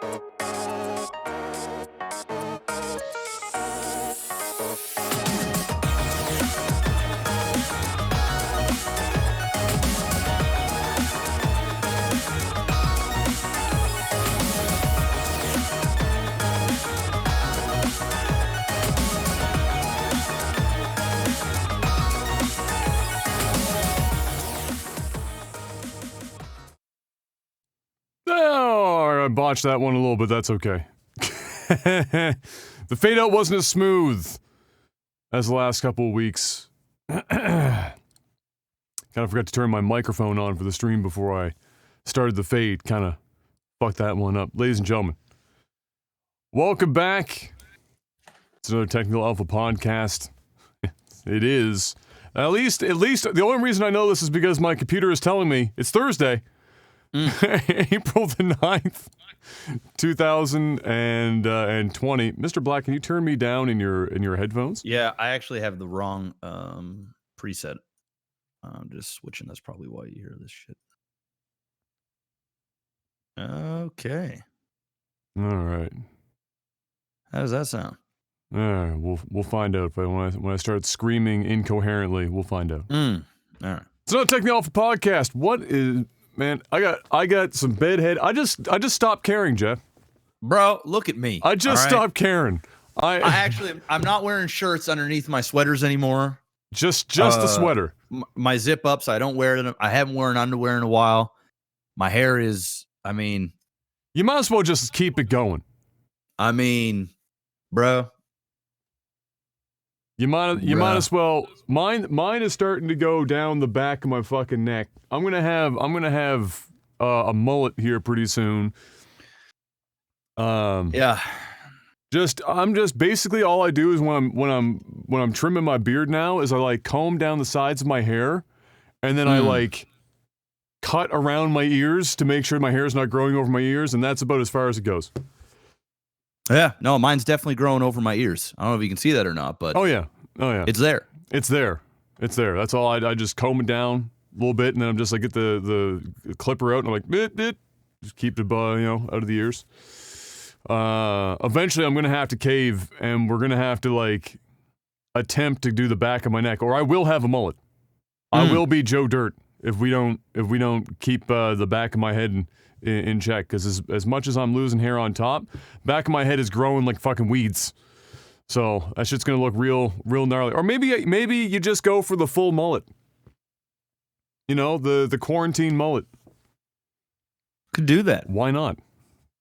Oh, I botched that one a little bit. That's okay. The fade out wasn't as smooth as the last couple of weeks. Kind of forgot to turn my microphone on for the stream before I started the fade. Kind of fucked that one up. Ladies and gentlemen, welcome back. It's another Technical Alpha podcast. It is. At least, the only reason I know this is because my computer is telling me it's Thursday. April the 9th, 2020. Mr. Black, can you turn me down in your headphones? Yeah, I actually have the wrong preset. I'm just switching. That's probably why you hear this shit. Okay. All right. How does that sound? All right, we'll find out. But when I start screaming incoherently, we'll find out. All right. It's not a Technical Alpha podcast. What is... Man, I got some bedhead. I just stopped caring, Jeff. Bro, look at me. I just stopped caring. I'm not wearing shirts underneath my sweaters anymore. Just the sweater. My zip ups, I don't wear them. I haven't worn underwear in a while. My hair is, you might as well just keep it going. Bro. You might as well. Mine is starting to go down the back of my fucking neck. I'm gonna have a mullet here pretty soon. Yeah. I'm just basically all I do is when I'm trimming my beard now is I like comb down the sides of my hair, and then I like cut around my ears to make sure my hair is not growing over my ears, and that's about as far as it goes. Yeah, no, mine's definitely growing over my ears. I don't know if you can see that or not, but oh yeah, it's there. It's there. That's all. I just comb it down a little bit, and then I'm just like get the clipper out, and I'm like just keep it out of the ears. Eventually, I'm gonna have to cave, and we're gonna have to like attempt to do the back of my neck, or I will have a mullet. I will be Joe Dirt if we don't keep the back of my head in check, because as much as I'm losing hair on top, back of my head is growing like fucking weeds. So that shit's gonna look real gnarly. Or maybe you just go for the full mullet. The quarantine mullet. Could do that. Why not?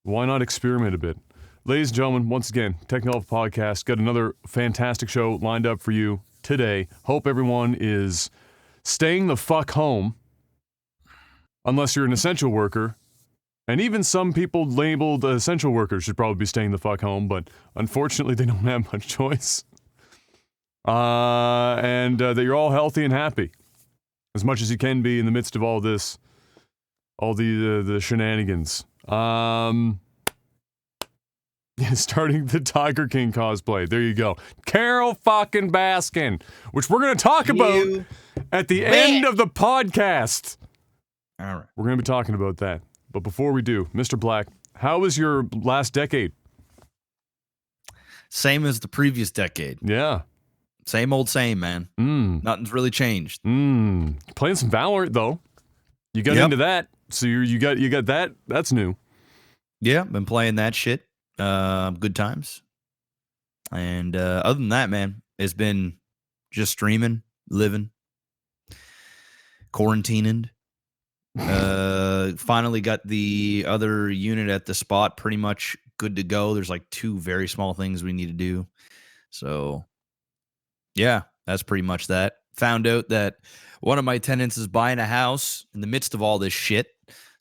Why not experiment a bit? Ladies and gentlemen, once again, Technical Alpha Podcast got another fantastic show lined up for you today. Hope everyone is staying the fuck home, unless you're an essential worker. And even some people labeled essential workers should probably be staying the fuck home, but unfortunately they don't have much choice. And that you're all healthy and happy, as much as you can be in the midst of all this, all the shenanigans. Starting the Tiger King cosplay. There you go. Carol fucking Baskin, which we're going to talk about at the end of the podcast. All right. We're going to be talking about that. But before we do, Mr. Black, how was your last decade? Same as the previous decade. Yeah. Same old same, man. Nothing's really changed. Playing some Valorant, though. You got into that, so you got that. That's new. Yeah, been playing that shit. Good times. And other than that, man, it's been just streaming, living, quarantining. Finally got the other unit at the spot pretty much good to go. There's like 2 very small things we need to do. So, yeah, that's pretty much that. Found out that one of my tenants is buying a house in the midst of all this shit.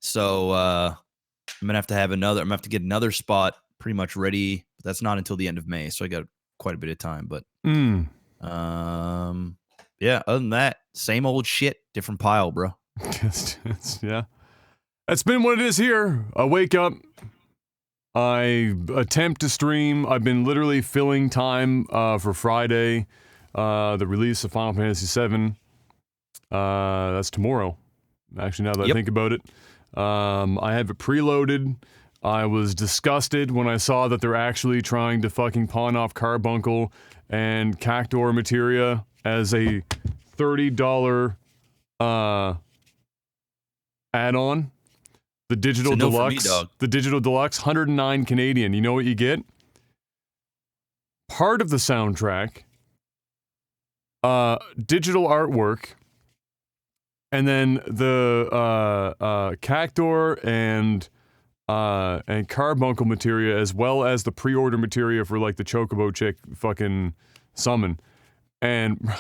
So, I'm going to have to get another spot pretty much ready. But that's not until the end of May. So I got quite a bit of time, but, yeah, other than that, same old shit, different pile, bro. Yeah. That's been what it is here. I wake up, I attempt to stream. I've been literally filling time for Friday, the release of Final Fantasy VII. That's tomorrow, actually, now that I think about it. I have it preloaded. I was disgusted when I saw that they're actually trying to fucking pawn off carbuncle and cactor materia as a $30 add-on. The digital deluxe, the digital deluxe, 109 Canadian. You know what you get? Part of the soundtrack, digital artwork, and then the cactor and carbuncle materia, as well as the pre-order materia for like the Chocobo chick fucking summon. And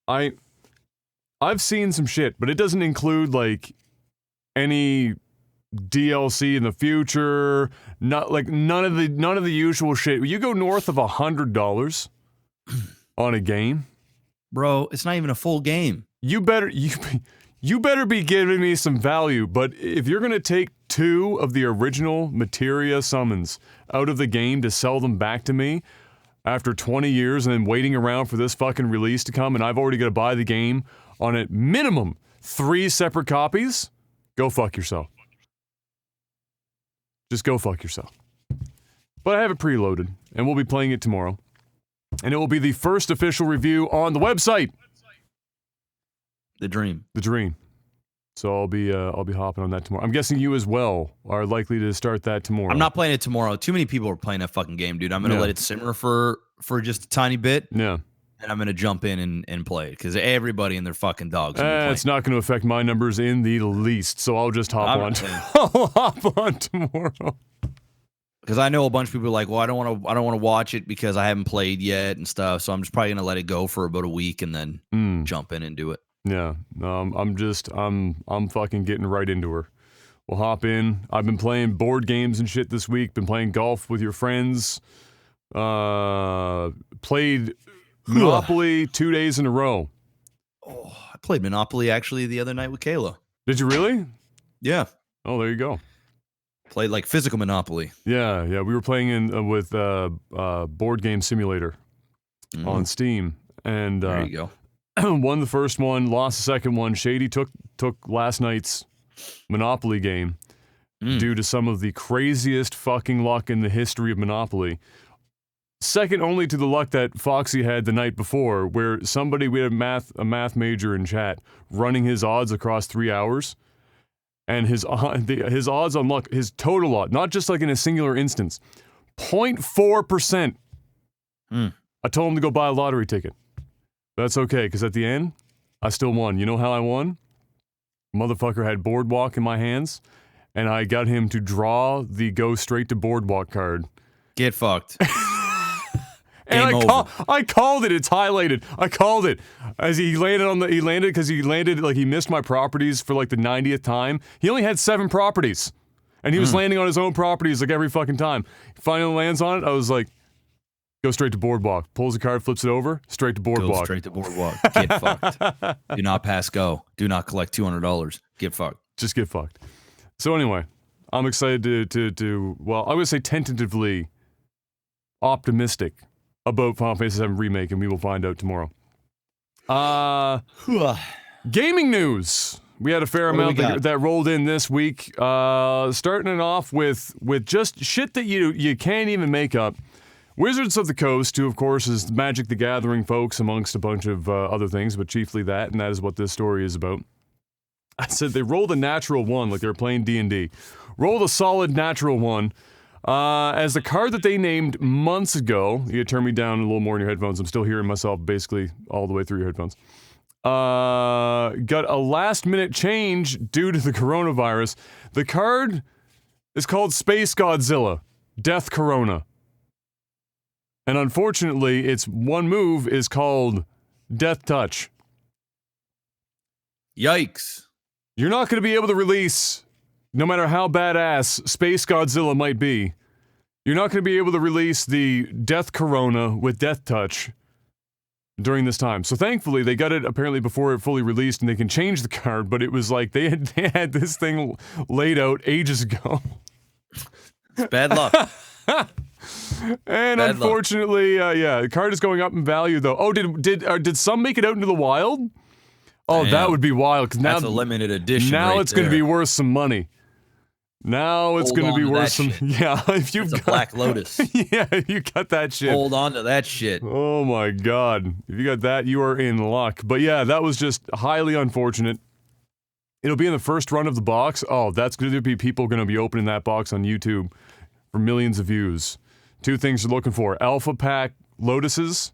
I've seen some shit, but it doesn't include like any DLC in the future, not like none of the usual shit. You go north of $100 on a game, bro. It's not even a full game. You better be giving me some value. But if you're gonna take 2 of the original materia summons out of the game to sell them back to me after 20 years and then waiting around for this fucking release to come, and I've already got to buy the game on at minimum 3 separate copies, go fuck yourself. Just go fuck yourself. But I have it preloaded, and we'll be playing it tomorrow. And it will be the first official review on the website. The Dream. The Dream. So I'll be hopping on that tomorrow. I'm guessing you as well are likely to start that tomorrow. I'm not playing it tomorrow. Too many people are playing that fucking game, dude. I'm gonna let it simmer for just a tiny bit. Yeah. And I'm gonna jump in and play it because everybody and their fucking dogs. It's not going to affect my numbers in the least, so I'll just hop on. I'll hop on tomorrow. Because I know a bunch of people are like, well, I don't want to watch it because I haven't played yet and stuff. So I'm just probably gonna let it go for about a week and then jump in and do it. Yeah. I'm fucking getting right into her. We'll hop in. I've been playing board games and shit this week. Been playing golf with your friends. Played Monopoly 2 days in a row. Oh, I played Monopoly actually the other night with Kayla. Did you really? Yeah. Oh, there you go. Played like physical Monopoly. Yeah. We were playing with Board Game Simulator on Steam, and there you go. Won the first one, lost the second one. Shady took last night's Monopoly game due to some of the craziest fucking luck in the history of Monopoly. Second only to the luck that Foxy had the night before, where we had a math major in chat running his odds across 3 hours, and his odds on luck, his total odds, not just like in a singular instance, 0.4%. I told him to go buy a lottery ticket. That's okay, because at the end, I still won. You know how I won? Motherfucker had Boardwalk in my hands, and I got him to draw the go straight to Boardwalk card. Get fucked. And I called it. It's highlighted. I called it as he landed because he like he missed my properties for like the 90th time. He only had 7 properties, and he was landing on his own properties like every fucking time. He finally lands on it. I was like, go straight to Boardwalk. Pulls the card, flips it over, straight to Boardwalk. Go straight to Boardwalk. Get fucked. Do not pass go. Do not collect $200. Get fucked. Just get fucked. So anyway, I'm excited to well, I would say tentatively optimistic about Final Fantasy VII Remake, and we will find out tomorrow. Gaming news. We had a fair amount that rolled in this week. Starting it off with just shit that you can't even make up. Wizards of the Coast, who of course is Magic the Gathering folks amongst a bunch of other things, but chiefly that, and that is what this story is about. I said they rolled a natural 1 like they were playing D&D. Rolled a solid natural 1. As the card that they named months ago, you gotta turn me down a little more in your headphones. I'm still hearing myself basically all the way through your headphones. Got a last minute change due to the coronavirus. The card is called Space Godzilla, Death Corona. And unfortunately, its one move is called Death Touch. Yikes. You're not going to be able to release, no matter how badass Space Godzilla might be, you're not going to be able to release the Death Corona with Death Touch during this time. So thankfully, they got it apparently before it fully released, and they can change the card, but it was like they had this thing laid out ages ago. It's bad luck. And bad unfortunately, the card is going up in value, though. Oh, did some make it out into the wild? Oh, damn. That would be wild. Cause now, that's a limited edition. Now right it's going to be worth some money. Now it's Hold going to on be to worth that some. shit. Yeah, if you've It's a got Black Lotus. yeah, if you got that shit. Hold on to that shit. Oh my god. If you got that, you are in luck. But yeah, that was just highly unfortunate. It'll be in the first run of the box. Oh, that's going to be people going to be opening that box on YouTube for millions of views. Two things you're looking for: Alpha Pack Lotuses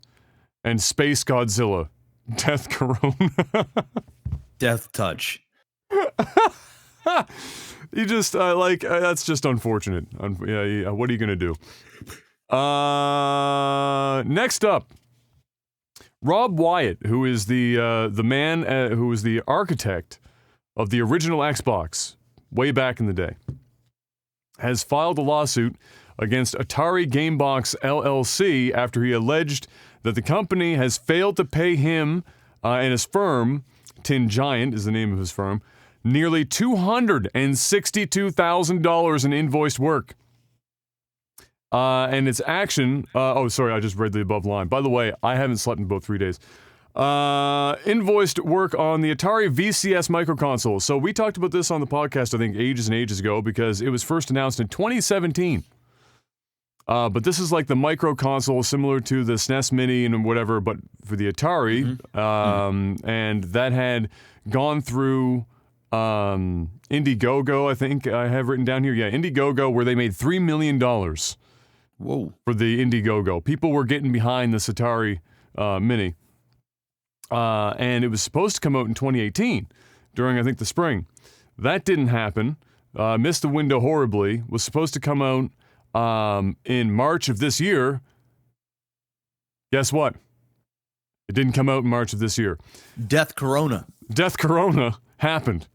and Space Godzilla. Death Corona. Death touch. You just, that's just unfortunate. Yeah, what are you going to do? Next up, Rob Wyatt, who is the man who was the architect of the original Xbox way back in the day, has filed a lawsuit against Atari Gamebox LLC after he alleged that the company has failed to pay him and his firm, Tin Giant is the name of his firm, nearly $262,000 in invoiced work. And its action, I just read the above line. By the way, I haven't slept in about 3 days. Invoiced work on the Atari VCS microconsole. So we talked about this on the podcast, I think, ages and ages ago, because it was first announced in 2017. But this is like the microconsole, similar to the SNES Mini and whatever, but for the Atari. And that had gone through Indiegogo, I think I have written down here. Yeah, Indiegogo, where they made $3 million. Whoa. For the Indiegogo. People were getting behind this Atari Mini. And it was supposed to come out in 2018, during, I think, the spring. That didn't happen. Missed the window horribly. Was supposed to come out in March of this year. Guess what? It didn't come out in March of this year. Death Corona. Death Corona happened.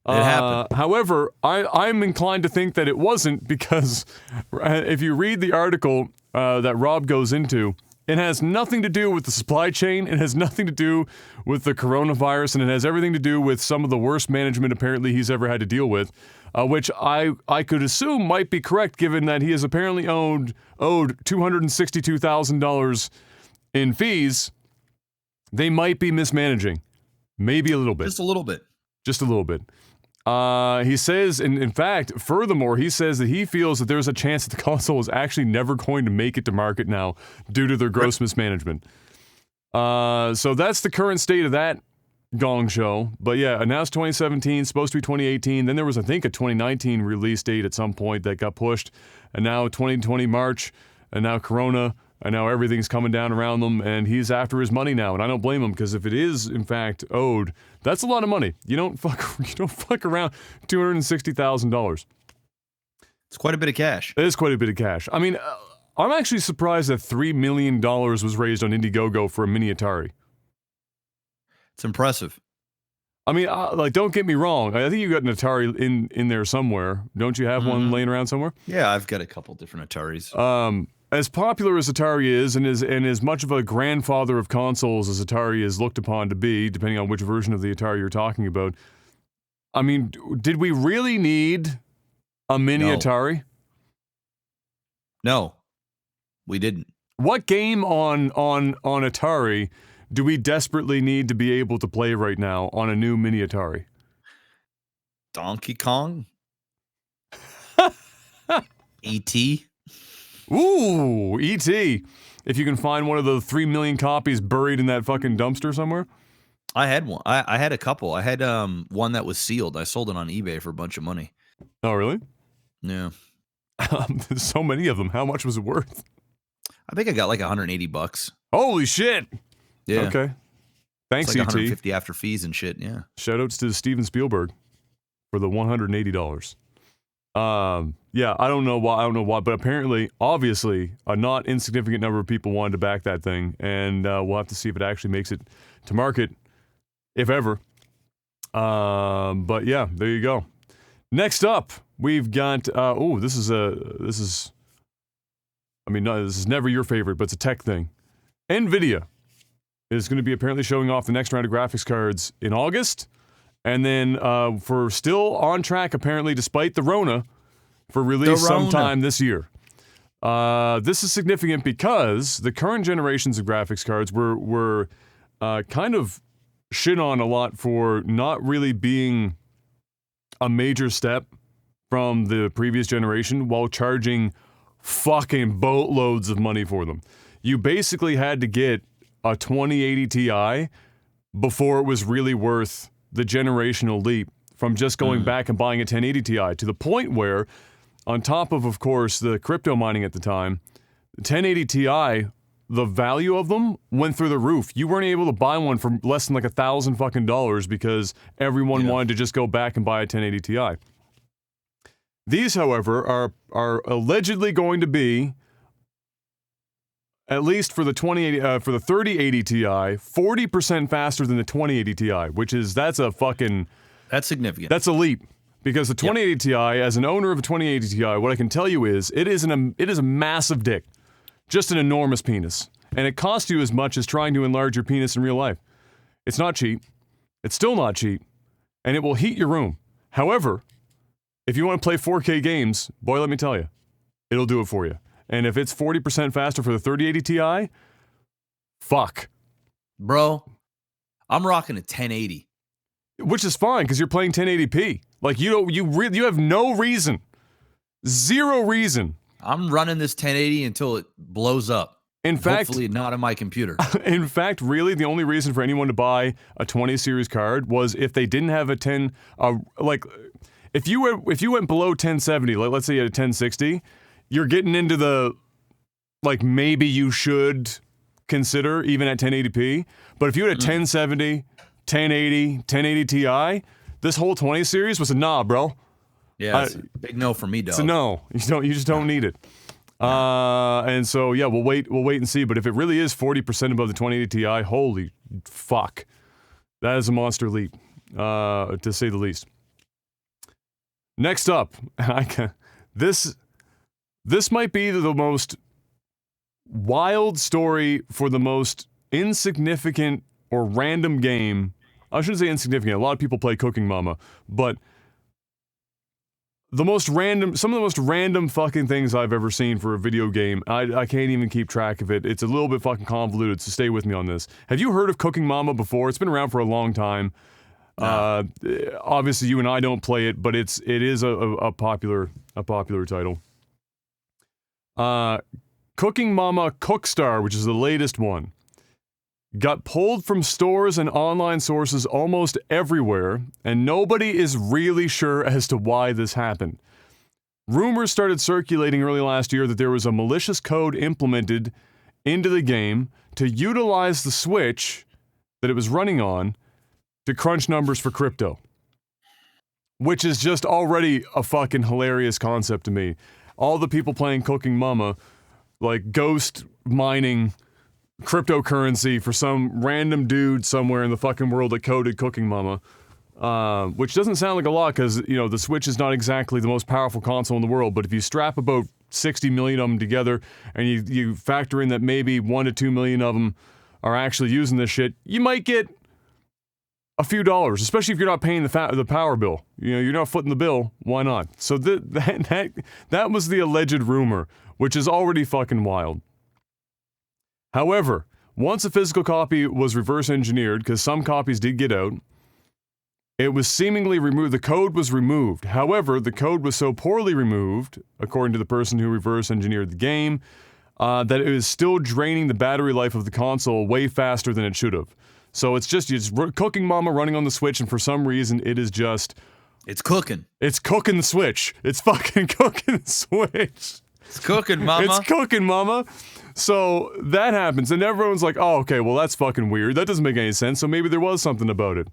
It happened. However, I'm inclined to think that it wasn't, because if you read the article that Rob goes into, it has nothing to do with the supply chain, it has nothing to do with the coronavirus, and it has everything to do with some of the worst management apparently he's ever had to deal with, which I could assume might be correct, given that he has apparently owed $262,000 in fees. They might be mismanaging. Maybe a little bit. Just a little bit. Just a little bit. He says, in fact, furthermore, he says that he feels that there's a chance that the console is actually never going to make it to market now due to their gross mismanagement. So that's the current state of that gong show. But yeah, announced 2017, supposed to be 2018. Then there was, I think, a 2019 release date at some point that got pushed. And now 2020 March, and now Corona, and now everything's coming down around them, and he's after his money now. And I don't blame him, because if it is, in fact, owed, that's a lot of money. You don't fuck around $260,000. It's quite a bit of cash. It is quite a bit of cash. I mean, I'm actually surprised that $3 million was raised on Indiegogo for a mini Atari. It's impressive. I mean, don't get me wrong. I think you got an Atari in there somewhere. Don't you have one laying around somewhere? Yeah, I've got a couple different Ataris. As popular as Atari is, and as much of a grandfather of consoles as Atari is looked upon to be, depending on which version of the Atari you're talking about, I mean, did we really need a mini Atari? No, we didn't. What game on Atari do we desperately need to be able to play right now on a new mini Atari? Donkey Kong? E.T.? Ooh, E.T. If you can find one of the 3 million copies buried in that fucking dumpster somewhere. I had one. I had a couple. I had one that was sealed. I sold it on eBay for a bunch of money. Oh, really? Yeah. There's so many of them. How much was it worth? I think I got like $180. Holy shit. Yeah. Okay. Thanks, it's like E.T. $150 after fees and shit. Yeah. Shoutouts to Steven Spielberg for the $180. Yeah, I don't know why, but apparently, obviously, a not insignificant number of people wanted to back that thing, and we'll have to see if it actually makes it to market, if ever. But yeah, there you go. Next up, we've got, this is never your favorite, but it's a tech thing. Nvidia is going to be apparently showing off the next round of graphics cards in August. And then for still on track, apparently, despite the Rona, for release sometime this year. This is significant because the current generations of graphics cards were kind of shit on a lot for not really being a major step from the previous generation while charging fucking boatloads of money for them. You basically had to get a 2080 Ti before it was really worth the generational leap from just going back and buying a 1080 Ti, to the point where, on top of course, the crypto mining at the time, the 1080 Ti, the value of them went through the roof. You weren't able to buy one for less than like $1,000 fucking dollars because everyone wanted to just go back and buy a 1080 Ti. These, however, are allegedly going to be, at least for the 3080 Ti, 40% faster than the 2080 Ti, which is, that's significant. That's a leap. Because the 2080 Ti, as an owner of a 2080 Ti, what I can tell you is, it is a massive dick. Just an enormous penis. And it costs you as much as trying to enlarge your penis in real life. It's not cheap. It's still not cheap. And it will heat your room. However, if you want to play 4K games, boy, let me tell you, it'll do it for you. And if it's 40% faster for the 3080 Ti, fuck. Bro, I'm rocking a 1080. Which is fine, because you're playing 1080p. Like, you have no reason. Zero reason. I'm running this 1080 until it blows up. In fact, hopefully not on my computer. In fact, really, the only reason for anyone to buy a 20 series card was if they didn't have a 10, if you went below 1070, like let's say you had a 1060, you're getting into the, like, maybe you should consider even at 1080p. But if you had a 1070, 1080, 1080 Ti, this whole 20 series was a nah, bro. Yeah, it's a big no for me, dog. It's a no. You just don't need it. And so yeah, we'll wait and see. But if it really is 40% above the 2080 Ti, holy fuck, that is a monster leap, to say the least. Next up, this might be the most wild story for the most insignificant or random game. I shouldn't say insignificant. A lot of people play Cooking Mama, but some of the most random fucking things I've ever seen for a video game. I can't even keep track of it. It's a little bit fucking convoluted, so stay with me on this. Have you heard of Cooking Mama before? It's been around for a long time. No. Obviously, you and I don't play it, but it is a popular title. Cooking Mama Cookstar, which is the latest one, got pulled from stores and online sources almost everywhere, and nobody is really sure as to why this happened. Rumors started circulating early last year that there was a malicious code implemented into the game to utilize the Switch that it was running on to crunch numbers for crypto. Which is just already a fucking hilarious concept to me. All the people playing Cooking Mama, like ghost mining cryptocurrency for some random dude somewhere in the fucking world that coded Cooking Mama, which doesn't sound like a lot because, you know, the Switch is not exactly the most powerful console in the world, but if you strap about 60 million of them together and you factor in that maybe 1 to 2 million of them are actually using this shit, you might get a few dollars, especially if you're not paying the power bill. You know, you're not footing the bill, why not? So that was the alleged rumor, which is already fucking wild. However, once a physical copy was reverse engineered, because some copies did get out, it was seemingly removed. The code was removed. However, the code was so poorly removed, according to the person who reverse engineered the game, that it was still draining the battery life of the console way faster than it should have. So it's Cooking Mama running on the Switch, and for some reason it is just... It's cooking. It's cooking the Switch. It's fucking cooking the Switch. It's cooking, Mama. It's cooking, Mama. So that happens, and everyone's like, oh, okay, well, that's fucking weird. That doesn't make any sense, so maybe there was something about it.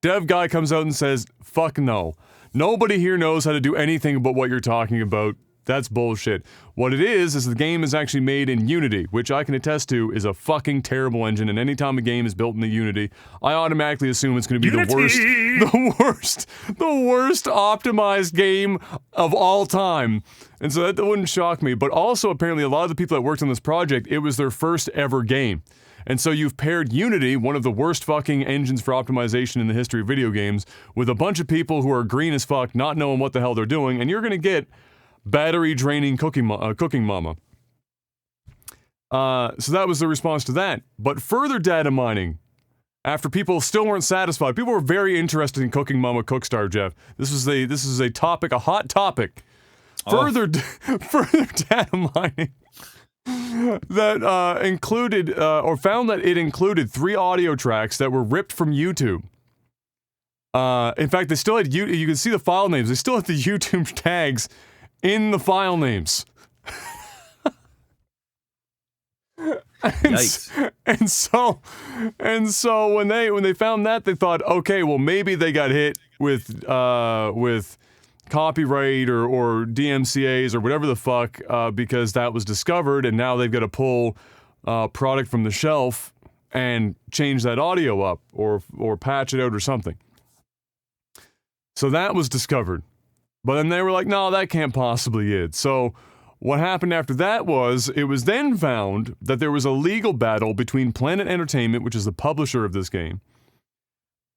Dev guy comes out and says, fuck no. Nobody here knows how to do anything about what you're talking about. That's bullshit. What it is the game is actually made in Unity, which I can attest to is a fucking terrible engine, and anytime a game is built in the Unity, I automatically assume it's going to be the worst optimized game of all time. And so that wouldn't shock me. But also, apparently, a lot of the people that worked on this project, it was their first ever game. And so you've paired Unity, one of the worst fucking engines for optimization in the history of video games, with a bunch of people who are green as fuck, not knowing what the hell they're doing, and you're going to get battery-draining Cooking Mama. So that was the response to that. But further data mining after people still weren't satisfied. People were very interested in Cooking Mama Cookstar, Jeff. This is a topic, a hot topic. Further data mining that included or found that it included 3 audio tracks that were ripped from YouTube. In fact, they still had you can see the file names. They still had the YouTube tags in the file names. And so when they found that, they thought, okay, well maybe they got hit with copyright or DMCA's or whatever the fuck, because that was discovered, and now they've got to pull product from the shelf and change that audio up or patch it out or something. So that was discovered. But then they were like, no, that can't possibly be it. So what happened after that was, it was then found that there was a legal battle between Planet Entertainment, which is the publisher of this game,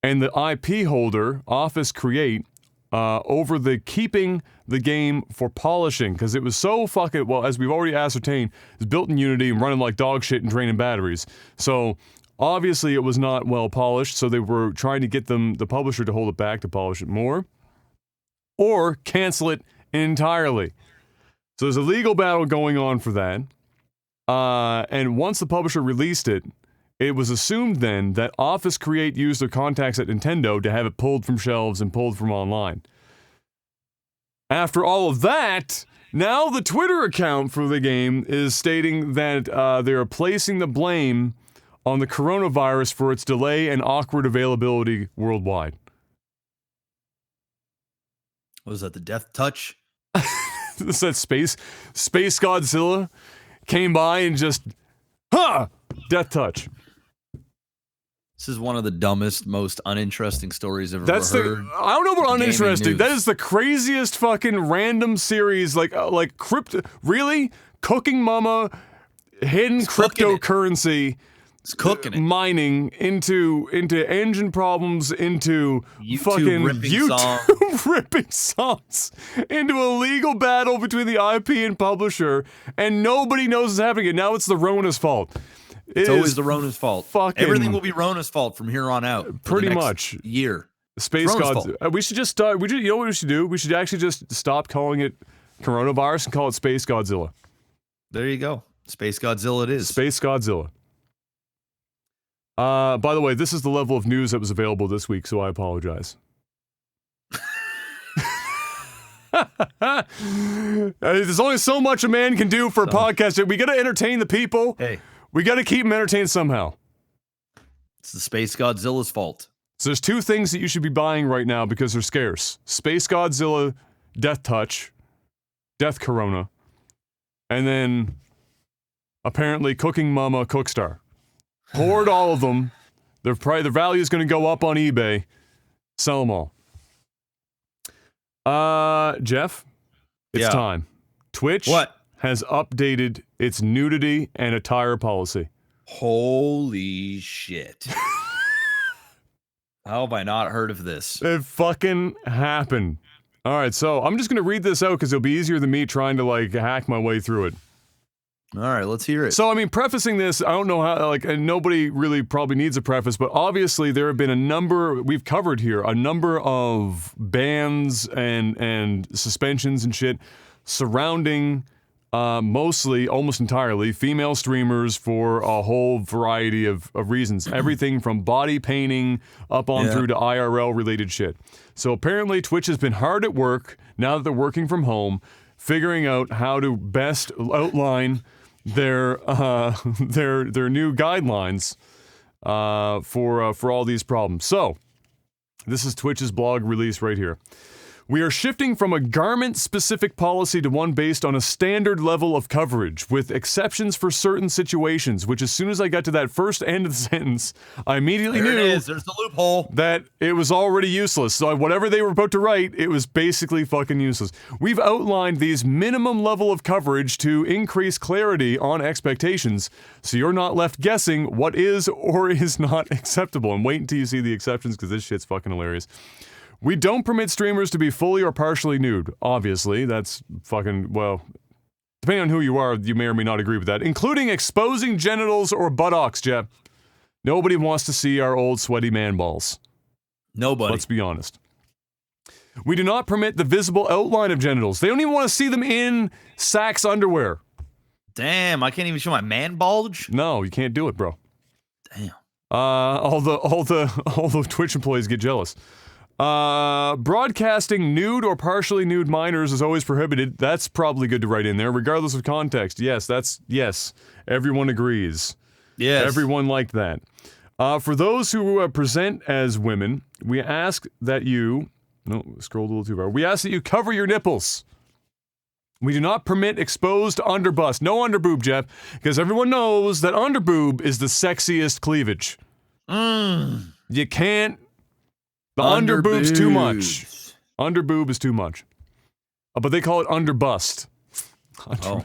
and the IP holder, Office Create, over the keeping the game for polishing, because it was so fucking, well, as we've already ascertained, it's built in Unity and running like dog shit and draining batteries. So obviously it was not well polished, so they were trying to get the publisher to hold it back to polish it more, or cancel it entirely. So there's a legal battle going on for that. And once the publisher released it, it was assumed then that Office Create used their contacts at Nintendo to have it pulled from shelves and pulled from online. After all of that, now the Twitter account for the game is stating that they are placing the blame on the coronavirus for its delay and awkward availability worldwide. What was that, the Death Touch? This that Space Godzilla came by and just, Death Touch. This is one of the dumbest, most uninteresting stories I've ever heard. I don't know about uninteresting. That is the craziest fucking random series, like crypto. Really? Cooking Mama, hidden cryptocurrency. It's cooking it. Mining into engine problems, into YouTube fucking ripping YouTube ripping songs, into a legal battle between the IP and publisher, and nobody knows what's happening. And now it's the Rona's fault. It's always the Rona's fault. Everything will be Rona's fault from here on out. Pretty much. Year. Space Gods. We should just start. You know what we should do? We should actually just stop calling it coronavirus and call it Space Godzilla. There you go. Space Godzilla it is. Space Godzilla. By the way, this is the level of news that was available this week, so I apologize. There's only so much a man can do for a podcast. We gotta entertain the people. Hey. We gotta keep them entertained somehow. It's the Space Godzilla's fault. So there's 2 things that you should be buying right now because they're scarce. Space Godzilla, Death Touch, Death Corona, and then apparently Cooking Mama Cookstar. Hoard all of them. Their value is going to go up on eBay. Sell them all. Jeff, it's time. Twitch has updated its nudity and attire policy. Holy shit. How have I not heard of this? It fucking happened. All right, so I'm just going to read this out because it'll be easier than me trying to hack my way through it. All right, let's hear it. So, I mean, prefacing this, I don't know how, and nobody really probably needs a preface, but obviously there have been we've covered here, a number of bans and suspensions and shit surrounding, mostly, almost entirely, female streamers for a whole variety of reasons. Everything from body painting up on through to IRL-related shit. So apparently Twitch has been hard at work, now that they're working from home, figuring out how to best outline their new guidelines for all these problems. So, this is Twitch's blog release right here. We are shifting from a garment-specific policy to one based on a standard level of coverage, with exceptions for certain situations, which as soon as I got to that first end of the sentence, I immediately knew there's the loophole. That it was already useless. So whatever they were about to write, it was basically fucking useless. We've outlined these minimum level of coverage to increase clarity on expectations, so you're not left guessing what is or is not acceptable. And wait until you see the exceptions, because this shit's fucking hilarious. We don't permit streamers to be fully or partially nude. Obviously, that's fucking, well, depending on who you are, you may or may not agree with that. Including exposing genitals or buttocks, Jeff. Nobody wants to see our old sweaty man balls. Nobody. Let's be honest. We do not permit the visible outline of genitals. They don't even want to see them in Saks underwear. Damn, I can't even show my man bulge? No, you can't do it, bro. Damn. All the Twitch employees get jealous. Broadcasting nude or partially nude minors is always prohibited. That's probably good to write in there, regardless of context. Yes. Everyone agrees. Yes. Everyone liked that. For those who present as women, we ask that you... No, scrolled a little too far. We ask that you cover your nipples. We do not permit exposed underbust. No underboob, Jeff, because everyone knows that underboob is the sexiest cleavage. You can't... The underboob's too much. Underboob is too much. But they call it underbust. It's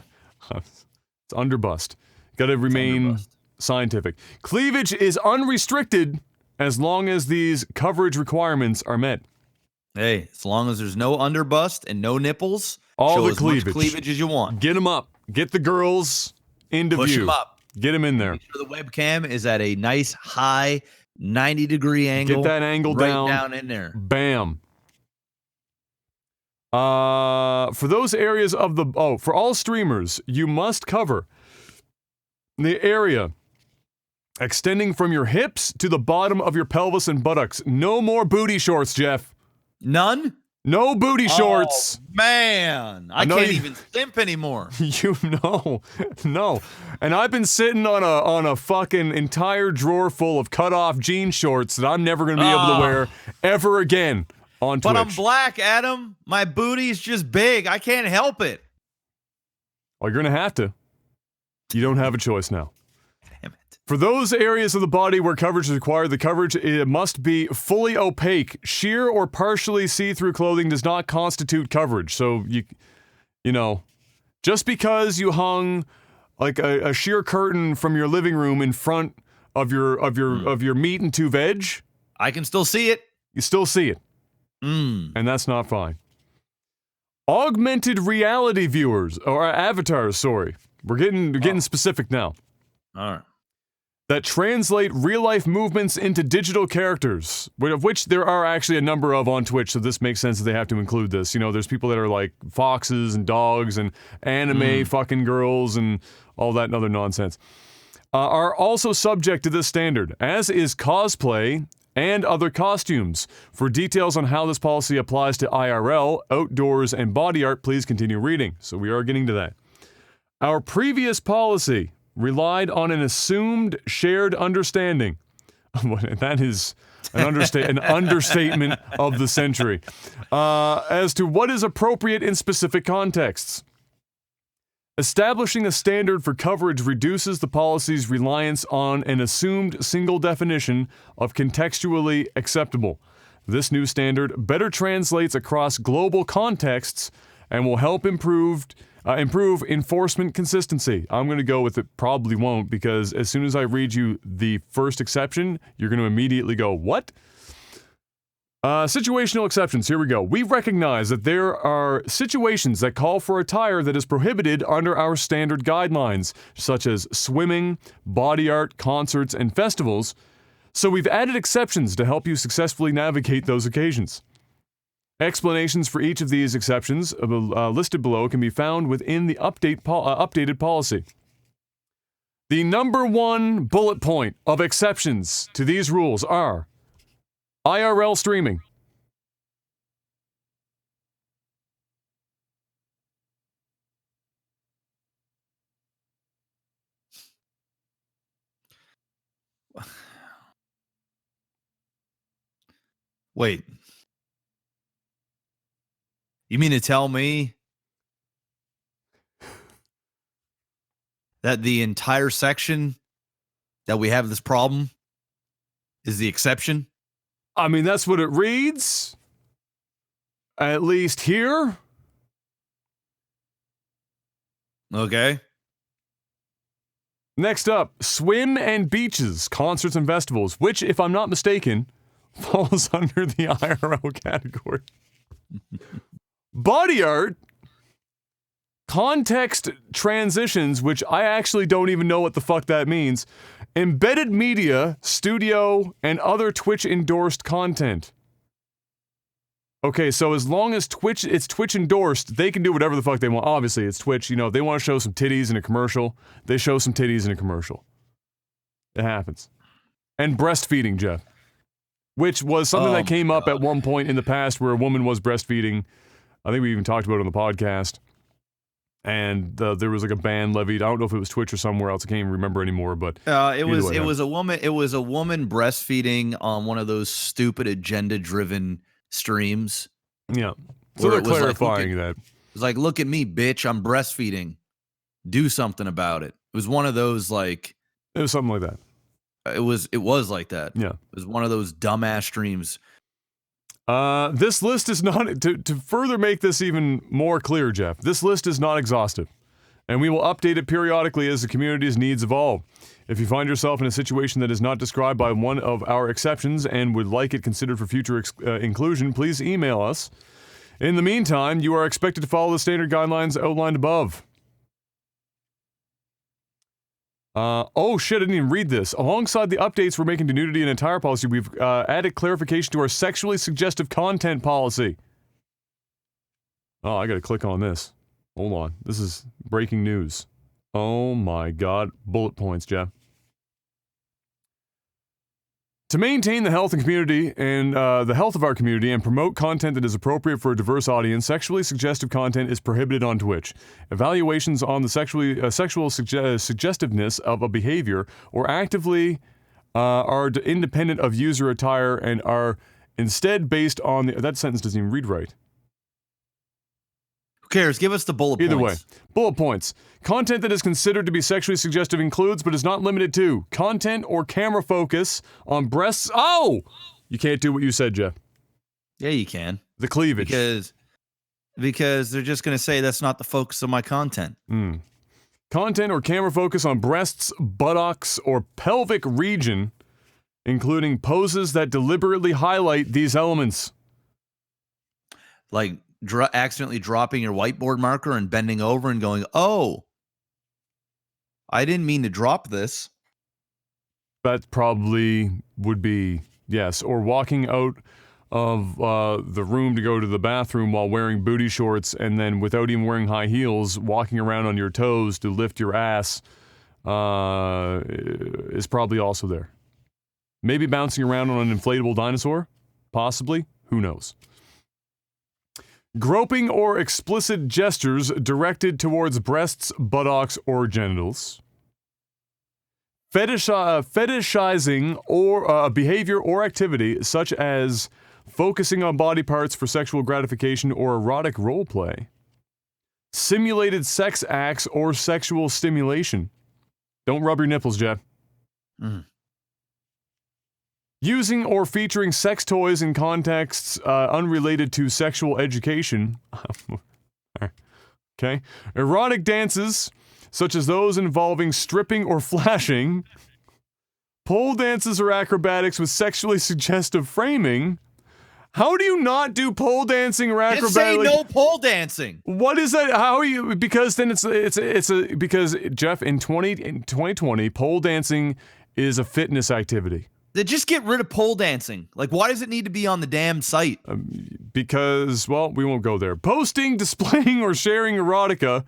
underbust. Gotta remain scientific. Cleavage is unrestricted as long as these coverage requirements are met. Hey, as long as there's no underbust and no nipples, all show the as cleavage. Much cleavage as you want. Get them up. Get the girls into view. Push them up. Get them in there. Make sure the webcam is at a nice high 90-degree angle. Get that angle right down in there. Bam. For those areas of the... for all streamers, you must cover the area extending from your hips to the bottom of your pelvis and buttocks. No more booty shorts, Jeff. None? No booty shorts. Man, I can't even simp anymore. You know, no. And I've been sitting on a fucking entire drawer full of cut-off jean shorts that I'm never going to be able to wear ever again on Twitch. But I'm black, Adam. My booty's just big. I can't help it. Well, you're going to have to. You don't have a choice now. Damn it. For those areas of the body where coverage is required, the coverage must be fully opaque. Sheer or partially see-through clothing does not constitute coverage. So, you know, just because you hung like a sheer curtain from your living room in front of your meat and two veg, I can still see it. You still see it. And that's not fine. Augmented reality viewers, or avatars, sorry. We're getting specific now. All right. That translate real-life movements into digital characters, of which there are actually a number of on Twitch, so this makes sense that they have to include this. You know, there's people that are like foxes and dogs and anime fucking girls and all that and other nonsense. Are also subject to this standard, as is cosplay and other costumes. For details on how this policy applies to IRL, outdoors, and body art, please continue reading. So we are getting to that. Our previous policy relied on an assumed shared understanding. That is an understatement of the century. As to what is appropriate in specific contexts. Establishing a standard for coverage reduces the policy's reliance on an assumed single definition of contextually acceptable. This new standard better translates across global contexts and will help improve enforcement consistency. I'm going to go with it probably won't, because as soon as I read you the first exception, you're going to immediately go, what? Situational exceptions, here we go. We recognize that there are situations that call for attire that is prohibited under our standard guidelines, such as swimming, body art, concerts, and festivals, so we've added exceptions to help you successfully navigate those occasions. Explanations for each of these exceptions listed below can be found within the updated policy. The number one bullet point of exceptions to these rules are IRL streaming. Wait. You mean to tell me that the entire section that we have this problem is the exception? I mean, that's what it reads. At least here. Okay. Next up, swim and beaches, concerts and festivals, which, if I'm not mistaken, falls under the IRL category. Body art, context transitions, which I actually don't even know what the fuck that means, embedded media, studio, and other Twitch-endorsed content. Okay, so as long as it's Twitch endorsed, they can do whatever the fuck they want. Obviously, it's Twitch. You know, if they want to show some titties in a commercial, they show some titties in a commercial. It happens. And breastfeeding, Jeff. Which was something that came up at one point in the past where a woman was breastfeeding. I think we even talked about it on the podcast. And there was like a ban levied. I don't know if it was Twitch or somewhere else. I can't even remember anymore. But it was a woman. It was a woman breastfeeding on one of those stupid agenda-driven streams. Yeah. So they're clarifying that. It was like, look at me, bitch. I'm breastfeeding. Do something about it. It was one of those like. It was something like that. It was like that. Yeah. It was one of those dumbass streams. This list is not, to further make this even more clear, Jeff, this list is not exhaustive, and we will update it periodically as the community's needs evolve. If you find yourself in a situation that is not described by one of our exceptions and would like it considered for future inclusion, please email us. In the meantime, you are expected to follow the standard guidelines outlined above. Oh shit, I didn't even read this. Alongside the updates we're making to nudity and attire policy, we've added clarification to our sexually suggestive content policy. Oh, I gotta click on this. Hold on. This is breaking news. Oh my god. Bullet points, Jeff. To maintain the health and community and the health of our community and promote content that is appropriate for a diverse audience, sexually suggestive content is prohibited on Twitch. Evaluations on the sexual suggestiveness of a behavior or actively are independent of user attire and are instead based on the... That sentence doesn't even read right. Who cares? Give us the bullet points. Either way. Bullet points. Content that is considered to be sexually suggestive includes, but is not limited to, content or camera focus on breasts. Oh! You can't do what you said, Jeff. Yeah, you can. The cleavage. Because they're just going to say that's not the focus of my content. Content or camera focus on breasts, buttocks, or pelvic region, including poses that deliberately highlight these elements. Like accidentally dropping your whiteboard marker and bending over and going, oh, I didn't mean to drop this. That probably would be, yes. Or walking out of the room to go to the bathroom while wearing booty shorts and then without even wearing high heels, walking around on your toes to lift your ass is probably also there. Maybe bouncing around on an inflatable dinosaur? Possibly. Who knows? Groping or explicit gestures directed towards breasts, buttocks, or genitals. Fetishizing or behavior or activity such as focusing on body parts for sexual gratification or erotic roleplay. Simulated sex acts or sexual stimulation. Don't rub your nipples, Jeff. Using or featuring sex toys in contexts unrelated to sexual education. Okay. Erotic dances, such as those involving stripping or flashing. Pole dances or acrobatics with sexually suggestive framing. How do you not do pole dancing or acrobatics? Just say no pole dancing. What is that? How are you? Because then because Jeff, in 2020, pole dancing is a fitness activity. Then just get rid of pole dancing. Like, why does it need to be on the damn site? Because, well, we won't go there. Posting, displaying, or sharing erotica,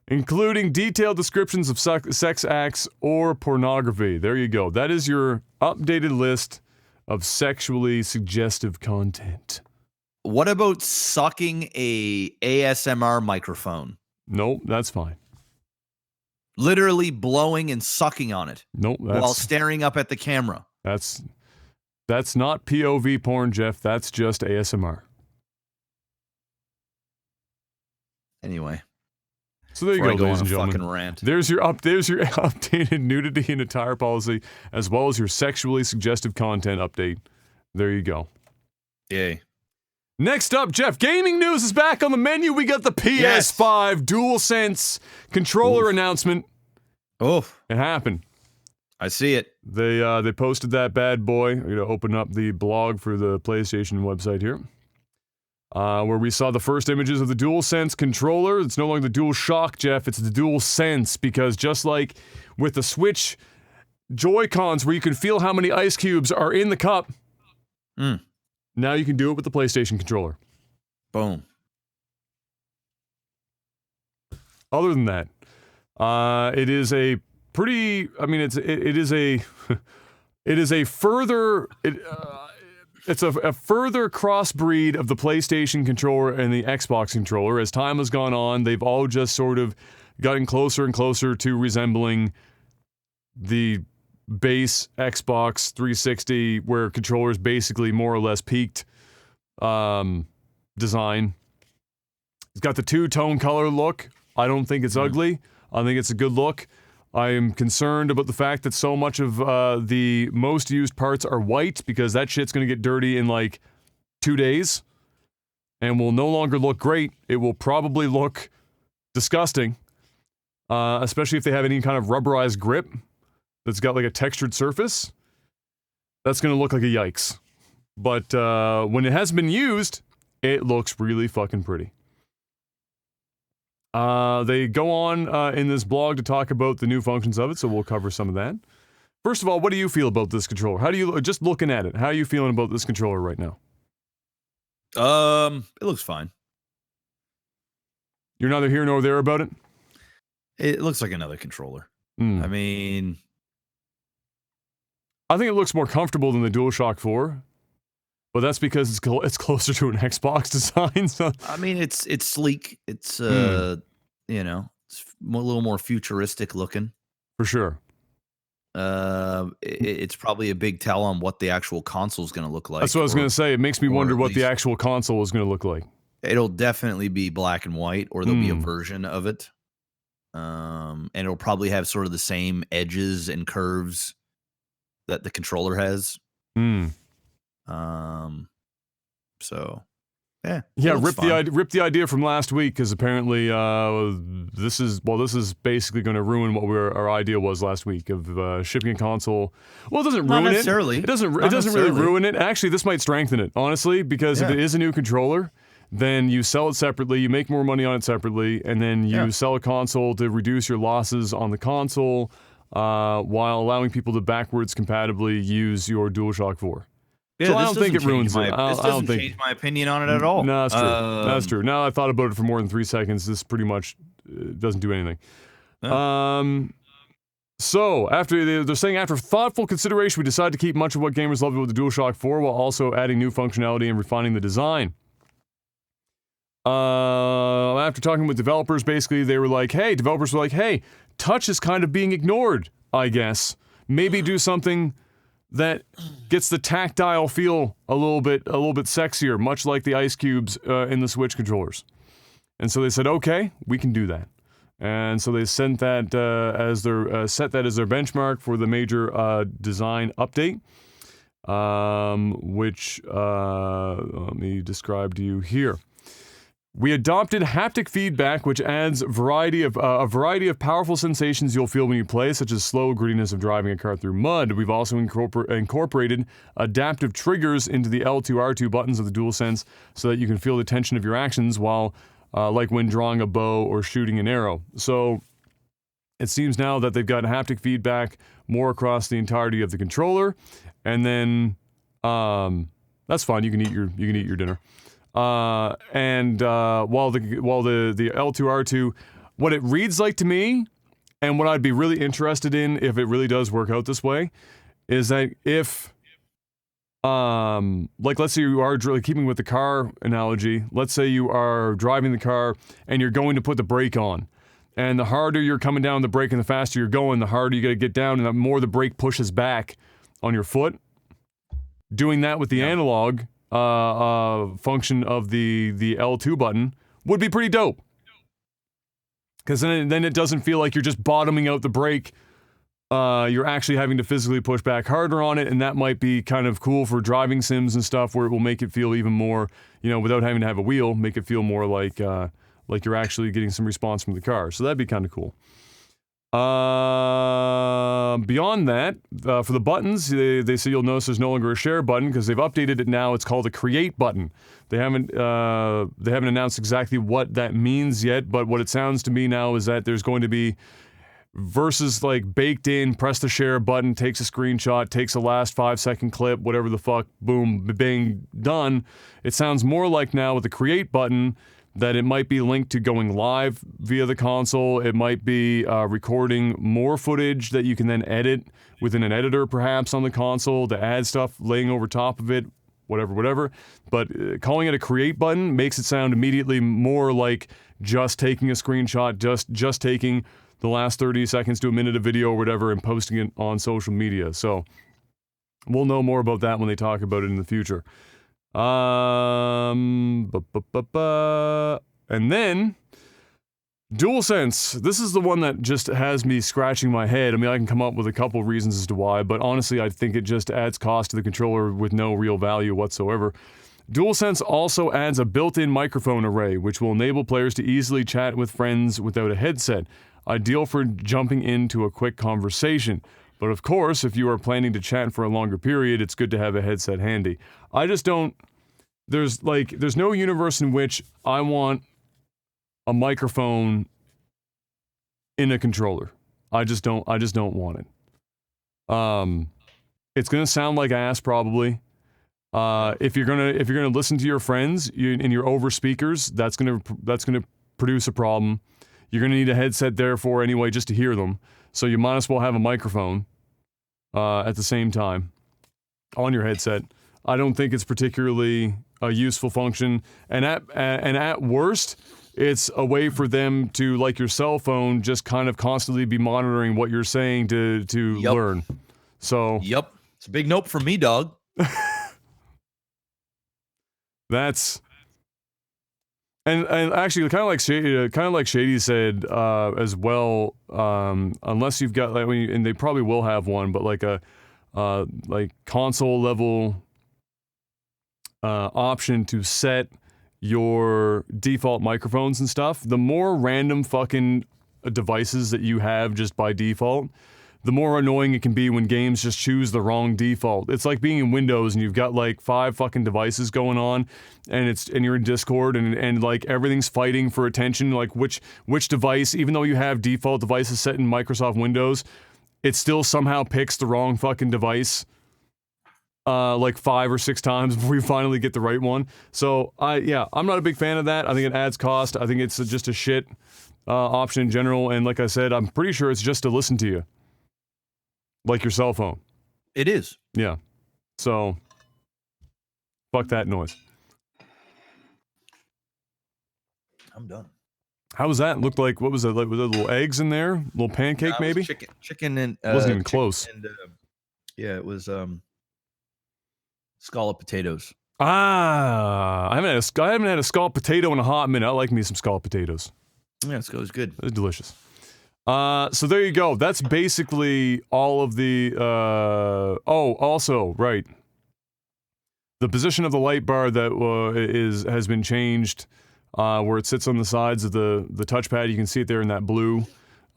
including detailed descriptions of sex acts or pornography. There you go. That is your updated list of sexually suggestive content. What about sucking a ASMR microphone? Nope, that's fine. Literally blowing and sucking on it. Nope, while staring up at the camera. That's not POV porn, Jeff. That's just ASMR. Anyway. So there you go, ladies and gentlemen. Fucking rant. There's your updated nudity and attire policy, as well as your sexually suggestive content update. There you go. Yay. Next up, Jeff, gaming news is back on the menu. We got the PS5 DualSense controller announcement. Oof. It happened. I see it. They posted that bad boy. I'm going to open up the blog for the PlayStation website here. Where we saw the first images of the DualSense controller. It's no longer the DualShock, Jeff. It's the DualSense, because just like with the Switch Joy-Cons where you can feel how many ice cubes are in the cup. Now you can do it with the PlayStation controller. Boom. Other than that, it is a pretty. I mean, it is a it is a further. It's a further crossbreed of the PlayStation controller and the Xbox controller. As time has gone on, they've all just sort of gotten closer and closer to resembling the base Xbox 360, where controllers basically more or less peaked design. It's got the two-tone color look. I don't think it's ugly. I think it's a good look. I am concerned about the fact that so much of the most used parts are white, because that shit's going to get dirty in like 2 days and will no longer look great. It will probably look disgusting, especially if they have any kind of rubberized grip that's got like a textured surface. That's going to look like a yikes. But when it has been used, it looks really fucking pretty. They go on in this blog to talk about the new functions of it, so we'll cover some of that. First of all, what do you feel about this controller? How do you, just looking at it, how are you feeling about this controller right now? It looks fine. You're neither here nor there about it? It looks like another controller. I mean, I think it looks more comfortable than the DualShock 4. But that's because it's closer to an Xbox design. So. I mean, it's sleek. It's you know, it's a little more futuristic looking. For sure. It's probably a big tell on what the actual console is going to look like. That's what I was going to say. It makes me wonder what the actual console is going to look like. It'll definitely be black and white, or there'll be a version of it. And it'll probably have sort of the same edges and curves that the controller has. So yeah, rip the idea from last week, because apparently this is basically going to ruin what our idea was last week of shipping a console. Well, it doesn't ruin it. It doesn't really ruin it. Actually, this might strengthen it, honestly, because if it is a new controller, then you sell it separately, you make more money on it separately, and then you sell a console to reduce your losses on the console, while allowing people to backwards compatibly use your DualShock 4. Yeah, so I don't think it ruins it. This doesn't change my opinion on it at all. No, that's true. That's true. Now I thought about it for more than 3 seconds. This pretty much doesn't do anything. So they're saying after thoughtful consideration, we decided to keep much of what gamers loved with the DualShock 4 while also adding new functionality and refining the design. After talking with developers, basically developers were like, hey, touch is kind of being ignored, I guess. Maybe do something that gets the tactile feel a little bit sexier, much like the ice cubes in the Switch controllers. And so they said, okay, we can do that. And so they sent that as their set that as their benchmark for the major design update, which let me describe to you here. We adopted haptic feedback, which adds a variety of powerful sensations you'll feel when you play, such as slow grittiness of driving a car through mud. We've also incorporated adaptive triggers into the L2, R2 buttons of the DualSense so that you can feel the tension of your actions while, like when drawing a bow or shooting an arrow. So it seems now that they've got haptic feedback more across the entirety of the controller, and then that's fine. You can eat your dinner. While the L2 R2, what it reads like to me, and what I'd be really interested in if it really does work out this way, is that if, like let's say you are keeping with the car analogy, let's say you are driving the car and you're going to put the brake on, and the harder you're coming down the brake and the faster you're going, the harder you got to get down, and the more the brake pushes back on your foot. Doing that with the analog function of the L2 button would be pretty dope. Because then it doesn't feel like you're just bottoming out the brake. You're actually having to physically push back harder on it, and that might be kind of cool for driving sims and stuff, where it will make it feel even more, without having to have a wheel, make it feel more like you're actually getting some response from the car. So that'd be kind of cool. Beyond that, for the buttons, they say you'll notice there's no longer a share button because they've updated it now. It's called a create button. They haven't announced exactly what that means yet, but what it sounds to me now is that there's going to be versus like baked in, press the share button, takes a screenshot, takes a last 5-second clip, whatever the fuck, boom, bang, done. It sounds more like now with the create button that it might be linked to going live via the console. It might be recording more footage that you can then edit within an editor perhaps on the console to add stuff laying over top of it, whatever. But calling it a create button makes it sound immediately more like just taking a screenshot, just taking the last 30 seconds to a minute of video or whatever and posting it on social media. So we'll know more about that when they talk about it in the future. And then DualSense. This is the one that just has me scratching my head. I mean, I can come up with a couple reasons as to why, but honestly, I think it just adds cost to the controller with no real value whatsoever. DualSense also adds a built-in microphone array, which will enable players to easily chat with friends without a headset. Ideal for jumping into a quick conversation. But of course, if you are planning to chat for a longer period, it's good to have a headset handy. I just don't... There's no universe in which I want a microphone in a controller. I just don't want it. It's gonna sound like ass probably. If you're gonna listen to your friends in your over speakers, that's gonna produce a problem. You're gonna need a headset therefore anyway just to hear them. So you might as well have a microphone at the same time on your headset. I don't think it's particularly a useful function, and at worst, it's a way for them to, like your cell phone, just kind of constantly be monitoring what you're saying to learn. So yep, it's a big nope for me, dog. That's and actually kind of like Shady said as well. Unless you've got and they probably will have one, but like a like console level option to set your default microphones and stuff. The more random fucking devices that you have just by default, the more annoying it can be when games just choose the wrong default. It's like being in Windows and you've got like 5 fucking devices going on, and you're in Discord and like everything's fighting for attention. Like which device, even though you have default devices set in Microsoft Windows, it still somehow picks the wrong fucking device. Like 5 or 6 times before you finally get the right one. So I'm not a big fan of that. I think it adds cost. I think it's just a shit option in general. And like I said, I'm pretty sure it's just to listen to you. Like your cell phone. It is. Yeah. So, fuck that noise. I'm done. How was that? Looked like, what was it? Like, was there little eggs in there? Little pancake, maybe? Chicken and... wasn't even close. And, yeah, it was scalloped potatoes. I haven't had a scalloped potato in a hot minute. I like me some scalloped potatoes. Yeah, it was good. It's delicious. So there you go. That's basically all of the, also, right. The position of the light bar that has been changed, where it sits on the sides of the touchpad. You can see it there in that blue.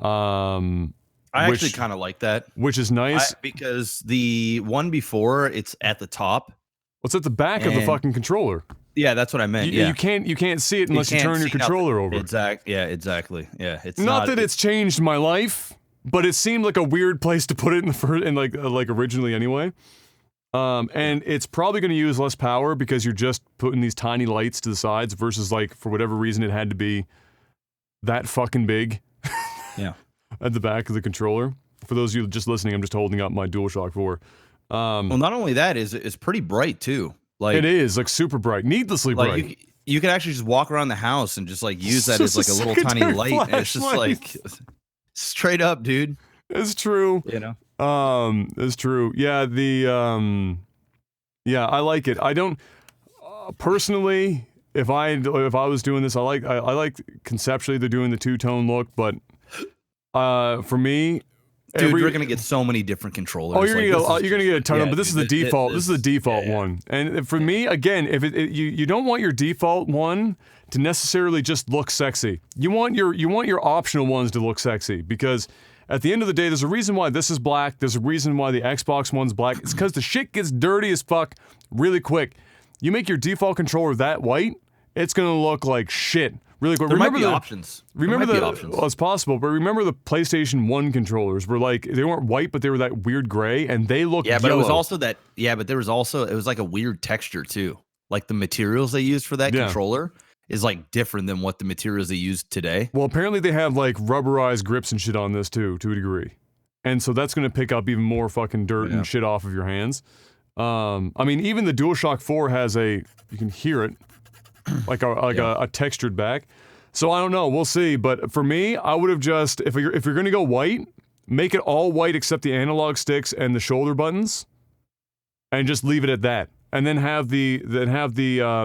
I actually kind of like that. Which is nice. Because the one before, it's at the top. Well, it's at the back of the fucking controller. Yeah, that's what I meant. You can't see it unless you turn your controller over. Exactly. Yeah, it's not that it's changed my life, but it seemed like a weird place to put it like originally anyway. And it's probably going to use less power because you're just putting these tiny lights to the sides versus like for whatever reason it had to be that fucking big. Yeah. At the back of the controller. For those of you just listening, I'm just holding up my DualShock 4. Well, not only that, it's pretty bright too. Like it is like super bright, needlessly bright. You can actually just walk around the house and just like use that as like a little tiny light. And it's just like straight up, dude. It's true. You know. It's true. Yeah. I like it. I don't personally. If I was doing this, I like conceptually they're doing the 2-tone look, but for me. Dude, we're gonna get so many different controllers. Oh, you're gonna get a ton of them, but this is the default. This is the default one. And for me, again, if you don't want your default one to necessarily just look sexy. You want your optional ones to look sexy because at the end of the day, there's a reason why this is black. There's a reason why the Xbox one's black. It's because the shit gets dirty as fuck really quick. You make your default controller that white, it's gonna look like shit. Really quick. There Remember might be the options. Remember there might the be options. well, it's possible, but remember the PlayStation 1 controllers were like they weren't white, but they were that weird gray, and they looked Yeah, but yellow. it was also that. Yeah, but there was also it was like a weird texture too. Like the materials they used for that controller is like different than what the materials they use today. Well, apparently they have like rubberized grips and shit on this too, to a degree, and so that's gonna pick up even more fucking dirt and shit off of your hands. I mean, even the DualShock 4 has you can hear it, like a textured back. So I don't know, we'll see. But for me, I would have just if you're gonna go white, make it all white except the analog sticks and the shoulder buttons, and just leave it at that. And then have the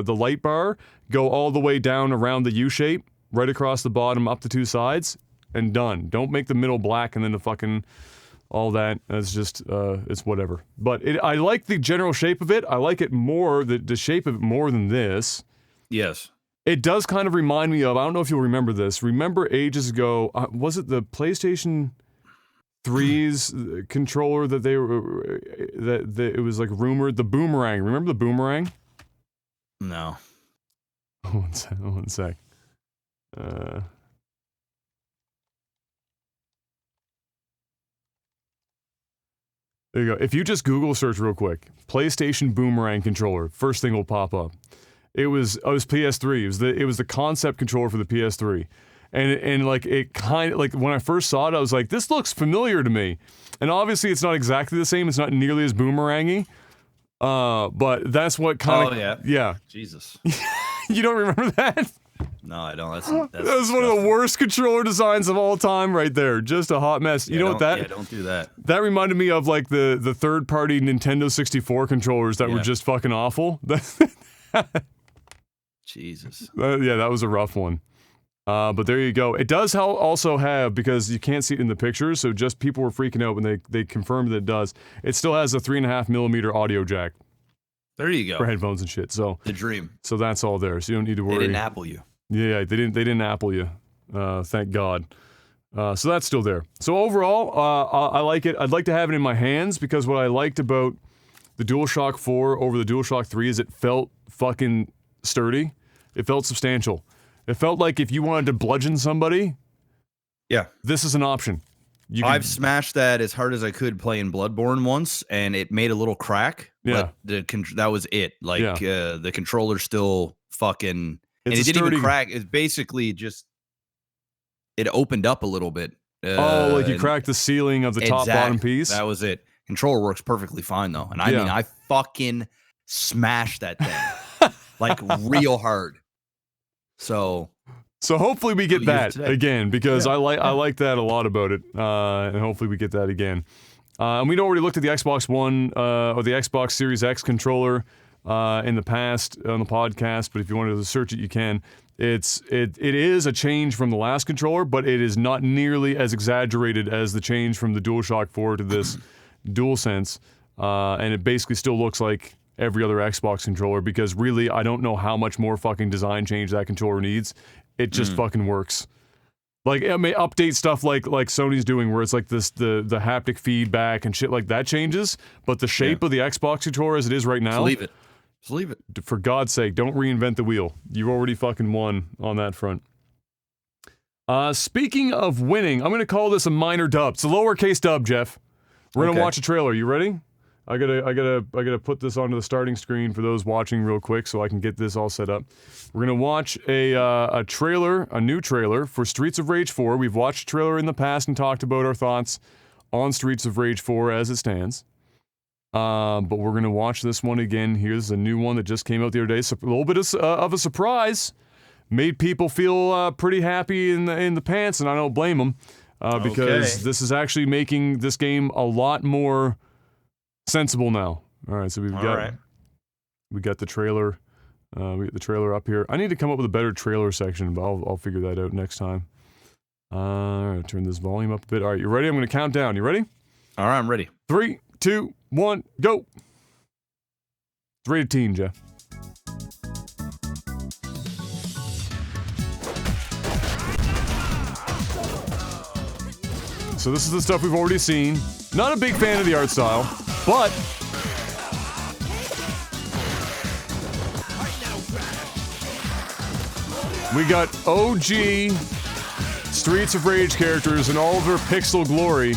light bar go all the way down around the U shape, right across the bottom, up the two sides, and done. Don't make the middle black and then the fucking all that. It's just it's whatever. But I like the general shape of it. I like it more the shape of it more than this. Yes. It does kind of remind me of, I don't know if you'll remember this. Remember ages ago, was it the PlayStation 3's controller that they were, that it was like rumored, the Boomerang. Remember the Boomerang? No. One sec. There you go. If you just Google search real quick, PlayStation Boomerang controller, first thing will pop up. It was PS3. It was the concept controller for the PS3, and like it kind of like when I first saw it, I was like, this looks familiar to me, and obviously it's not exactly the same. It's not nearly as boomerangy, but that's what kind of yeah. Jesus. You don't remember that? No, I don't. That's that was one of the worst controller designs of all time, right there. Just a hot mess. You know what that? Yeah, don't do that. That reminded me of like the third-party Nintendo 64 controllers that were just fucking awful. Jesus. Yeah, that was a rough one. But there you go. It does also have, because you can't see it in the pictures, so just people were freaking out when they confirmed that it does. It still has a 3.5mm audio jack. There you go. For headphones and shit. So the dream. So that's all there. So you don't need to worry. They didn't Apple you. Yeah, they didn't Apple you. Thank God. So that's still there. So overall, I like it. I'd like to have it in my hands because what I liked about the DualShock 4 over the DualShock 3 is it felt fucking sturdy. It felt substantial. It felt like if you wanted to bludgeon somebody, this is an option. I've smashed that as hard as I could playing Bloodborne once, and it made a little crack. Yeah, but that was it. Like the controller still fucking, and it didn't even crack. It's basically just it opened up a little bit. Like you cracked the ceiling of the top bottom piece. That was it. Controller works perfectly fine though, and I mean I fucking smashed that thing like real hard. So hopefully we get that again because I like that a lot about it, and hopefully we get that again. And we'd already looked at the Xbox One or the Xbox Series X controller in the past on the podcast, but if you wanted to search it, you can. It is a change from the last controller, but it is not nearly as exaggerated as the change from the DualShock 4 to this DualSense, and it basically still looks like every other Xbox controller because really I don't know how much more fucking design change that controller needs. It just fucking works. Like it may update stuff like Sony's doing where it's like this the haptic feedback and shit like that changes, but the shape of the Xbox controller as it is right now, just leave it. For God's sake, don't reinvent the wheel. You've already fucking won on that front. Speaking of winning, I'm gonna call this a minor dub. It's a lowercase dub, Jeff. We're gonna watch a trailer. You ready? I gotta put this onto the starting screen for those watching real quick so I can get this all set up. We're gonna watch a trailer, a new trailer for Streets of Rage 4. We've watched a trailer in the past and talked about our thoughts on Streets of Rage 4 as it stands. But we're gonna watch this one again. Here's a new one that just came out the other day. So a little bit of a surprise. Made people feel pretty happy in the pants, and I don't blame them because this is actually making this game a lot more sensible now. All right, so we got the trailer. We got the trailer up here. I need to come up with a better trailer section, but I'll figure that out next time. All right, turn this volume up a bit. All right, you ready? I'm going to count down. You ready? All right, I'm ready. 3, 2, 1, go. It's rated teen, Jeff. So this is the stuff we've already seen. Not a big fan of the art style, but We got OG Streets of Rage characters in all of their pixel glory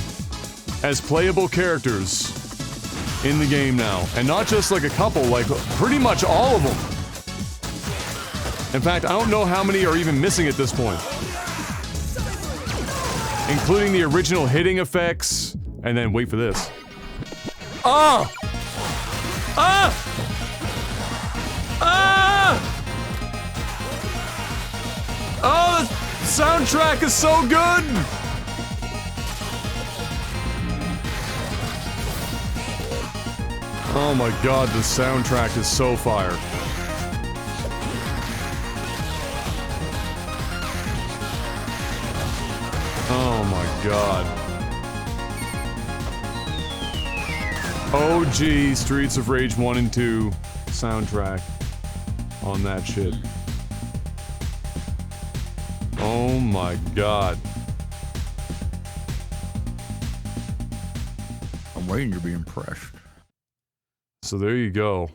as playable characters in the game now. And not just like a couple, like pretty much all of them. In fact, I don't know how many are even missing at this point. Including the original hitting effects. And then wait for this. Ah! Ah! Ah! Oh, the soundtrack is so good! Oh my god, the soundtrack is so fire. Oh my god. OG Streets of Rage 1 and 2 soundtrack on that shit. Oh my god. I'm waiting to be impressed. So there you go.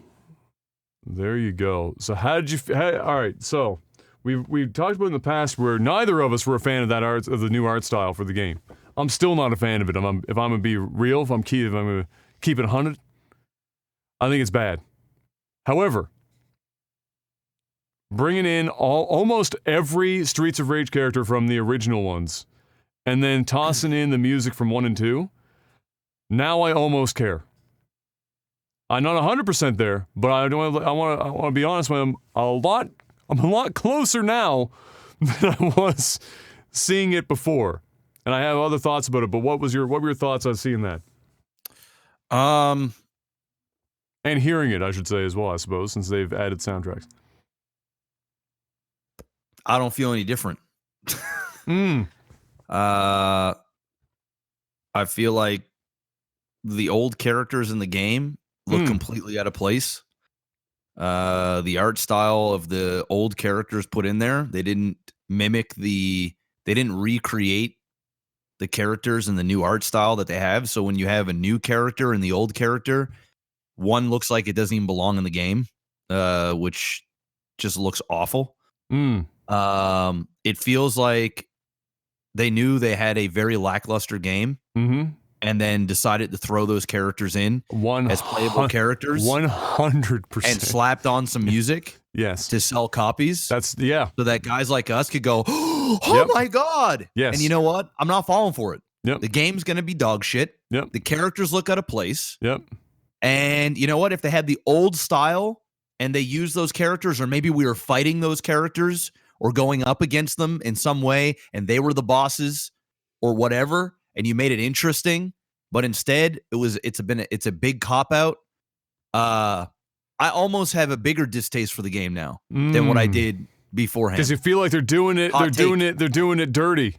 There you go. So how did you alright, so we've talked about in the past where neither of us were a fan of that art, of the new art style for the game. I'm still not a fan of it. If I'm gonna be real, if I'm gonna keep it 100, I think it's bad. However, bringing in almost every Streets of Rage character from the original ones, and then tossing in the music from 1 and 2, now I almost care. I'm not 100% there, but I want to be honest with you, I'm a lot closer now than I was seeing it before. And I have other thoughts about it, but what were your thoughts on seeing that? And hearing it, I should say, as well, I suppose, since they've added soundtracks. I don't feel any different. I feel like the old characters in the game look completely out of place. The art style of the old characters put in there, they didn't recreate the characters in the new art style that they have. So when you have a new character and the old character, one looks like it doesn't even belong in the game, which just looks awful. It feels like they knew they had a very lackluster game, and then decided to throw those characters in as playable characters, 100%, and slapped on some music, yes, to sell copies. That's so that guys like us could go, oh my god, yes. And you know what? I'm not falling for it. Yep. The game's gonna be dog shit. Yep. The characters look out of place. Yep. And you know what? If they had the old style and they used those characters, or maybe we were fighting those characters or going up against them in some way, and they were the bosses or whatever, and you made it interesting, but instead it's a big cop out. I almost have a bigger distaste for the game now than what I did beforehand. Because you feel like they're doing it dirty.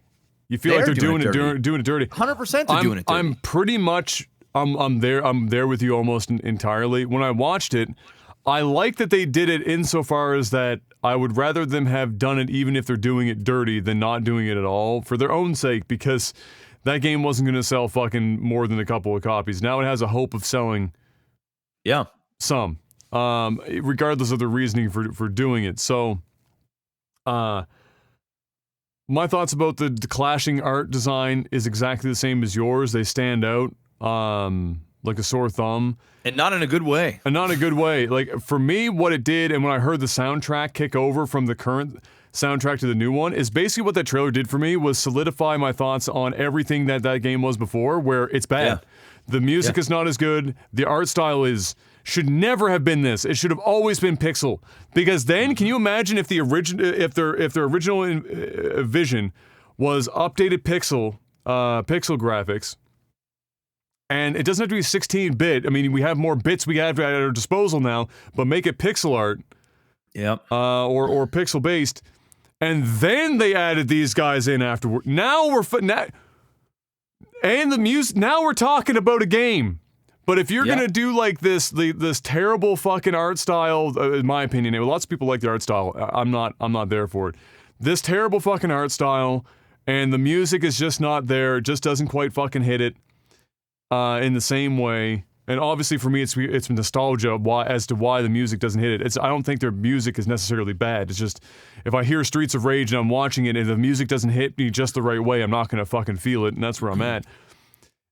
You feel like they're doing it dirty. 100% they're doing it dirty. I'm pretty much I'm there with you almost entirely. When I watched it, I like that they did it insofar as that I would rather them have done it even if they're doing it dirty than not doing it at all for their own sake, because that game wasn't going to sell fucking more than a couple of copies. Now it has a hope of selling some, regardless of the reasoning for doing it. So, my thoughts about the clashing art design is exactly the same as yours. They stand out like a sore thumb. And not in a good way. And not in a good way. Like, for me, what it did, and when I heard the soundtrack kick over from the current soundtrack to the new one, is basically what that trailer did for me was solidify my thoughts on everything that game was before, where it's bad. Yeah. The music is not as good. The art style should never have been this. It should have always been pixel. Because then, can you imagine if their original vision was updated pixel graphics? And it doesn't have to be 16-bit. I mean, we have more bits we have at our disposal now, but make it pixel art. Yep. Or pixel-based. And then they added these guys in afterward. Now and the music. Now we're talking about a game. But if you're gonna do like this terrible fucking art style, in my opinion, lots of people like the art style. I'm not there for it. This terrible fucking art style, and the music is just not there. It just doesn't quite fucking hit it in the same way And obviously for me, it's nostalgia as to why the music doesn't hit it. I don't think their music is necessarily bad. It's just, if I hear Streets of Rage and I'm watching it and the music doesn't hit me just the right way, I'm not going to fucking feel it, and that's where I'm at.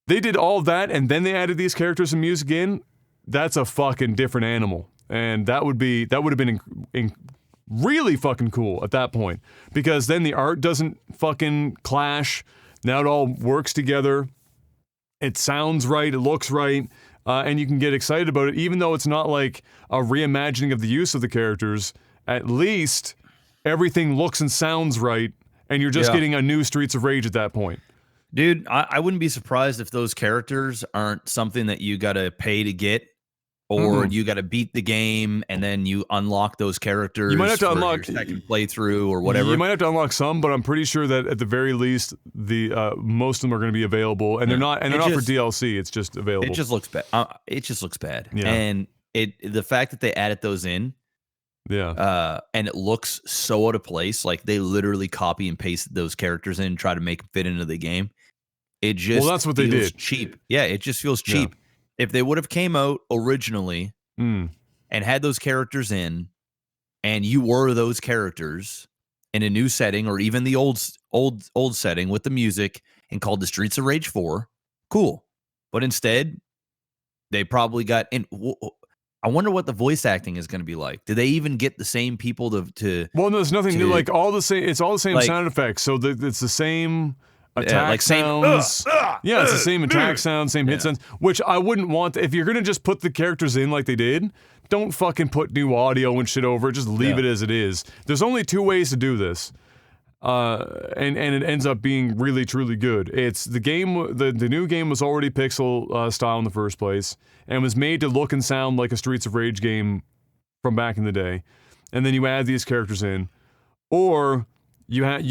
They did all that, and then they added these characters and music in. That's a fucking different animal. And that would have been really fucking cool at that point. Because then the art doesn't fucking clash. Now it all works together. It sounds right, it looks right. And you can get excited about it, even though it's not like a reimagining of the use of the characters. At least everything looks and sounds right, and you're just getting a new Streets of Rage at that point. Dude, I wouldn't be surprised if those characters aren't something that you gotta pay to get, or you gotta beat the game and then you unlock those characters. You might have to unlock your second playthrough or whatever. You might have to unlock some, but I'm pretty sure that at the very least, the most of them are going to be available, and they're not for DLC. It's just available. It just looks bad. It just looks bad. Yeah. And the fact that they added those in, and it looks so out of place, like they literally copy and pasted those characters in and try to make them fit into the game. It just that's what they did. Cheap. Yeah, it just feels cheap. If they would have came out originally and had those characters in, and you were those characters in a new setting, or even the old setting with the music, and called the Streets of Rage 4, cool. But instead, they probably got in. I wonder what the voice acting is going to be like. Do they even get the same people to? Well, no, there's nothing new. Like all the same. It's all the same sound effects. So it's the same. Attack sounds. Yeah, it's the same attack sounds, same hit sounds, which I wouldn't want. If you're gonna just put the characters in like they did, don't fucking put new audio and shit over it. Just leave it as it is. There's only two ways to do this, and it ends up being really truly good. It's the game. The new game was already pixel style in the first place, and was made to look and sound like a Streets of Rage game from back in the day, and then you add these characters in, or you add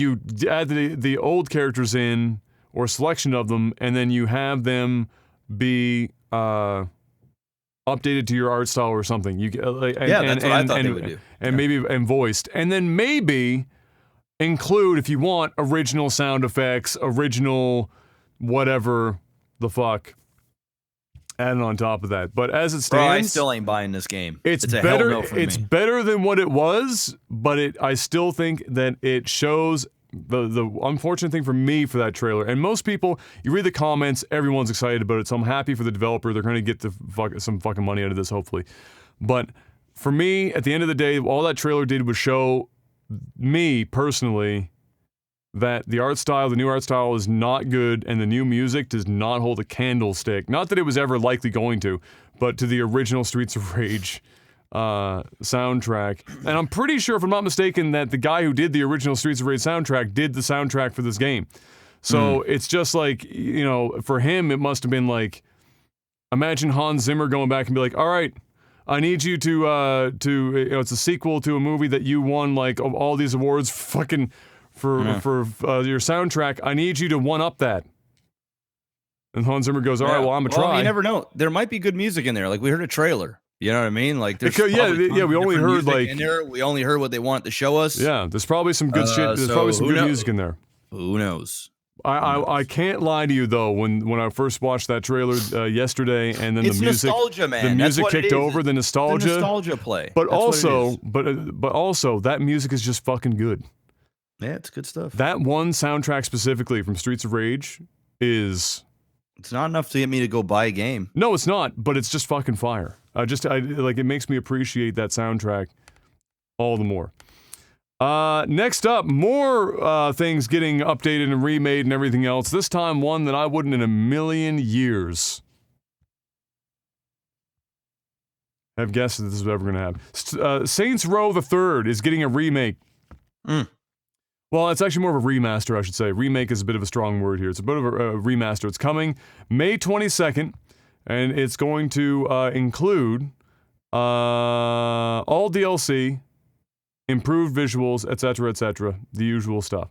the old characters in, or a selection of them, and then you have them be updated to your art style or something. That's what I thought they would do. And maybe voiced, and then maybe include, if you want, original sound effects, original whatever the fuck, added on top of that. But as it stands, I still ain't buying this game. It's a better. hell no from it's me. better than what it was, but I still think that it shows the unfortunate thing for me for that trailer. And most people, you read the comments, everyone's excited about it. So I'm happy for the developer. They're going to get some fucking money out of this, hopefully. But for me, at the end of the day, all that trailer did was show me personally that the art style, the new art style, is not good, and the new music does not hold a candlestick. Not that it was ever likely going to, but to the original Streets of Rage soundtrack. And I'm pretty sure, if I'm not mistaken, that the guy who did the original Streets of Rage soundtrack did the soundtrack for this game. So it's just like, for him, it must have been like, imagine Hans Zimmer going back and be like, all right, I need you to it's a sequel to a movie that you won like all these awards fucking for your soundtrack. I need you to one-up that. And Hans Zimmer goes, all right, well, I'm going to try. You never know. There might be good music in there. Like, we heard a trailer. You know what I mean? Like, there's we only heard like in there. We only heard what they want to show us. Yeah, there's probably some good shit. There's probably some good music in there. Who knows? I can't lie to you though. When I first watched that trailer yesterday, and then it's the music, nostalgia, man. The music kicked over. The nostalgia, play. But also that music is just fucking good. Yeah, it's good stuff. That one soundtrack specifically from Streets of Rage is. It's not enough to get me to go buy a game. No, it's not. But it's just fucking fire. It makes me appreciate that soundtrack all the more. Next up, more things getting updated and remade and everything else. This time, one that I wouldn't in a million years have guessed that this was ever going to happen. Saints Row the Third is getting a remake. Well, it's actually more of a remaster, I should say. Remake is a bit of a strong word here. It's a bit of a remaster. It's coming May 22nd, and it's going to include all DLC, improved visuals, etc., the usual stuff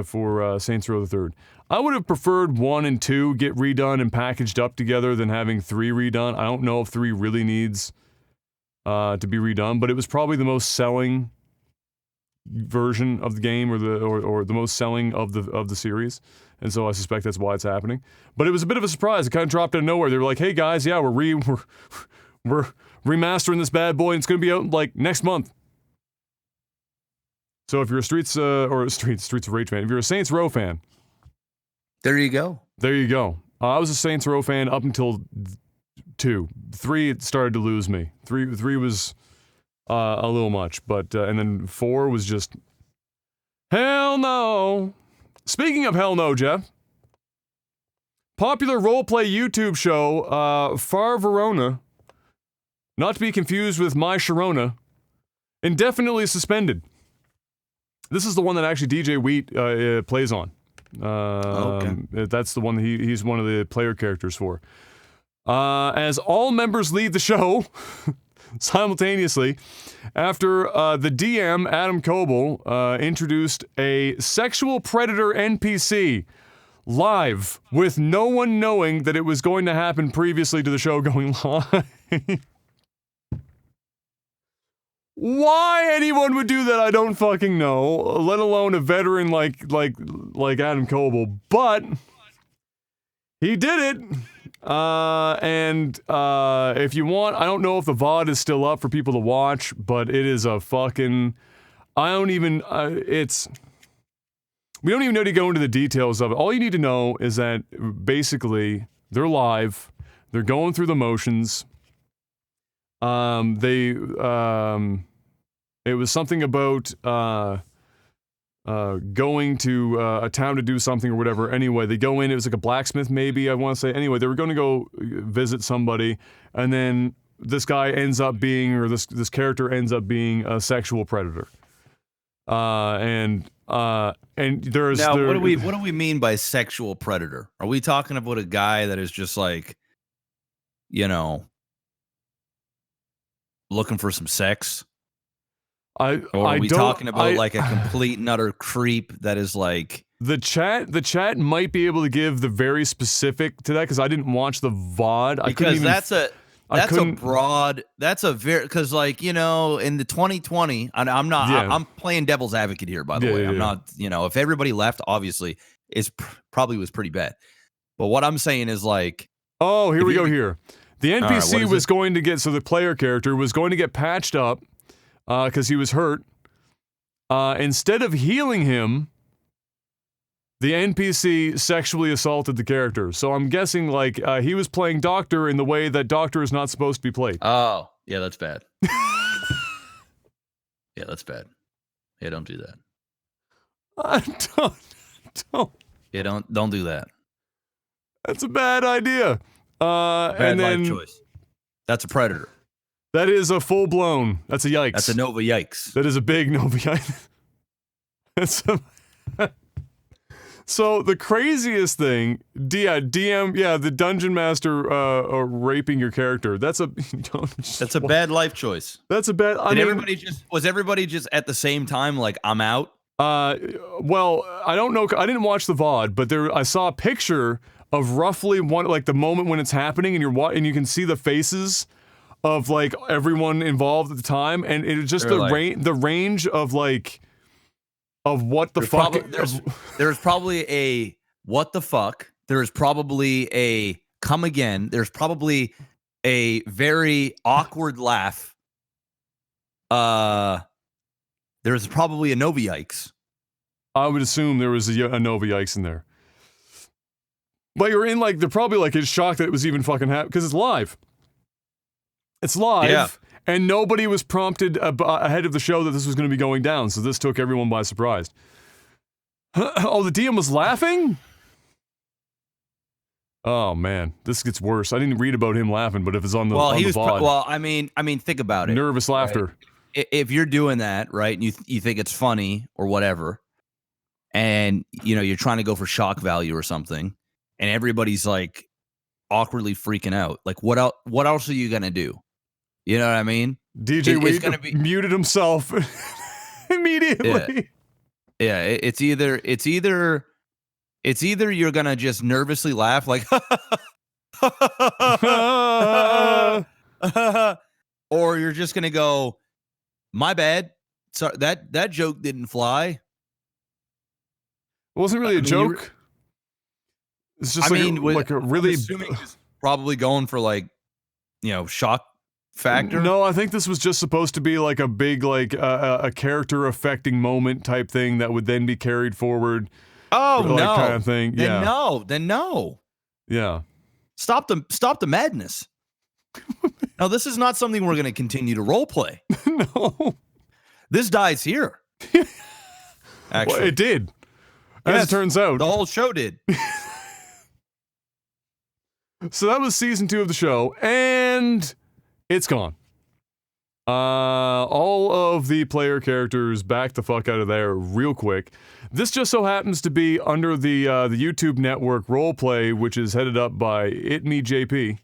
for Saints Row the Third. I would have preferred 1 and 2 get redone and packaged up together than having 3 redone. I don't know if 3 really needs to be redone, but it was probably the most selling version of the game or the most selling of the series, and so I suspect that's why it's happening. But it was a bit of a surprise. It kind of dropped out of nowhere. They were like, "Hey guys, yeah, we're remastering this bad boy, and it's going to be out like next month." So if you're a Streets of Rage fan, if you're a Saints Row fan, there you go. There you go. I was a Saints Row fan up until 2. 3 it started to lose me. 3 was a little much, but and then 4 was just hell no. Speaking of hell no, Jeff, popular roleplay YouTube show Verona, not to be confused with My Sharona, indefinitely suspended. This is the one that actually DJ Wheat plays on. Okay. That's the one that he's one of the player characters for. As all members leave the show simultaneously, after the DM, Adam Coble, introduced a sexual predator NPC live with no one knowing that it was going to happen previously to the show going live. Why anyone would do that, I don't fucking know, let alone a veteran like Adam Coble, but he did it. And if you want, I don't know if the VOD is still up for people to watch, but it is a fucking, we don't even need to go into the details of it. All you need to know is that basically they're live, they're going through the motions. It was something about going to a town to do something or whatever. Anyway, they go in, it was like a blacksmith maybe, I want to say. Anyway, they were going to go visit somebody, and then this guy ends up being, or this character ends up being a sexual predator. And there's... Now, what do we mean by sexual predator? Are we talking about a guy that is just like, you know, looking for some sex? Or are we talking about like a complete and utter creep that is like... The chat might be able to give the very specific to that, because I didn't watch the VOD. Because that's a very, because like, you know, in the 2020, I'm not, Yeah. I'm playing devil's advocate here, by the way. I'm not, you know, if everybody left, obviously, probably was pretty bad. But what I'm saying is like... Oh, here we go here. The NPC right, was going to get, so the player character was going to get patched up because he was hurt. Instead of healing him, the NPC sexually assaulted the character. So I'm guessing like he was playing Doctor in the way that Doctor is not supposed to be played. Oh, yeah, that's bad. Yeah, that's bad. Yeah, don't do that. Don't. Yeah, don't do that. That's a bad idea. Bad life choice. That's a predator. That is a full-blown, that's a yikes. That's a Nova yikes. That is a big Nova yikes. So the craziest thing, DM, the dungeon master raping your character. That's a bad life choice. That's a bad. Was everybody just at the same time like, I'm out? Well, I don't know. I didn't watch the VOD, but I saw a picture of roughly the moment when it's happening, and you can see the faces of like everyone involved at the time, and it's just the range of like of what the fuck. There's probably a what the fuck. There's probably a come again. There's probably a very awkward laugh. There's probably a Nova yikes. I would assume there was a Nova yikes in there. But you're in like, they're probably like in shock that it was even fucking happening, because it's live. It's live, yeah. And nobody was prompted ahead of the show that this was going to be going down, so this took everyone by surprise. Oh, the DM was laughing? Oh man, this gets worse. I didn't read about him laughing, but if it's on the VOD. Well, I mean, think about it. Nervous laughter. Right? If you're doing that, right, and you think it's funny or whatever, and you know you're trying to go for shock value or something, and everybody's like awkwardly freaking out, like what else are you gonna do? You know what I mean? DJ Wade muted himself immediately. Yeah, it's either you're gonna just nervously laugh like or you're just gonna go, my bad, that joke didn't fly. It wasn't really a joke. It's just like a really. I'm assuming just probably going for like, shock factor. No, I think this was just supposed to be like a big like a character affecting moment type thing that would then be carried forward. Oh like, no, kind of thing. Then no. Yeah. Stop the madness. Now this is not something we're going to continue to role play. No. This dies here. Actually, well, it did. As it turns out, the whole show did. So that was season 2 of the show, and it's gone. All of the player characters back the fuck out of there real quick. This just so happens to be under the YouTube network roleplay, which is headed up by JP.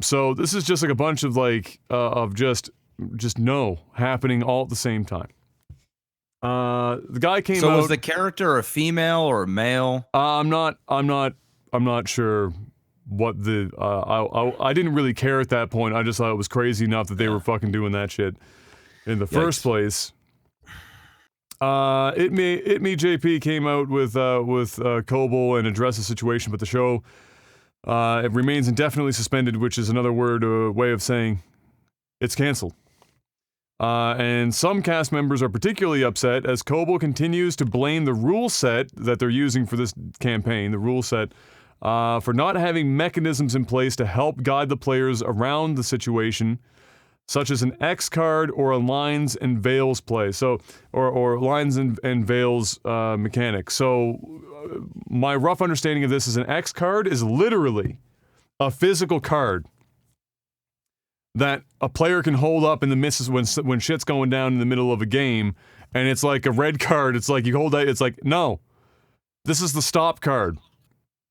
So this is just like a bunch of like of just no happening all at the same time. The guy came out. So was the character a female or a male? I'm not sure what the I didn't really care at that point. I just thought it was crazy enough that they were fucking doing that shit in the first place. JP came out with Kobo and addressed the situation, but the show it remains indefinitely suspended, which is another way of saying it's canceled. And some cast members are particularly upset as Kobo continues to blame the rule set that they're using for this campaign, the rule set, for not having mechanisms in place to help guide the players around the situation, such as an X card or a lines and veils play. So, or lines and veils mechanic. So, my rough understanding of this is an X card is literally a physical card that a player can hold up in the misses when shit's going down in the middle of a game, and it's like a red card. It's like you hold that. It's like, no, this is the stop card.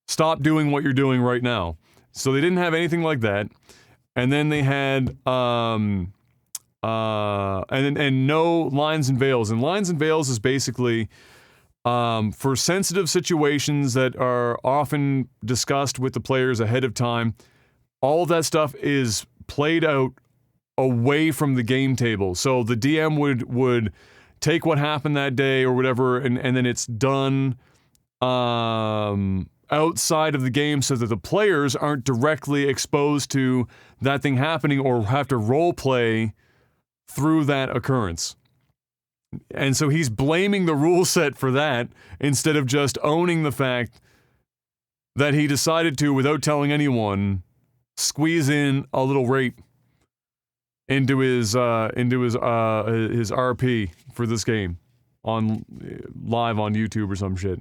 Stop doing what you're doing right now. So they didn't have anything like that, and then they had and no lines and veils. And lines and veils is basically for sensitive situations that are often discussed with the players ahead of time. All of that stuff is played out away from the game table. So the DM would take what happened that day or whatever, and then it's done outside of the game so that the players aren't directly exposed to that thing happening or have to role play through that occurrence. And so he's blaming the rule set for that instead of just owning the fact that he decided to, without telling anyone, squeeze in a little rape into his RP for this game on live on YouTube or some shit.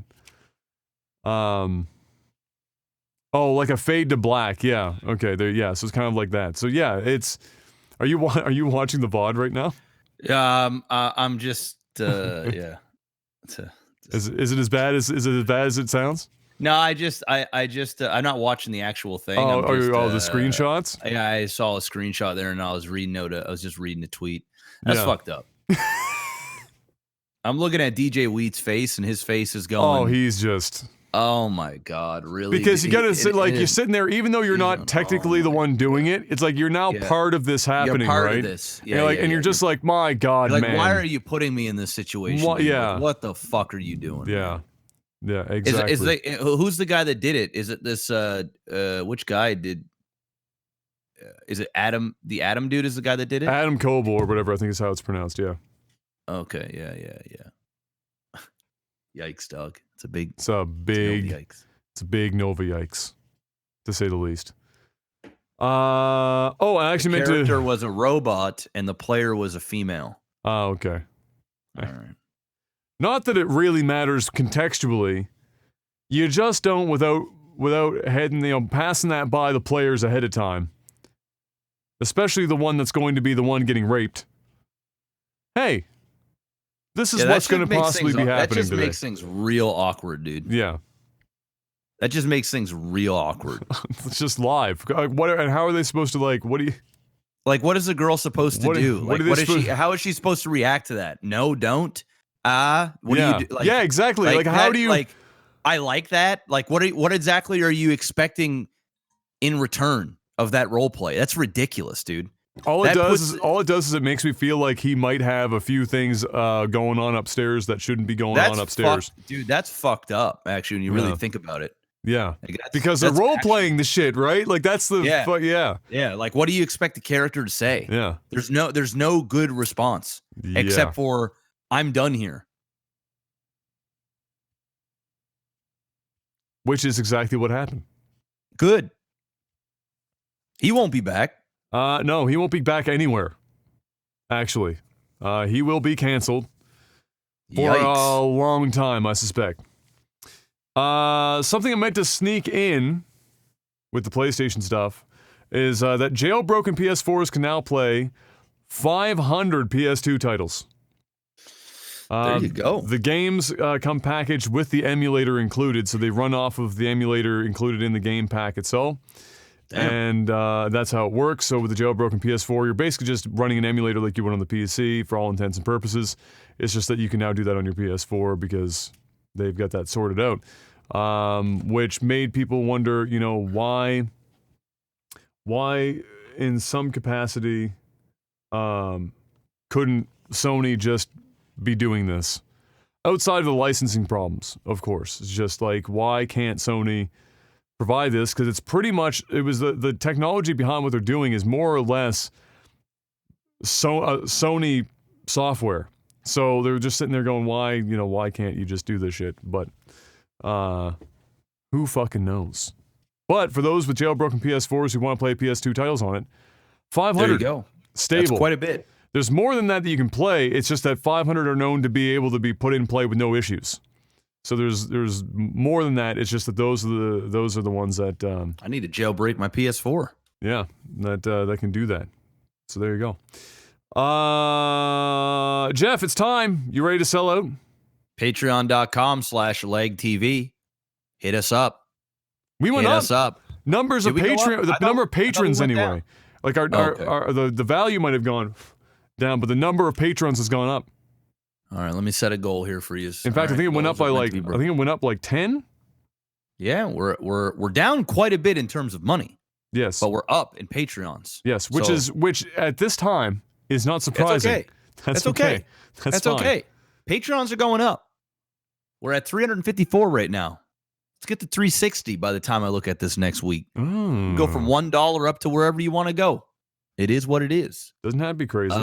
Like a fade to black. Yeah. Okay. There. Yeah. So it's kind of like that. So yeah, it's. Are you watching the VOD right now? I'm just. Yeah. Is it as bad as it sounds? No, I'm not watching the actual thing. The screenshots? Yeah, I saw a screenshot there, and I was just reading a tweet. That's fucked up. I'm looking at DJ Wheat's face, and his face is going. Oh, he's just. Oh my God, really? Because you gotta sit you're sitting there, even though you're not technically the one doing it. It's like you're now part of this happening, you're part right? Of this. Yeah, you're just like, my God, like, man. Why are you putting me in this situation? Yeah. Like, what the fuck are you doing? Yeah. Yeah, exactly. Who's the guy that did it? Is it this which guy did is it Adam, the Adam dude is the guy that did it? Adam Koble or whatever, I think is how it's pronounced, yeah. Okay, yeah. Yikes, dog. It's a big yikes. It's a big Nova yikes, to say the least. I actually meant to. The character was a robot and the player was a female. Oh, okay. All right. Not that it really matters contextually. You just don't without passing that by the players ahead of time. Especially the one that's going to be the one getting raped. Hey, this is what's going to possibly be happening today. That just makes things real awkward, dude. Yeah. That just makes things real awkward. It's just live. And how are they supposed to what do you... Like, what is a girl supposed to do? How is she supposed to react to that? No, don't. What do you do? Yeah, exactly. Like how do you... I like that. Like, what exactly are you expecting in return of that role play? That's ridiculous, dude. All That it does is it makes me feel like he might have a few things going on upstairs that shouldn't be going on upstairs. Dude, that's fucked up, actually, when you really think about it. Yeah. Like, because they're role-playing the shit, right? Like, that's the... Yeah, like, what do you expect the character to say? Yeah. There's no good response, except for, I'm done here. Which is exactly what happened. Good. He won't be back. No, he won't be back anywhere, actually. He will be canceled for a long time, I suspect. Something I meant to sneak in with the PlayStation stuff is that jailbroken PS4s can now play 500 PS2 titles. There you go. The games come packaged with the emulator included, so they run off of the emulator included in the game pack itself. Damn. And that's how it works. So with the jailbroken PS4, you're basically just running an emulator like you would on the PC for all intents and purposes. It's just that you can now do that on your PS4 because they've got that sorted out. Which made people wonder, you know, why in some capacity couldn't Sony just be doing this? Outside of the licensing problems, of course. It's just like, why can't Sony provide this? Because it's pretty much, it was the technology behind what they're doing is more or less Sony software. So they're just sitting there going, why can't you just do this shit? But who fucking knows? But for those with jailbroken PS4s who want to play PS2 titles on it, 500. There you go. Stable. That's quite a bit. There's more than that you can play. It's just that 500 are known to be able to be put in play with no issues. So there's more than that. It's just that those are the ones that I need to jailbreak my PS4. Yeah, that can do that. So there you go. Jeff, it's time. You ready to sell out? Patreon.com/legtv. Hit us up. We went Hit up. us up. Numbers of Patreon, the number of patrons anyway. Down. Like the value might have gone down, but the number of patrons has gone up. All right, let me set a goal here for you. In fact, I think it went up by like 10. Yeah, we're down quite a bit in terms of money. Yes, but we're up in Patreons. Yes, which at this time is not surprising. That's okay. That's okay. Patreons are going up. We're at 354 right now. Let's get to 360 by the time I look at this next week. Go from $1 up to wherever you want to go. It is what it is. Doesn't have to be crazy.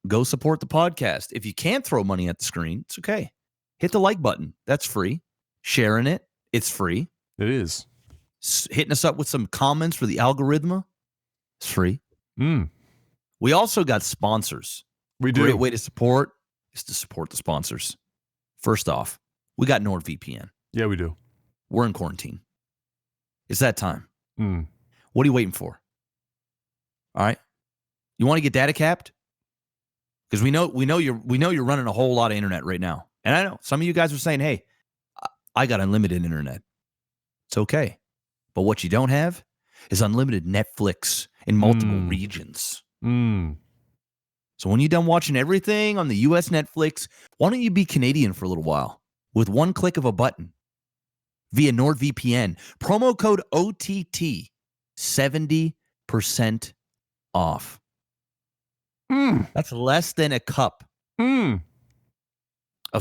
Go support the podcast. If you can't throw money at the screen, it's okay. Hit the like button. That's free. Sharing it, it's free. It is. Hitting us up with some comments for the algorithm, it's free. We also got sponsors. We do. Great way to support is to support the sponsors. First off, we got NordVPN. Yeah, we do. We're in quarantine. It's that time. What are you waiting for? All right. You want to get data capped? Because we know you're running a whole lot of internet right now. And I know some of you guys are saying, hey, I got unlimited internet. It's okay. But what you don't have is unlimited Netflix in multiple regions. So when you're done watching everything on the US Netflix, why don't you be Canadian for a little while with one click of a button via NordVPN? Promo code OTT, 70% off. That's less than a cup of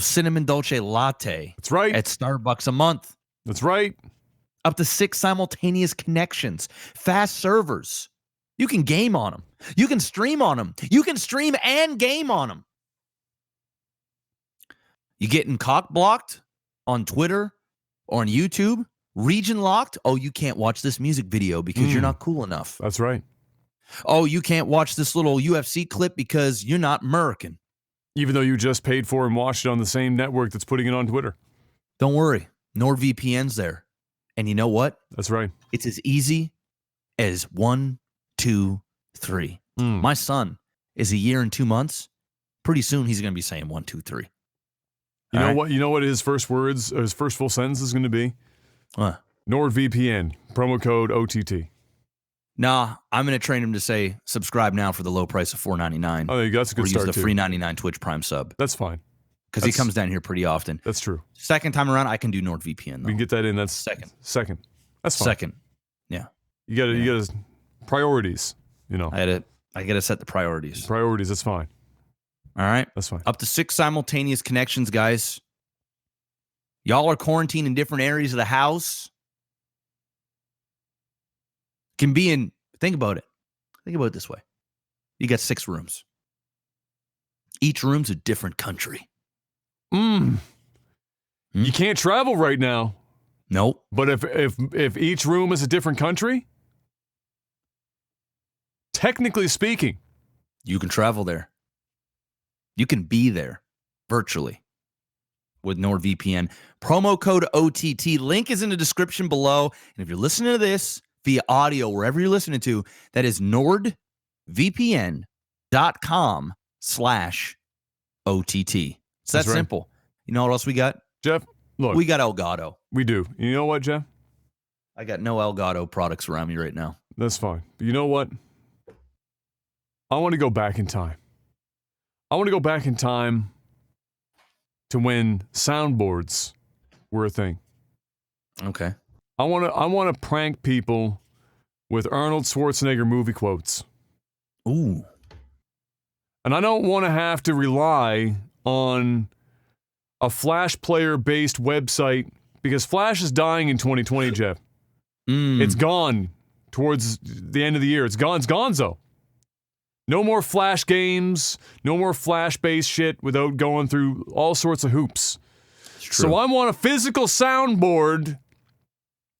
cinnamon dolce latte. That's right. At Starbucks a month. That's right. Up to 6 simultaneous connections. Fast servers. You can game on them. You can stream on them. You can stream and game on them. You getting cock blocked on Twitter or on YouTube? Region locked? Oh, you can't watch this music video because you're not cool enough. That's right. Oh, you can't watch this little UFC clip because you're not American. Even though you just paid for and watched it on the same network that's putting it on Twitter. Don't worry. NordVPN's there. And you know what? That's right. It's as easy as 1, 2, 3. My son is a year and 2 months. Pretty soon he's going to be saying 1, 2, 3. You know what? You know what his first words, or his first full sentence is going to be? NordVPN, promo code OTT. Nah, I'm going to train him to say subscribe now for the low price of $4.99. Oh, that's a good start, use the free $99 Twitch Prime sub. That's fine. Because he comes down here pretty often. That's true. Second time around, I can do NordVPN, though. We can get that in. That's second. Second. That's fine. Second. Yeah. You got priorities you know. I gotta set the priorities. Priorities, that's fine. All right. That's fine. Up to 6 simultaneous connections, guys. Y'all are quarantined in different areas of the house. Can be in, think about it. Think about it this way. You got 6 rooms. Each room's a different country. You can't travel right now. Nope. But if each room is a different country, technically speaking, you can travel there. You can be there virtually with NordVPN. Promo code OTT. Link is in the description below. And if you're listening to this via audio, wherever you're listening to, that is nordvpn.com/OTT. It's that simple. You know what else we got? Jeff, look. We got Elgato. We do. You know what, Jeff? I got no Elgato products around me right now. That's fine. But you know what? I want to go back in time. I want to go back in time to when soundboards were a thing. Okay. I want to prank people with Arnold Schwarzenegger movie quotes. Ooh. And I don't want to have to rely on a Flash player-based website because Flash is dying in 2020, Jeff. It's gone towards the end of the year. It's gone. It's gonzo. No more Flash games. No more Flash-based shit without going through all sorts of hoops. So I want a physical soundboard,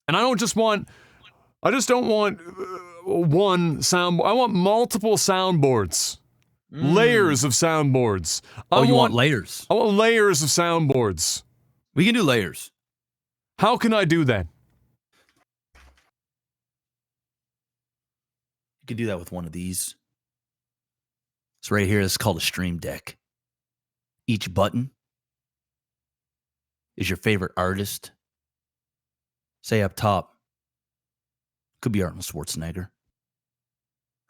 and I just don't want one soundboard. I want multiple soundboards. Layers of soundboards. You want layers? I want layers of soundboards. We can do layers. How can I do that? You can do that with one of these. It's right here. This is called a Stream Deck. Each button is your favorite artist. Say up top. Could be Arnold Schwarzenegger.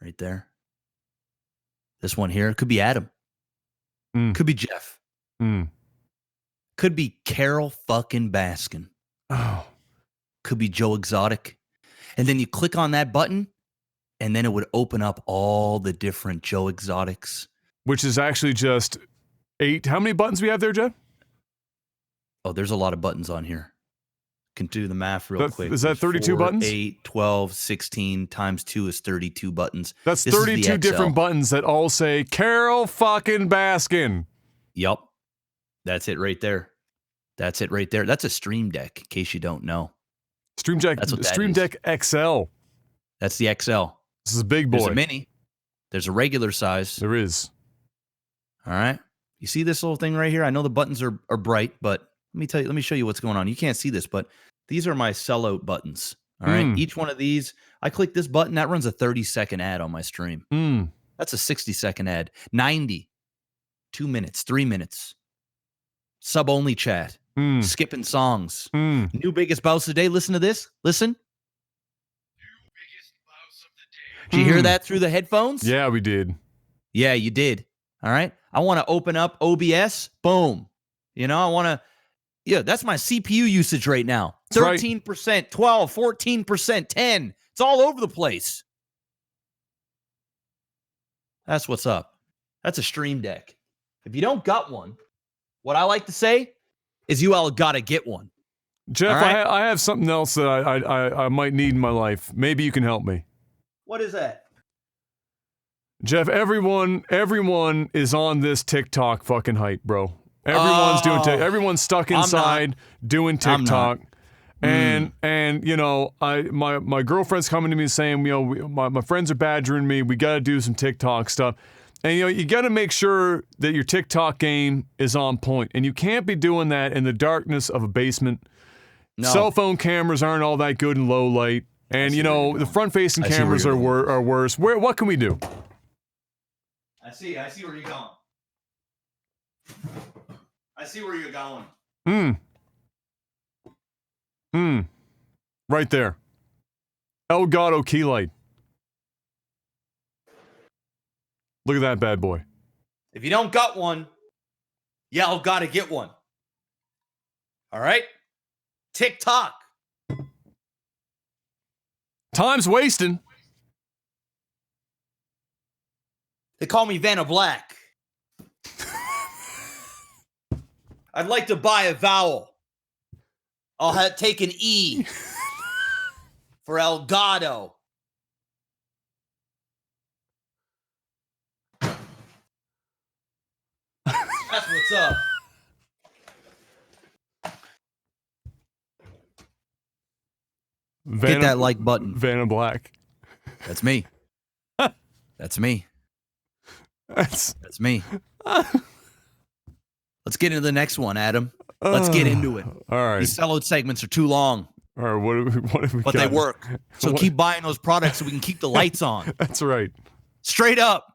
Right there. This one here could be Adam. Could be Jeff. Could be Carol fucking Baskin. Oh. Could be Joe Exotic. And then you click on that button, and then it would open up all the different Joe Exotics. Which is actually just 8. How many buttons we have there, Jeff? Oh, there's a lot of buttons on here. Can do the math real quick. Is that 32 buttons? 8, 12, 16 times 2 is 32 buttons. That's 32 different buttons that all say Carol fucking Baskin. Yup. That's it right there. That's it right there. That's a Stream Deck, in case you don't know. Stream Deck XL. That's the XL. This is a big boy. There's a mini. There's a regular size. There is. All right. You see this little thing right here? I know the buttons are bright, but let me show you what's going on. You can't see this, but these are my sellout buttons. All right. Each one of these, I click this button, that runs a 30-second ad on my stream. That's a 60-second ad. 90, 2 minutes, 3 minutes. Sub-only chat. Skipping songs. New biggest bounce of the day. Listen to this. Listen. New biggest bounce of the day. Did you hear that through the headphones? Yeah, we did. Yeah, you did. All right. I want to open up OBS. Boom. You know, I want to. Yeah, that's my CPU usage right now. 13%, 12, 14%, 10. It's all over the place. That's what's up. That's a Stream Deck. If you don't got one, what I like to say is you all got to get one. Jeff, right? I have something else that I might need in my life. Maybe you can help me. What is that? Jeff, everyone is on this TikTok fucking hype, bro. Everyone's stuck inside doing TikTok. And you know, my girlfriend's coming to me saying, you know, my friends are badgering me. We got to do some TikTok stuff. And you know, you got to make sure that your TikTok game is on point. And you can't be doing that in the darkness of a basement. No. Cell phone cameras aren't all that good in low light. And you know, the front-facing cameras are worse. What can we do? I see where you're going. I see where you're going. Right there. Elgato key light. Look at that bad boy. If you don't got one, y'all gotta get one. All right? TikTok. Time's wasting. They call me Vanna Black. I'd like to buy a vowel. I'll take an E for Elgato. That's what's up. Hit that like button. Vanna Black. That's me. That's me. That's me. Let's get into the next one, Adam. Let's get into it. All right. These sellout segments are too long. All right. What have we but got? They work. So keep buying those products so we can keep the lights on. That's right. Straight up.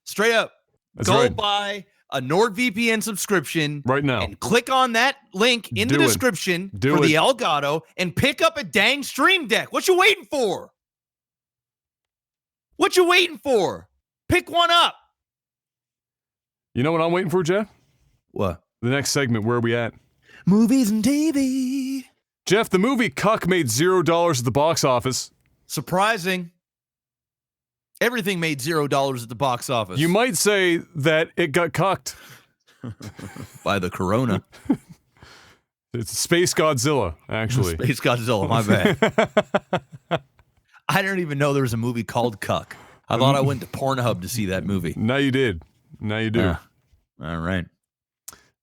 That's Go right. buy a NordVPN subscription right now and click on that link in the description for the Elgato and pick up a dang Stream Deck. What you waiting for? Pick one up. You know what I'm waiting for, Jeff? What? The next segment. Where are we at? Movies and TV. Jeff, the movie Cuck made $0 at the box office. Surprising. Everything made $0 at the box office. You might say that it got cucked. By the Corona. It's Space Godzilla, actually. Space Godzilla, my bad. I didn't even know there was a movie called Cuck. I thought I went to Pornhub to see that movie. Now you did. Now you do. All right.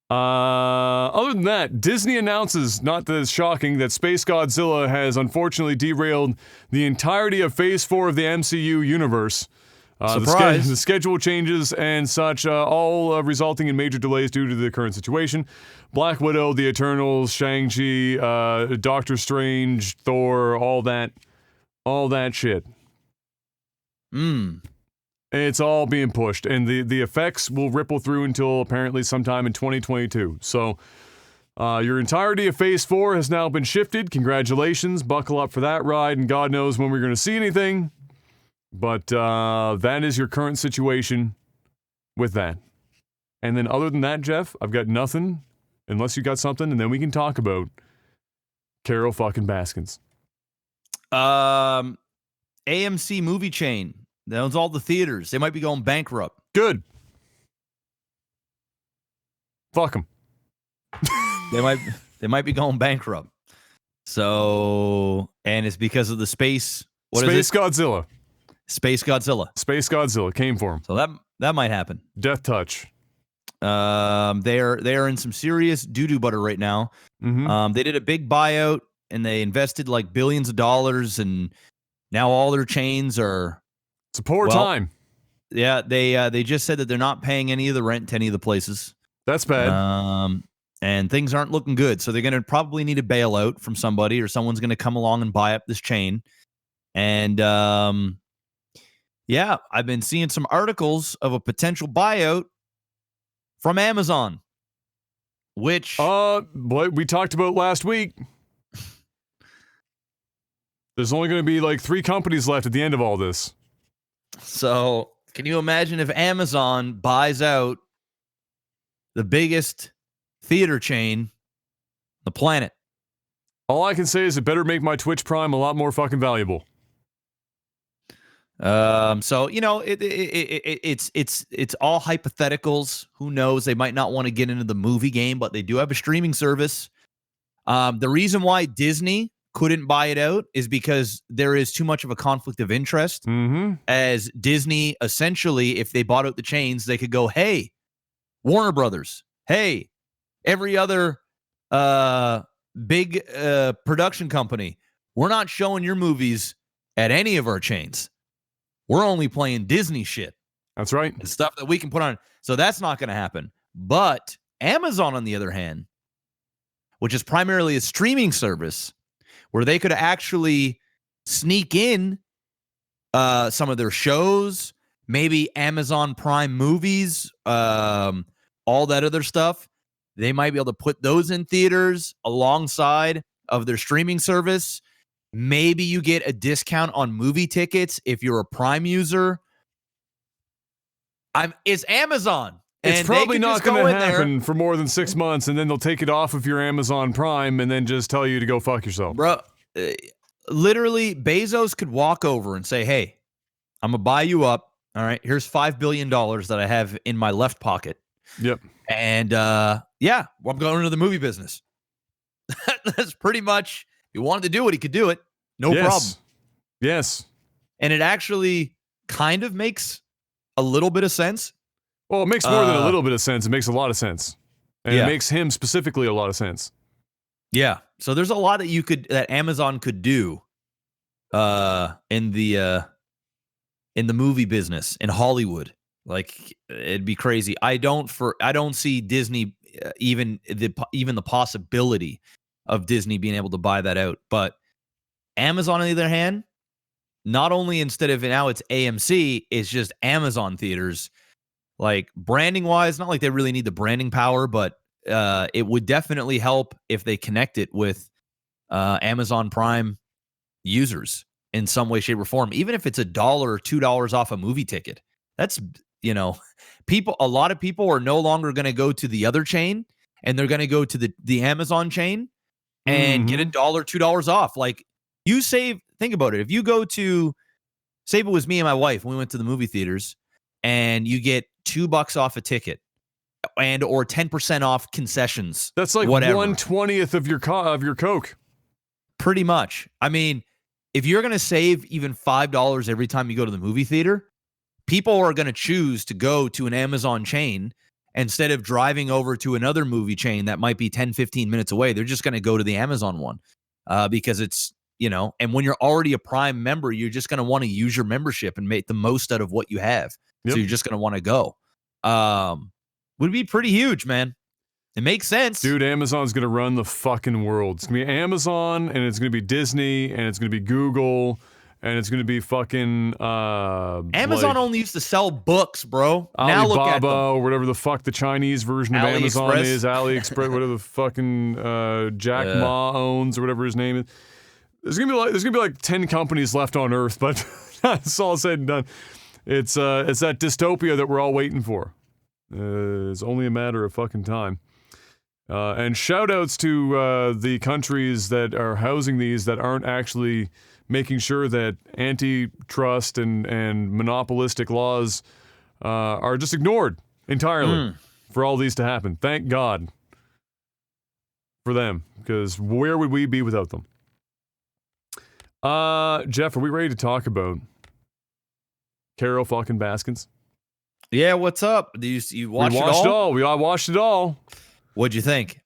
Other than that, Disney announces, not that it's shocking, that Space Godzilla has unfortunately derailed the entirety of Phase 4 of the MCU universe. Surprise. The schedule changes and such, all resulting in major delays due to the current situation. Black Widow, The Eternals, Shang-Chi, Doctor Strange, Thor, all that shit. It's all being pushed, and the effects will ripple through until apparently sometime in 2022. So, your entirety of Phase 4 has now been shifted. Congratulations. Buckle up for that ride, and God knows when we're going to see anything. But that is your current situation with that. And then other than that, Jeff, I've got nothing, unless you got something, and then we can talk about Carol fucking Baskins. AMC movie chain. That owns all the theaters. They might be going bankrupt. Good. Fuck them. They might be going bankrupt. So, and it's because of the space. Space Godzilla. Space Godzilla. Space Godzilla came for him. So that might happen. Death touch. They are in some serious doo-doo butter right now. Mm-hmm. They did a big buyout and they invested like billions of dollars, and now all their chains are. It's a poor time. Yeah, they just said that they're not paying any of the rent to any of the places. That's bad. And things aren't looking good. So they're going to probably need a bailout from somebody, or someone's going to come along and buy up this chain. And yeah, I've been seeing some articles of a potential buyout from Amazon, which what we talked about last week. There's only going to be like 3 companies left at the end of all this. So, can you imagine if Amazon buys out the biggest theater chain on the planet? All I can say is it better make my Twitch Prime a lot more fucking valuable. So you know, it's all hypotheticals. Who knows? They might not want to get into the movie game, but they do have a streaming service. The reason why Disney couldn't buy it out is because there is too much of a conflict of interest. Mm-hmm. As Disney, essentially, if they bought out the chains, they could go, hey, Warner Brothers, hey, every other big production company, we're not showing your movies at any of our chains. We're only playing Disney shit. That's right. And stuff that we can put on. So that's not going to happen. But Amazon, on the other hand, which is primarily a streaming service, where they could actually sneak in some of their shows, maybe Amazon Prime movies, all that other stuff. They might be able to put those in theaters alongside of their streaming service. Maybe you get a discount on movie tickets if you're a Prime user. It's Amazon. It's probably not going to happen for more than 6 months, and then they'll take it off of your Amazon Prime and then just tell you to go fuck yourself. Bro, literally, Bezos could walk over and say, hey, I'm going to buy you up. All right, here's $5 billion that I have in my left pocket. Yep. And yeah, I'm going into the movie business. That's pretty much, if he wanted to do it, he could do it. No problem. Yes. And it actually kind of makes a little bit of sense. Well, it makes more than a little bit of sense. It makes a lot of sense. And it makes him specifically a lot of sense. Yeah. So there's a lot that Amazon could do in the movie business in Hollywood. Like, it'd be crazy. I don't see Disney even the possibility of Disney being able to buy that out. But Amazon, on the other hand, not only instead of now it's AMC, it's just Amazon theaters. Like, branding wise, not like they really need the branding power, but it would definitely help if they connect it with Amazon Prime users in some way, shape, or form. Even if it's $1 or $2 off a movie ticket, that's, a lot of people are no longer going to go to the other chain, and they're going to go to the Amazon chain and get $1, $2 off. Like, think about it. If you go to, say it was me and my wife, when we went to the movie theaters, and you get $2 off a ticket and or 10% off concessions. That's like 1/20th of your Coke. Pretty much. I mean, if you're going to save even $5 every time you go to the movie theater, people are going to choose to go to an Amazon chain instead of driving over to another movie chain that might be 10, 15 minutes away. They're just going to go to the Amazon one because it's, and when you're already a Prime member, you're just going to want to use your membership and make the most out of what you have. Yep. So you're just going to want to go. Would be pretty huge, man. It makes sense. Dude, Amazon's going to run the fucking world. It's going to be Amazon, and it's going to be Disney, and it's going to be Google, and it's going to be fucking... Amazon only used to sell books, bro. Now look at them. Or whatever the fuck the Chinese version of Amazon is. AliExpress, whatever the fucking Jack Ma owns, or whatever his name is. There's gonna be like 10 companies left on Earth, but it's all said and done. It's that dystopia that we're all waiting for. It's only a matter of fucking time. And shout outs to the countries that are housing these that aren't actually making sure that antitrust and monopolistic laws are just ignored entirely for all these to happen. Thank God for them, because where would we be without them? Jeff, are we ready to talk about Carol fucking Baskins? Yeah, what's up? You watched it all? We all watched it all. What'd you think?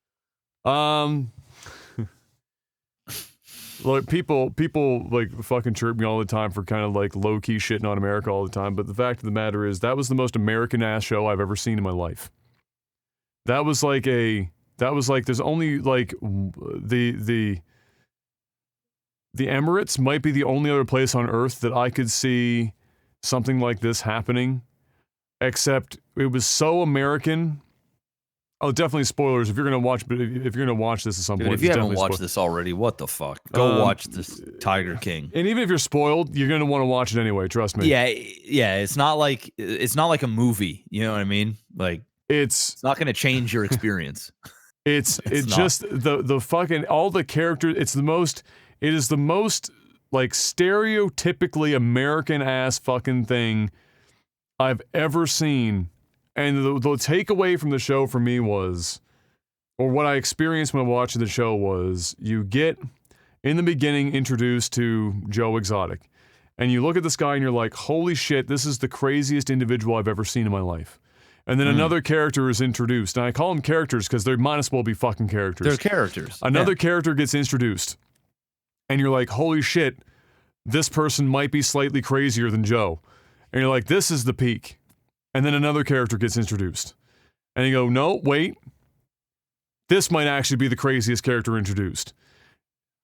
Look, people like fucking chirp me all the time for kind of like low key shitting on America all the time, but the fact of the matter is that was the most American ass show I've ever seen in my life. That was like there's only like the Emirates might be the only other place on earth that I could see something like this happening, except it was so American. Oh, definitely spoilers if you're gonna watch this at some point. If you haven't watched this already, what the fuck? Go watch this Tiger King. And even if you're spoiled, you're gonna want to watch it anyway. Trust me. Yeah. It's not like a movie. You know what I mean? Like it's not gonna change your experience. It's just the fucking all the characters. It is the most like stereotypically American ass fucking thing I've ever seen. And the takeaway from the show for me was, or what I experienced when watching the show was, you get in the beginning introduced to Joe Exotic, and you look at this guy and you're like, holy shit, this is the craziest individual I've ever seen in my life. And then another character is introduced, and I call them characters because they might as well be fucking characters. They're characters. Another character gets introduced, and you're like, holy shit, this person might be slightly crazier than Joe. And you're like, this is the peak. And then another character gets introduced. And you go, no, wait. This might actually be the craziest character introduced.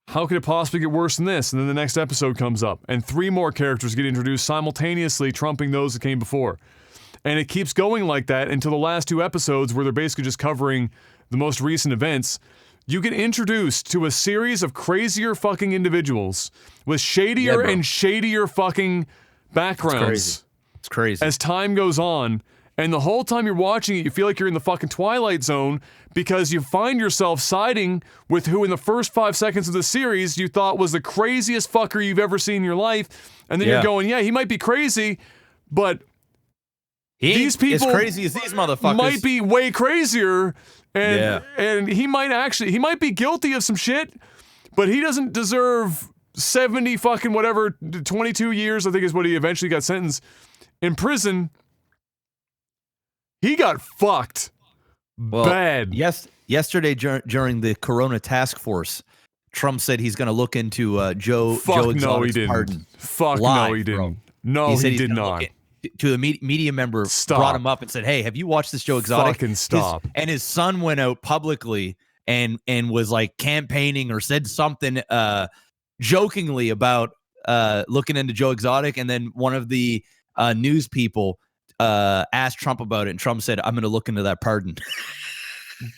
How could it possibly get worse than this? And then the next episode comes up, and 3 more characters get introduced simultaneously, trumping those that came before. And it keeps going like that until the last 2 episodes, where they're basically just covering the most recent events. You get introduced to a series of crazier fucking individuals with shadier and shadier fucking backgrounds. It's crazy. As time goes on, and the whole time you're watching it, you feel like you're in the fucking Twilight Zone, because you find yourself siding with who in the first 5 seconds of the series you thought was the craziest fucker you've ever seen in your life, and then you're going, yeah, he might be crazy, but He ain't these people as crazy as these motherfuckers might be way crazier, and Yeah. and he might be guilty of some shit, but he doesn't deserve 70 fucking whatever 22 years I think is what he eventually got sentenced in prison. He got fucked bad. Yes, yesterday during the Corona task force, Trump said he's going to look into Joe Exotic's pardon. Fuck Live, no, he didn't. bro. No, He said he he's did gonna not. look to a media member, Stop. brought him up and said, "Hey, have you watched this Joe Exotic?" Fucking stop. And his son went out publicly and was like campaigning or said something jokingly about looking into Joe Exotic, and then one of the news people asked Trump about it, and Trump said, "I'm going to look into that pardon."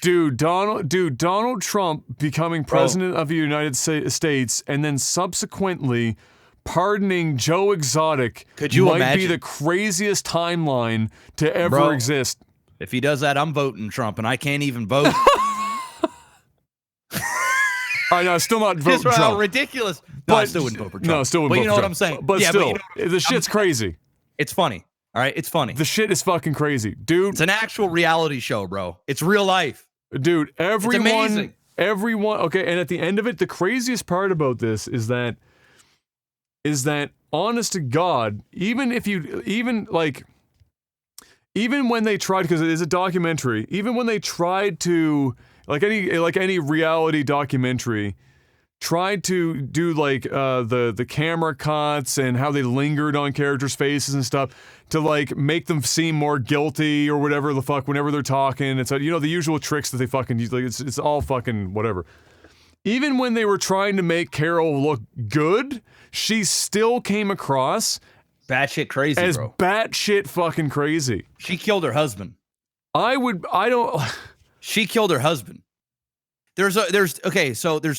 Dude, Donald Trump becoming president of the United States and then subsequently pardoning Joe Exotic Could you might imagine? be the craziest timeline to ever Bro. exist. If he does that, I'm voting Trump, and I can't even vote. I know, still not voting Just Trump. ridiculous. No, I still wouldn't vote for Trump. No, still wouldn't But vote you know for what Trump. I'm saying? But Yeah, still, you know, the shit's crazy. it's funny. All right, it's funny. The shit is fucking crazy. Dude, It's an actual reality show, bro. It's real life. Dude, amazing. everyone, okay, and at the end of it, the craziest part about this is that, honest to God, even when they tried, because it is a documentary, even when they tried to, like any reality documentary, tried to do like the camera cuts and how they lingered on characters' faces and stuff to like make them seem more guilty or whatever the fuck whenever they're talking. It's the usual tricks that they fucking use. Like it's all fucking whatever. Even when they were trying to make Carol look good, she still came across Batshit crazy, as bro. batshit fucking crazy. She killed her husband. She killed her husband. There's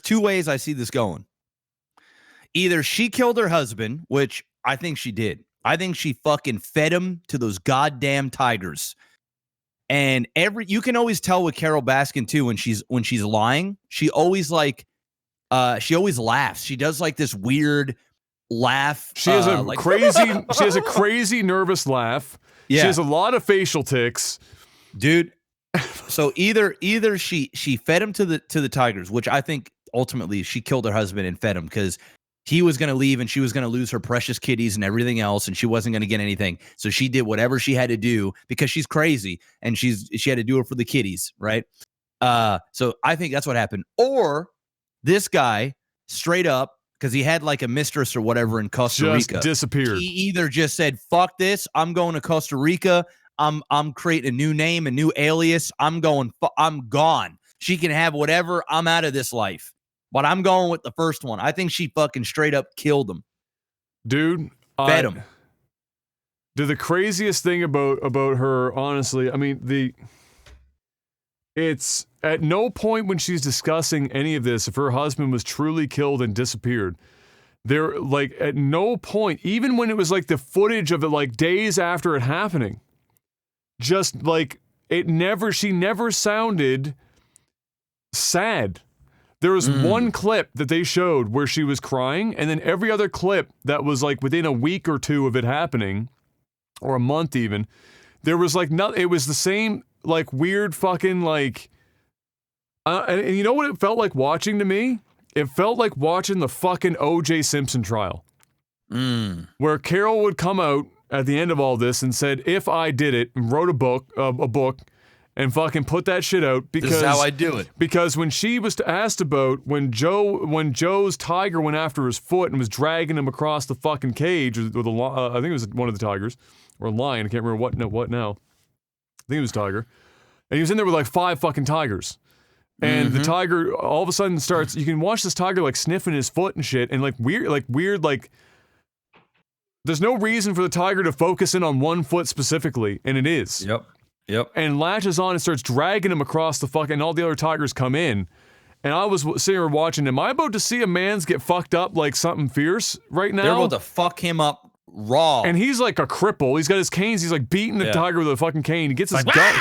two ways I see this going. Either she killed her husband, which I think she did. I think she fucking fed him to those goddamn tigers. And you can always tell with Carol Baskin too when she's lying. She always laughs. She does like this weird laugh. She has a crazy nervous laugh. Yeah. She has a lot of facial tics. Dude. So either she fed him to the tigers, which I think ultimately she killed her husband and fed him because he was going to leave and she was going to lose her precious kitties and everything else, and she wasn't going to get anything. So she did whatever she had to do because she's crazy and she had to do it for the kitties, right? So I think that's what happened. Or this guy straight up, because he had like a mistress or whatever in Costa Rica, disappeared. He either just said, "Fuck this, I'm going to Costa Rica. I'm creating a new name, a new alias. I'm gone. She can have whatever. I'm out of this life." But I'm going with the first one. I think she fucking straight up killed him. Dude. Fed him. The craziest thing about her, honestly, I mean, it's at no point when she's discussing any of this, if her husband was truly killed and disappeared, there, like, at no point, even when it was like the footage of it, like days after it happening, just like she never sounded sad. There was one clip that they showed where she was crying, and then every other clip that was like within a week or two of it happening, or a month even, there was like it was the same like weird fucking like, and you know what it felt like watching to me? It felt like watching the fucking O.J. Simpson trial, where Carol would come out at the end of all this and said, "If I did it," and wrote a book, and fucking put that shit out because This is how I do it. Because when she was asked about when Joe's tiger went after his foot and was dragging him across the fucking cage with I think it was one of the tigers or a lion. I can't remember what now. I think it was a tiger, and he was in there with like 5 fucking tigers. And the tiger all of a sudden starts. You can watch this tiger like sniffing his foot and shit, and like weird. There's no reason for the tiger to focus in on one foot specifically, and it is. Yep. And latches on and starts dragging him across the fucking, and all the other tigers come in. And I was sitting here watching, am I about to see a man's get fucked up like something fierce right now? They're about to fuck him up raw. And he's like a cripple. He's got his canes. He's like beating the tiger with a fucking cane. He gets his gun.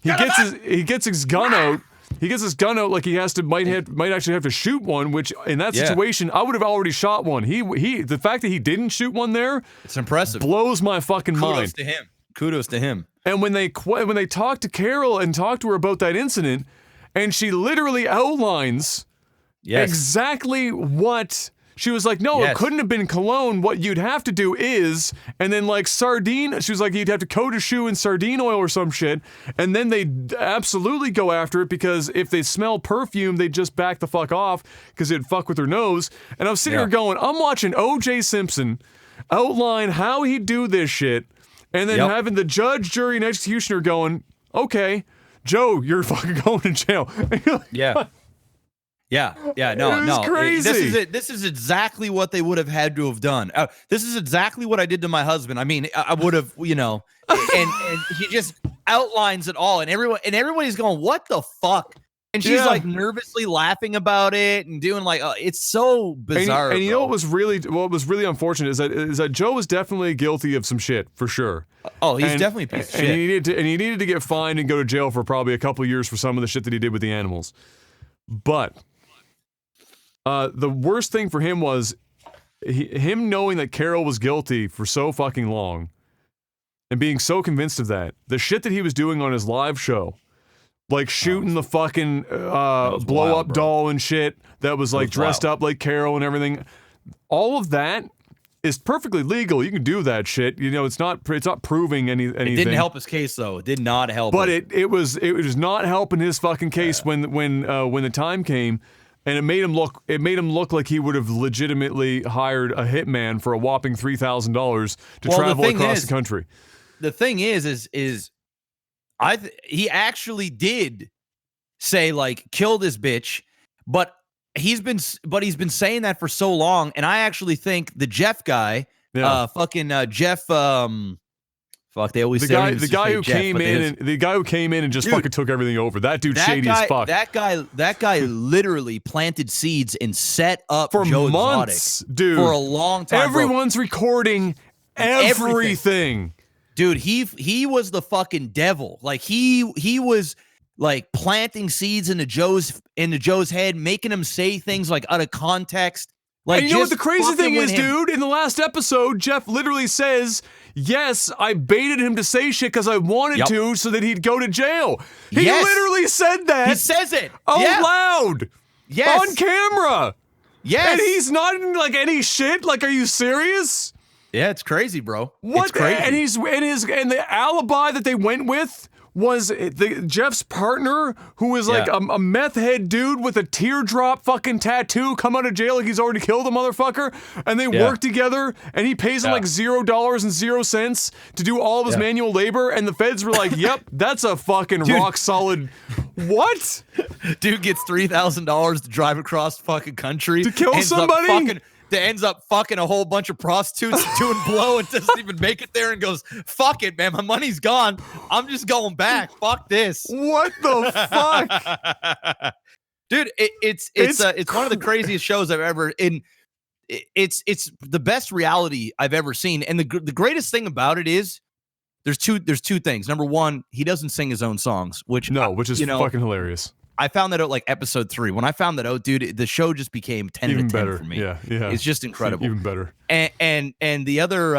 He gets his gun out. He gets his gun out like he might actually have to shoot one, which in that situation, I would have already shot one. The fact that he didn't shoot one there, it's impressive. Blows my fucking mind. To him. Kudos to him. And when they talk to Carol and talk to her about that incident, and she literally outlines exactly what she was like, no, it couldn't have been cologne. What you'd have to do is, and then like sardine, she was like, you'd have to coat a shoe in sardine oil or some shit. And then they absolutely go after it because if they smell perfume, they just back the fuck off because it'd fuck with their nose. And I was sitting here going, I'm watching O.J. Simpson outline how he'd do this shit. And then having the judge, jury, and executioner going, okay, Joe, you're fucking going to jail. No. Crazy. This is exactly what they would have had to have done. This is exactly what I did to my husband. I mean, I would have, and he just outlines it all, and everybody's going, "What the fuck?" And she's like nervously laughing about it and doing like, it's so bizarre. And you know what was really unfortunate is that Joe was definitely guilty of some shit for sure. Oh, he's definitely a piece of shit. And he needed to get fined and go to jail for probably a couple of years for some of the shit that he did with the animals. But the worst thing for him was him knowing that Carol was guilty for so fucking long and being so convinced of that. The shit that he was doing on his live show, like shooting the fucking blow-up doll and shit that was like dressed up like Carol and everything. All of that is perfectly legal. You can do that shit. It's not proving anything. It didn't help his case though. It did not help. But it was not helping his fucking case when the time came. And it made him look like he would have legitimately hired a hitman for a whopping $3,000 to travel across the country. The thing is he actually did say like kill this bitch, but he's been saying that for so long, and I actually think the Jeff guy, Jeff. Fuck, they always say the guy who came in and just fucking took everything over. That dude's shady as fuck. That guy literally planted seeds and set up for Joe months, Exotic dude. For a long time. Everyone's recording everything. Dude, he was the fucking devil. Like he was like planting seeds into Joe's head, making him say things like out of context. Like, and you know what the crazy thing is, dude? In the last episode, Jeff literally says, yes, I baited him to say shit because I wanted to so that he'd go to jail. He literally said that. He says it. Out loud. Yes. On camera. Yes. And he's not in like any shit. Like, are you serious? Yeah, it's crazy, bro. What? It's crazy. And the alibi that they went with was Jeff's partner, who was like a meth head dude with a teardrop fucking tattoo, come out of jail like he's already killed a motherfucker, and they work together, and he pays him like $0.00 to do all of his manual labor, and the feds were like, yep, that's a fucking rock solid. What? Dude gets $3,000 to drive across the fucking country to kill somebody? That ends up fucking a whole bunch of prostitutes doing blow and doesn't even make it there and goes, fuck it, man, my money's gone. I'm just going back. Fuck this. What the fuck? Dude, it's one of the craziest shows I've ever it's the best reality I've ever seen. And the greatest thing about it is there's two things. Number one, he doesn't sing his own songs, which is fucking hilarious. I found that out like episode 3. When I found that out, dude, the show just became 10 even out of 10 better for me. Yeah. It's just incredible. Even better. And the other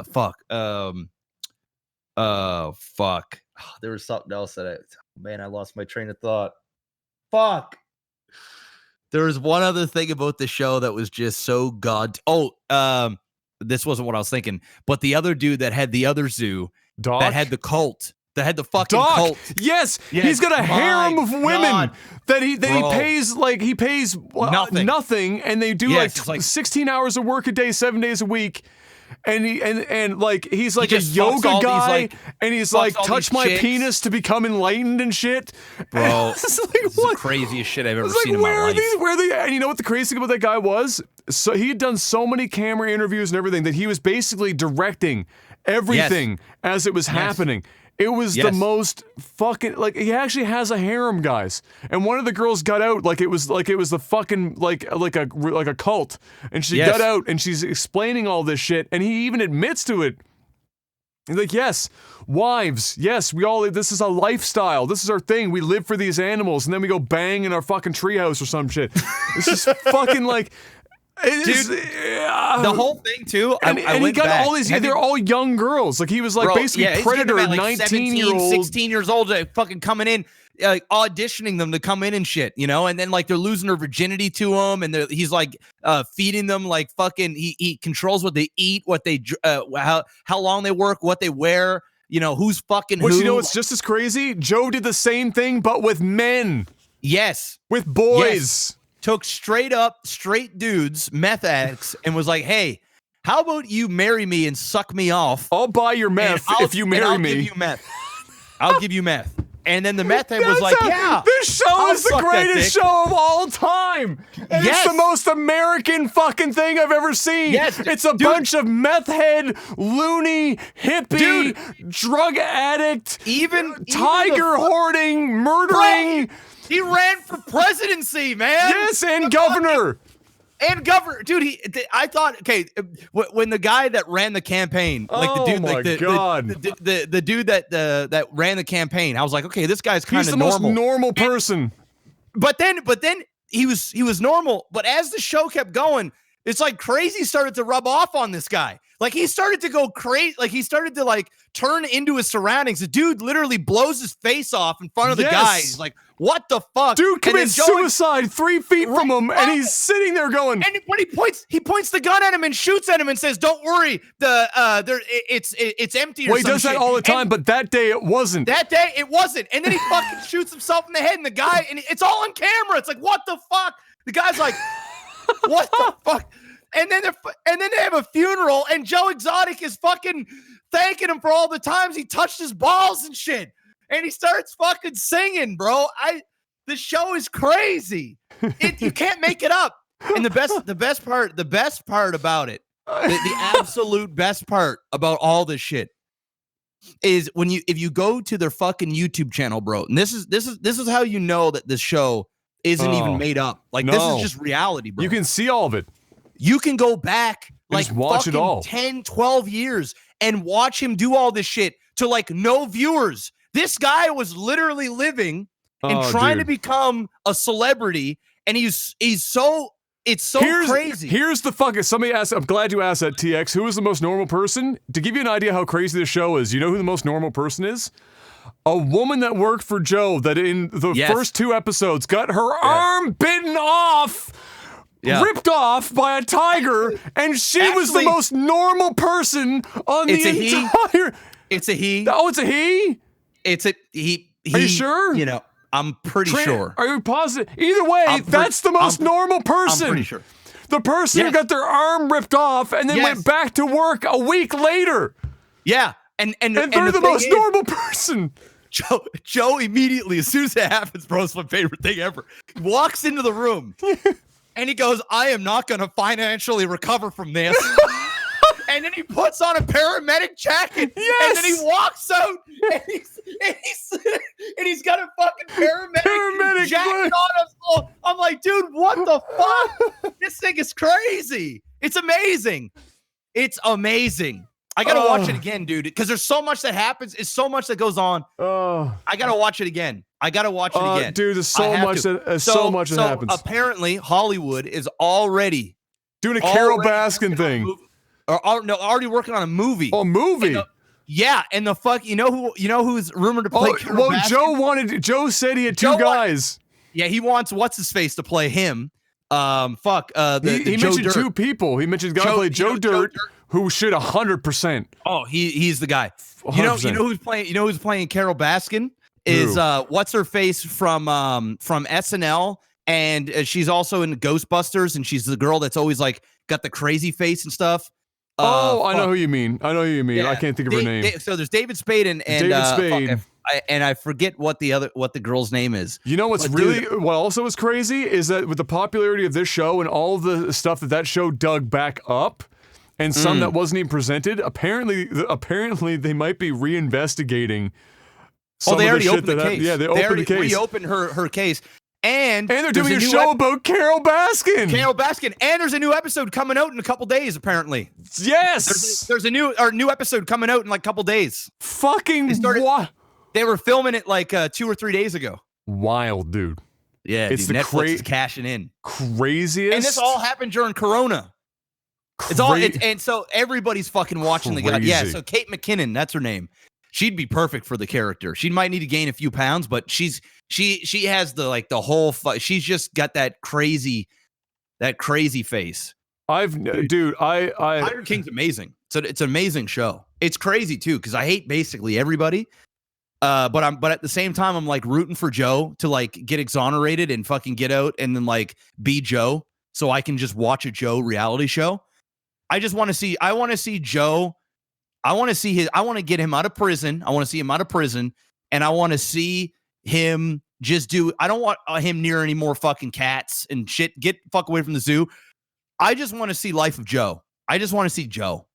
fuck. There was something else that I lost my train of thought. Fuck. There was one other thing about the show that was just so this wasn't what I was thinking, but the other dude that had the other zoo Doc? That had the cult. That had the fucking Doc. cult. Yes, he's got a harem of women that he pays nothing, and they do like 16 hours of work a day, 7 days a week. And he's like a yoga guy, and he's like, touch my penis to become enlightened and shit. Bro, this is the craziest shit I've ever seen in my life. And you know what the crazy thing about that guy was? So he had done so many camera interviews and everything that he was basically directing everything as it was happening. It was the most fucking, like, he actually has a harem, guys. And one of the girls got out like it was the fucking like a cult. And she got out and she's explaining all this shit, and he even admits to it. He's like, yes, wives, yes, this is a lifestyle. This is our thing. We live for these animals, and then we go bang in our fucking treehouse or some shit. It's just fucking like, The whole thing too. And I he went got back. all these. They're all young girls. Like he was like basically he's Predator, getting them at, like, 19-year-old, 16 years old, fucking coming in, like auditioning them to come in and shit, you know. And then like they're losing their virginity to him, and he's like feeding them like fucking. He controls what they eat, what they how long they work, what they wear. You know who's fucking Which who. you know what's just as crazy? Joe did the same thing, but with men. Yes, with boys. Yes. Took straight dudes, meth addicts, and was like, "Hey, how about you marry me and suck me off? I'll buy your meth if you marry me. I'll give you meth. I'll give you meth." And then the meth head was like, "Yeah, this show is the greatest show of all time. And it's the most American fucking thing I've ever seen. Yes, it's a bunch of meth head, loony, hippie, drug addict, even tiger hoarding, murdering." He ran for presidency, man. Yes, and governor. And governor, dude. I thought, okay, when the guy that ran the campaign, like the dude, like the dude that ran the campaign, I was like, okay, this guy's kind of normal. He's the most normal person. But then he was normal. But as the show kept going, it's like crazy started to rub off on this guy. Like he started to go crazy. Like he started to like turn into his surroundings. The dude literally blows his face off in front of the guy. He's like, "What the fuck?" Dude commits suicide 3 feet from him, and he's sitting there going. And when he points the gun at him and shoots at him and says, "Don't worry, it's empty." Well, he does that all the time, but that day it wasn't. That day it wasn't. And then he fucking shoots himself in the head, and the guy, and it's all on camera. It's like, what the fuck? The guy's like, "What the fuck?" And then they have a funeral, and Joe Exotic is fucking thanking him for all the times he touched his balls and shit. And he starts fucking singing, bro. The show is crazy. You can't make it up. And the best part about it, the absolute best part about all this shit is if you go to their fucking YouTube channel, bro. And this is how you know that this show isn't even made up. Like this is just reality, bro. You can see all of it. You can go back like watch it all. 10, 12 years and watch him do all this shit to like no viewers. This guy was literally living and trying to become a celebrity, and it's so crazy. Here's the fucking somebody asked. I'm glad you asked that, TX. Who is the most normal person? To give you an idea how crazy this show is, you know who the most normal person is? A woman that worked for Joe that in the first 2 episodes got her arm bitten off. Ripped off by a tiger, and she was the most normal person on the entire. It's a he. Oh, it's a he. It's a he. Are you sure? You know, I'm pretty sure. Are you positive? Either way, that's the most normal person. I'm pretty sure. The person who got their arm ripped off and then went back to work a week later. Yeah, and they're the most normal person. Joe immediately, as soon as it happens, bro, it's my favorite thing ever. Walks into the room. And he goes, "I am not going to financially recover from this." And then he puts on a paramedic jacket. Yes. And then he walks out. And he's got a fucking paramedic jacket on. I'm like, dude, what the fuck? This thing is crazy. It's amazing. It's amazing. I got to watch it again, dude, because there's so much that happens. It's so much that goes on. I got to watch it again. Dude, there's so much that happens. Apparently, Hollywood is already doing a Carol Baskin thing. Already working on a movie. Oh, a movie. And the fuck, you know who's rumored to play Carol Baskin? Joe said he had 2 guys. He wants what's his face to play him. He mentioned 2 people. He mentioned the guy who played Joe Dirt, who should 100%. Oh, he's the guy. 100%. You know who's playing Carol Baskin? Is what's her face from SNL, and she's also in Ghostbusters, and she's the girl that's always like got the crazy face and stuff. I know who you mean. Yeah. I can't think of her name. So there's David Spade and David Spade. And I forget what the girl's name is. You know what also is crazy is that with the popularity of this show and all the stuff that show dug back up, and some that wasn't even presented, apparently they might be reinvestigating. They already opened the case. They opened the case. Reopened her case. And they're doing a show about Carol Baskin. And there's a new episode coming out in a couple days, apparently. Yes. There's a new episode coming out in like a couple days. Fucking what? They were filming it like 2 or 3 days ago. Wild, dude. Yeah, It's dude, the Netflix is cashing in. craziest. And this all happened during Corona. And so everybody's fucking watching the guy. Yeah, so Kate McKinnon, that's her name. She'd be perfect for the character. She might need to gain a few pounds, but she has the whole she's just got that crazy face. Tiger King's amazing. So it's an amazing show. It's crazy too because I hate basically everybody. But at the same time I'm like rooting for Joe to like get exonerated and fucking get out and then like be Joe so I can just watch a Joe reality show. I want to see Joe. I want to get him out of prison. I want to see him out of prison and I want to see him just I don't want him near any more fucking cats and shit. Get fuck away from the zoo. I just want to see Life of Joe. I just want to see Joe.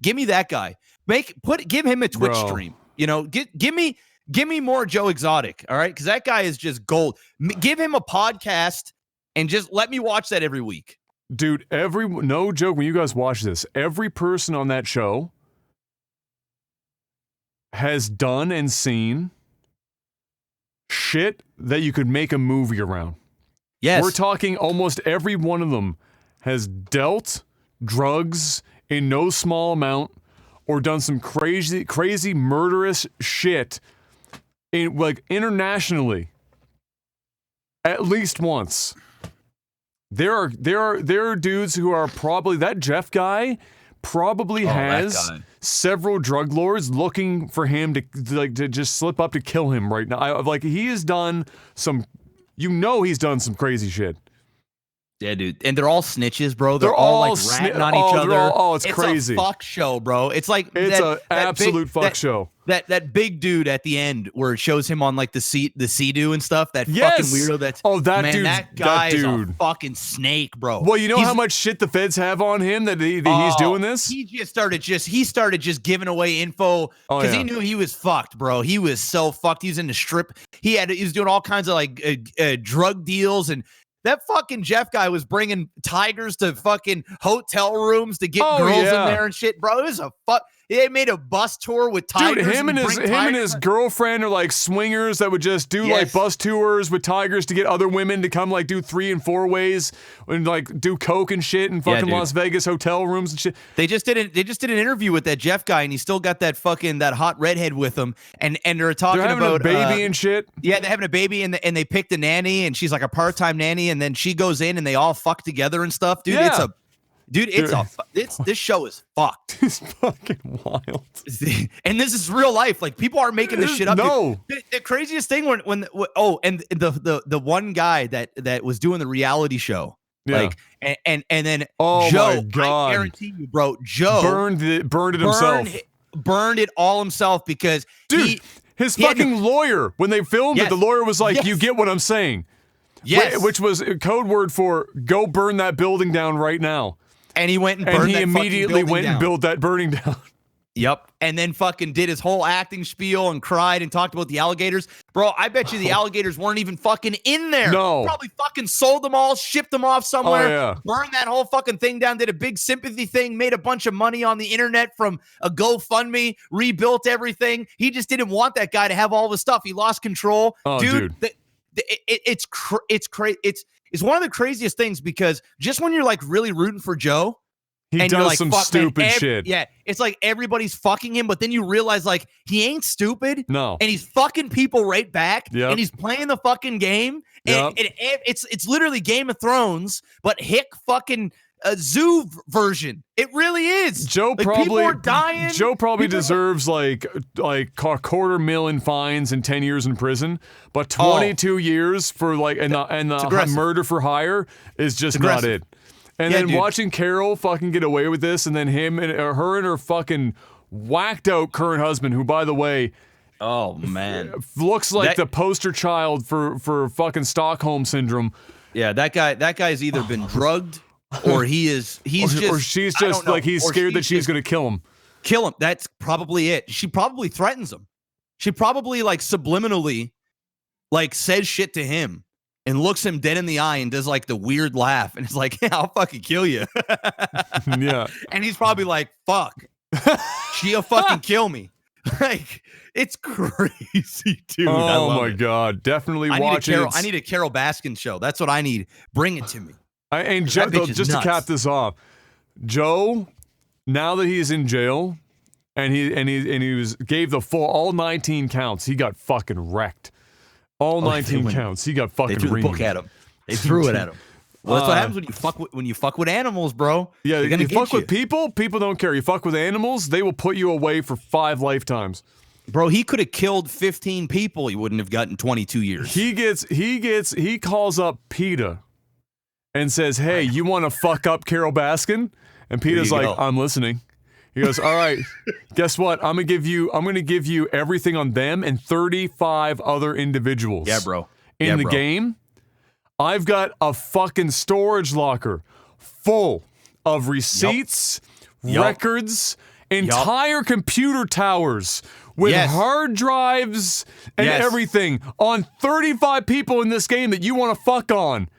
Give me that guy. Give him a Twitch stream. You know, give me more Joe Exotic. All right. Cause that guy is just gold. Give him a podcast and just let me watch that every week. Dude, no joke, when you guys watch this, every person on that show has done and seen shit that you could make a movie around. Yes. We're talking almost every one of them has dealt drugs in no small amount or done some crazy murderous shit internationally at least once. There are dudes who are probably that Jeff guy probably has several drug lords looking for him to just slip up to kill him right now. He has done some, he's done some crazy shit. Yeah, dude. And they're all snitches, bro. They're all like ratting on each other. It's crazy. It's a fuck show, bro. It's like it's an absolute fuck show. That big dude at the end where it shows him on like the Sea-Doo and stuff. That fucking weirdo. That guy is a fucking snake, bro. Well, you know how much shit the feds have on him that he's doing this? He started just giving away info because he knew he was fucked, bro. He was so fucked. He was in the strip. He was doing all kinds of like drug deals and. That fucking Jeff guy was bringing tigers to fucking hotel rooms to get girls in there and shit, bro. It was They made a bus tour with tigers. Dude, him and his girlfriend are like swingers that would just do like bus tours with tigers to get other women to come like do 3 and 4 ways and like do coke and shit in fucking Las Vegas hotel rooms and shit. They just did an interview with that Jeff guy and he still got that hot redhead with him and they're talking about a baby and shit. Yeah, they're having a baby and they picked a nanny and she's like a part-time nanny and then she goes in and they all fuck together and stuff. Dude, this show is fucked. It's fucking wild. And this is real life. Like people are making this shit up. No. The craziest thing and the one guy that was doing the reality show. Yeah. Like and then Joe, my God. I guarantee you, bro, Joe burned it himself. Burned it all himself because his fucking lawyer, when they filmed it, the lawyer was like, you get what I'm saying. Yes. Which was a code word for go burn that building down right now. And he went and burned that immediately went and built that burning down. Yep. And then fucking did his whole acting spiel and cried and talked about the alligators. Bro, I bet you the alligators weren't even fucking in there. No. Probably fucking sold them all, shipped them off somewhere, Oh, yeah. burned that whole fucking thing down, did a big sympathy thing, made a bunch of money on the internet from a GoFundMe, rebuilt everything. He just didn't want that guy to have all the stuff. He lost control. Oh, dude. It's crazy. It's one of the craziest things because just when you're like really rooting for Joe, he and does you're like, some stupid shit. Yeah, it's like everybody's fucking him, but then you realize like he ain't stupid. No, and he's fucking people right back. Yep. And he's playing the fucking game. Yep. And it's literally Game of Thrones, but hick fucking zoo version. It really is. People are dying. Joe probably deserves like $250,000 fines and 10 years in prison, but 22 years for like and the murder for hire is just not it. And then watching Carol fucking get away with this, and then him and her and her fucking whacked out current husband, who by the way, oh man, looks like the poster child for fucking Stockholm syndrome. Yeah, that guy's either been drugged. Or she's just like he's scared that she's gonna kill him. Kill him. That's probably it. She probably threatens him. She probably like subliminally like says shit to him and looks him dead in the eye and does like the weird laugh and it's like, yeah, I'll fucking kill you. Yeah. And he's probably like, fuck. She'll fucking kill me. Like It's crazy, dude. I Oh love my it. god, definitely watch it. I need a Carol Baskin show. That's what I need. Bring it to me. And 'Cause Joe, that bitch is just to nuts. cap this off, Joe, now that he's in jail, and he gave the full all 19 counts, he got fucking wrecked. All 19 counts, he got fucking They threw the book reamed. at him. They threw it at him. Well, that's what happens when you fuck with animals, bro. Yeah, They're gonna you get fuck with people don't care. You fuck with animals, they will put you away for 5 lifetimes. Bro, he could have killed 15 people. He wouldn't have gotten 22 years. He calls up PETA and says, "Hey, you want to fuck up Carol Baskin?" And PETA's like, go. "I'm listening." He goes, "All right, guess what? I'm gonna give you everything on them and 35 other individuals." Yeah, bro. In the game, I've got a fucking storage locker full of receipts, records, entire computer towers with hard drives and everything on 35 people in this game that you want to fuck on.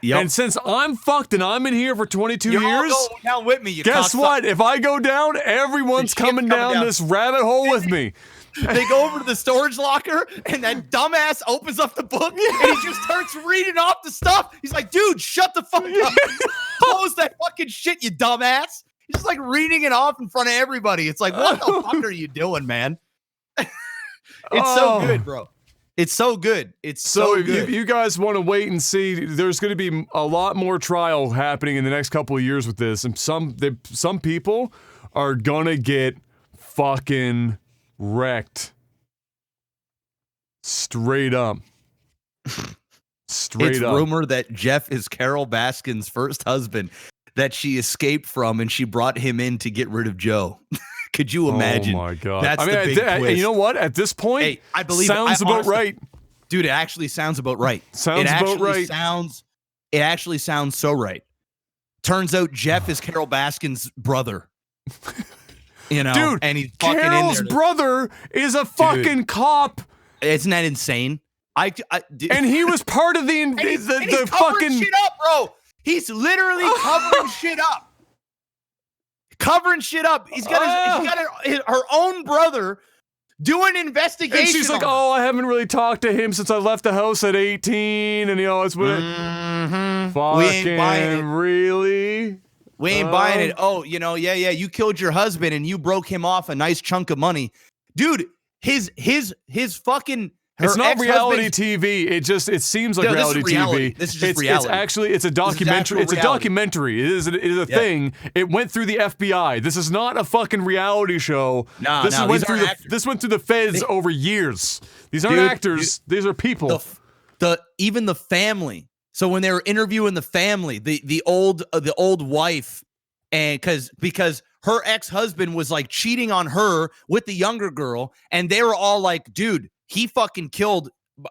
Yep. And since I'm fucked and I'm in here for 22 You're years, all going down with me. You guess what? If I go down, everyone's The shit's coming down this rabbit hole with me. They go over to the storage locker, and that dumbass opens up the book, and he just starts reading off the stuff. He's like, dude, shut the fuck up. Close that fucking shit, you dumbass. He's just like reading it off in front of everybody. It's like, what the fuck are you doing, man? It's so good, bro. It's so good. It's so good. If you guys want to wait and see, there's going to be a lot more trial happening in the next couple of years with this, and some people are gonna get fucking wrecked. Straight up. Straight it's up. rumor that Jeff is Carol Baskin's first husband that she escaped from, and she brought him in to get rid of Joe. Could you imagine? Oh my god! That's the big twist. You know what? At this point, Hey, I believe sounds about honestly, right. Dude, it actually sounds about right. Sounds about right. It actually sounds so right. Turns out Jeff is Carol Baskin's brother. You know, Dude, and he's fucking Carol's in there. brother is a fucking cop. Isn't that insane? And he was part of the he's the covering fucking shit up, bro. He's literally covering shit up. Covering shit up. He's got her own brother doing an investigation. And she's like, "Oh, I haven't really talked to him since I left the house at 18, and it's with fucking we ain't buying it. Really? We ain't buying it. Oh, you killed your husband and you broke him off a nice chunk of money, dude. His fucking. It's not reality TV. It seems like reality TV. This is just reality. It's a documentary. It's a documentary. It is a thing. It went through the FBI. This is not a fucking reality show. This went through the feds over years. These aren't actors. These are people. Even the family. So when they were interviewing the family, the old wife, and because her ex-husband was like cheating on her with the younger girl, and they were all like, dude, he fucking killed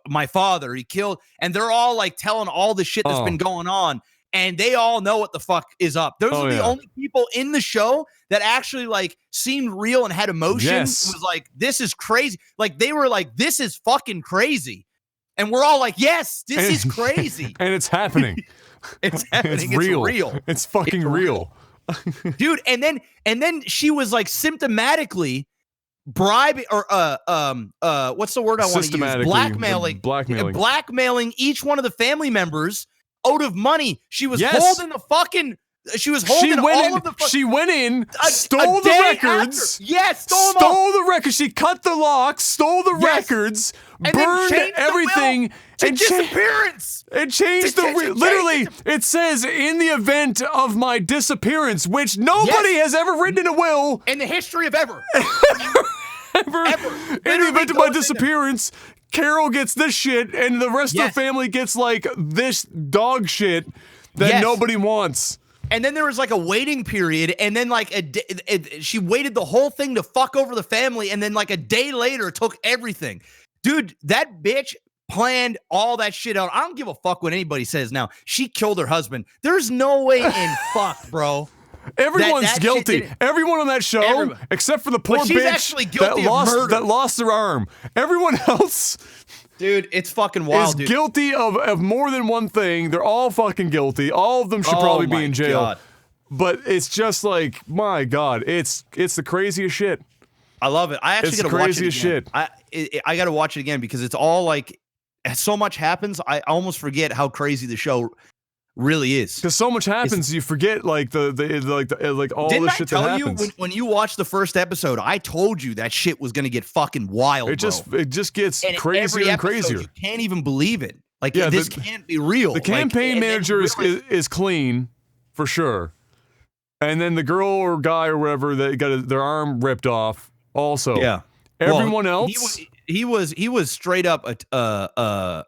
my father. He killed, and they're all like telling all the shit that's been going on, and they all know what the fuck is up. Those are the only people in the show that actually like seemed real and had emotion. Yes. It was like, this is crazy. Like they were like, this is fucking crazy. And we're all like, yes, this is crazy. And it's happening. It's happening. It's real. It's real. It's fucking real. Dude, and then she was like symptomatically bribing or what's the word I want to use? Blackmailing each one of the family members out of money. She was holding the fucking She was holding all of the. She went in, stole the records. Yes, stole the records. She cut the locks, stole the records, and burned everything, and disappearance. It changed literally. It says in the event of my disappearance, which nobody has ever written in a will in the history of ever. Ever. In the event of my disappearance, Carol gets this shit, and the rest of the family gets like this dog shit that nobody wants. And then there was like a waiting period, and then like she waited the whole thing to fuck over the family, and then like a day later took everything. Dude, that bitch planned all that shit out. I don't give a fuck what anybody says now. She killed her husband. There's no way in fuck, bro. Everyone's guilty. Everyone on that show, except for the poor bitch that lost their arm. Everyone else, dude, it's fucking wild. Is guilty of more than one thing. They're all fucking guilty. All of them should probably be in jail. God. But it's just like, my God, it's the craziest shit. I love it. I actually It's got to watch it crazy as again. shit. I got to watch it again because it's all like so much happens. I almost forget how crazy the show really is. Because so much happens, you forget like all the shit that happens. Didn't I tell you when you watched the first episode? I told you that shit was gonna get fucking wild. It just gets and crazier and crazier. You can't even believe it. Like Yeah, this can't be real. The campaign manager is clean, for sure. And then the girl or guy or whatever that got their arm ripped off. Also, yeah. Everyone else, he was straight up a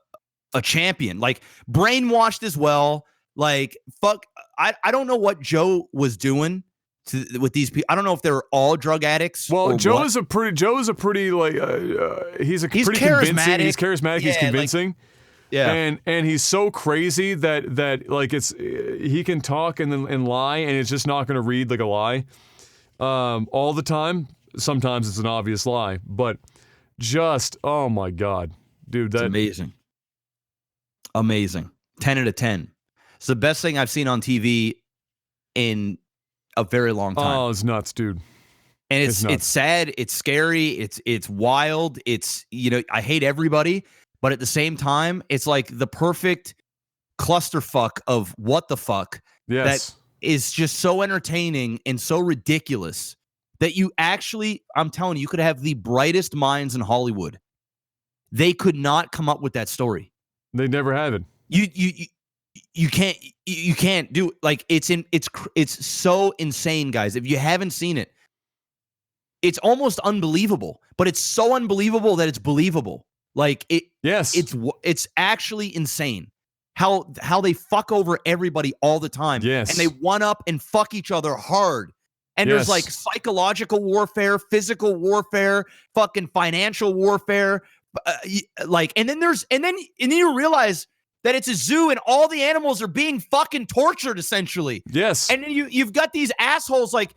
champion, like brainwashed as well. Like fuck, I don't know what Joe was doing with these people. I don't know if they're all drug addicts. Well, Joe is a pretty like he's pretty convincing. He's charismatic. He's convincing. Like, yeah, and he's so crazy that like he can talk and lie, and it's just not going to read like a lie all the time. Sometimes it's an obvious lie, but just oh my god, dude, that's amazing. 10 out of 10. It's the best thing I've seen on TV in a very long time. Oh, it's nuts, dude. And it's sad, it's scary, it's wild, it's I hate everybody, but at the same time, it's like the perfect clusterfuck of what the fuck that is just so entertaining and so ridiculous that you actually, I'm telling you, you could have the brightest minds in Hollywood. They could not come up with that story. They never have it. You can't do it. Like it's so insane, guys. If you haven't seen it, it's almost unbelievable, but it's so unbelievable that it's believable. Like it's actually insane how they fuck over everybody all the time. Yes. And they one up and fuck each other hard. And there's like psychological warfare, physical warfare, fucking financial warfare. And then you realize that it's a zoo and all the animals are being fucking tortured essentially. Yes. And then you've got these assholes like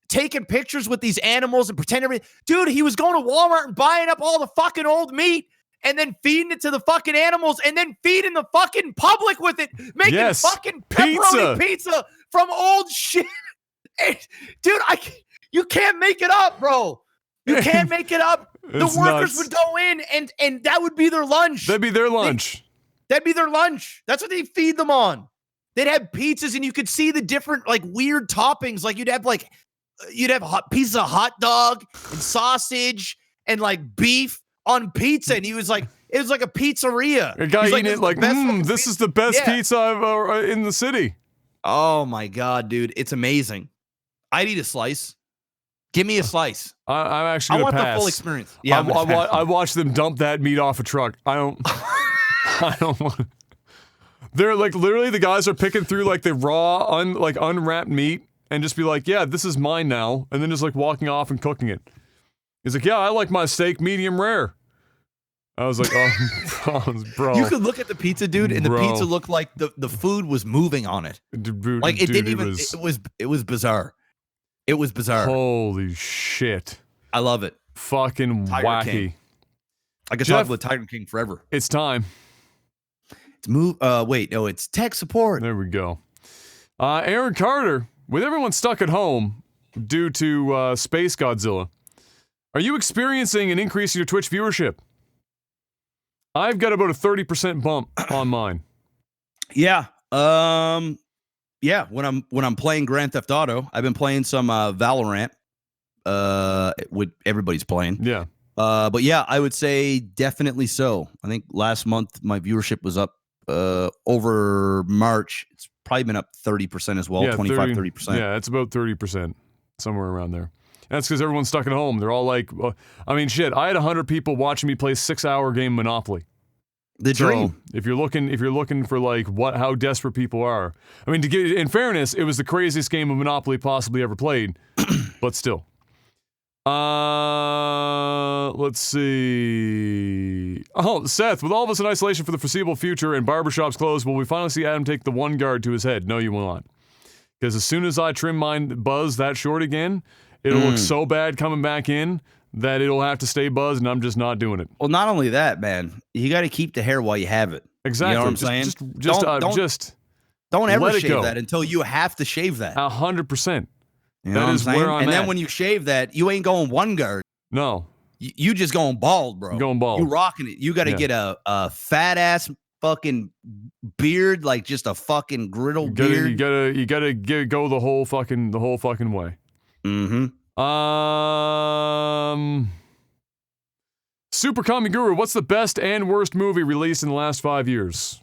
taking pictures with these animals and pretending everything. Dude, he was going to Walmart and buying up all the fucking old meat and then feeding it to the fucking animals and then feeding the fucking public with it, making fucking pepperoni pizza from old shit. Dude, you can't make it up, bro. You can't make it up. The workers would go in and that would be their lunch. That'd be their lunch. That'd be their lunch. That's what they feed them on. They'd have pizzas and you could see the different like weird toppings. Like you'd have pieces of hot dog and sausage and like beef on pizza. And it was like a pizzeria. A guy eating it like, this is the best pizza I've in the city. Oh my God, dude. It's amazing. I'd eat a slice. Give me a slice. I'm actually gonna pass. The full experience. Yeah, I watched them dump that meat off a truck. I don't want. They're like literally the guys are picking through like the raw, unwrapped meat and just be like, yeah, this is mine now, and then just like walking off and cooking it. He's like, yeah, I like my steak medium rare. I was like, oh, bro. You could look at the pizza, dude, and the pizza looked like the food was moving on it. Like it didn't even. It was bizarre. It was bizarre. Holy shit! I love it. Fucking Tiger wacky. King. I could talk about Tiger King forever. It's time. It's tech support. There we go. Aaron Carter, with everyone stuck at home due to Space Godzilla, are you experiencing an increase in your Twitch viewership? I've got about a 30% bump on mine. Yeah. Yeah, when I'm playing Grand Theft Auto, I've been playing some Valorant. With everybody's playing. Yeah. But yeah, I would say definitely so. I think last month my viewership was up over March. It's probably been up 30% as well, 25-30%. Yeah, it's about 30%, somewhere around there. That's because everyone's stuck at home. They're all like, I mean, shit. I had 100 people watching me play 6-hour game Monopoly. The dream. So if you're looking for like how desperate people are, I mean, in fairness, it was the craziest game of Monopoly possibly ever played, but still. Let's see. Oh, Seth, with all of us in isolation for the foreseeable future and barbershops closed, will we finally see Adam take the one guard to his head? No, you will not. Because as soon as I trim mine buzz that short again, it'll look so bad coming back in that it'll have to stay buzzed, and I'm just not doing it. Well, not only that, man, you got to keep the hair while you have it. Exactly. You know what I'm saying? Don't ever shave that until you have to shave that. 100%. You know what I'm saying? And then when you shave that, you ain't going one guard. No, You just going bald, bro. I'm going bald. You rocking it. You got to Yeah. get a fat ass fucking beard, like just a fucking griddle beard. You gotta go the whole fucking way. Mm-hmm. Super Kami Guru, what's the best and worst movie released in the last 5 years?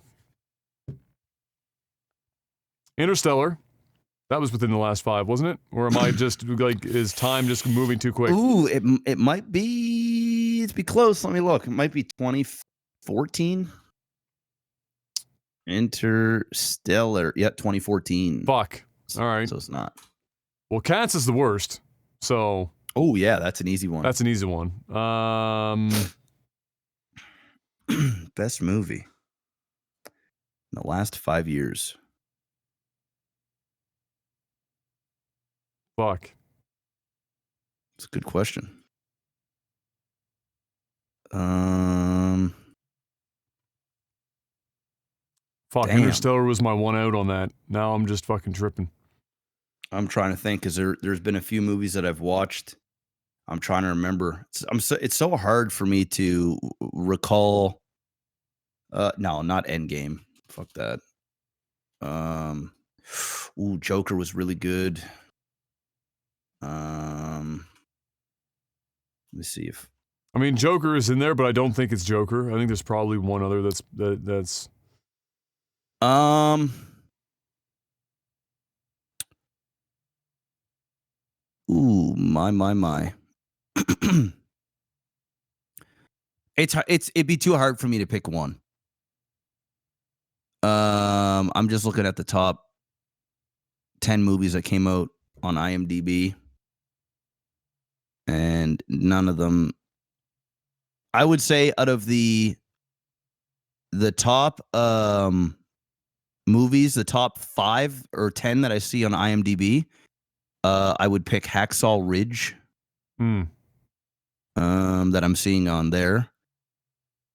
Interstellar. That was within the last 5, wasn't it? Or am I just like, is time just moving too quick? Ooh, it might be. It's be close. Let me look. It might be 2014. Interstellar. Yeah, 2014. Fuck. All right. So it's not. Well, Cats is the worst. So. Oh yeah, that's an easy one. That's an easy one. Best movie in the last 5 years. Fuck. It's a good question. Fuck, damn. Interstellar was my one out on that. Now I'm just fucking tripping. I'm trying to think because there's been a few movies that I've watched. I'm trying to remember. It's so hard for me to recall. No, not Endgame. Fuck that. Ooh, Joker was really good. Let me see if. I mean, Joker is in there, but I don't think it's Joker. I think there's probably one other that's. Ooh, my. It'd be too hard for me to pick one. I'm just looking at the top 10 movies that came out on IMDb, and none of them. I would say out of the top movies, the top 5 or 10 that I see on IMDb, I would pick Hacksaw Ridge. That I'm seeing on there.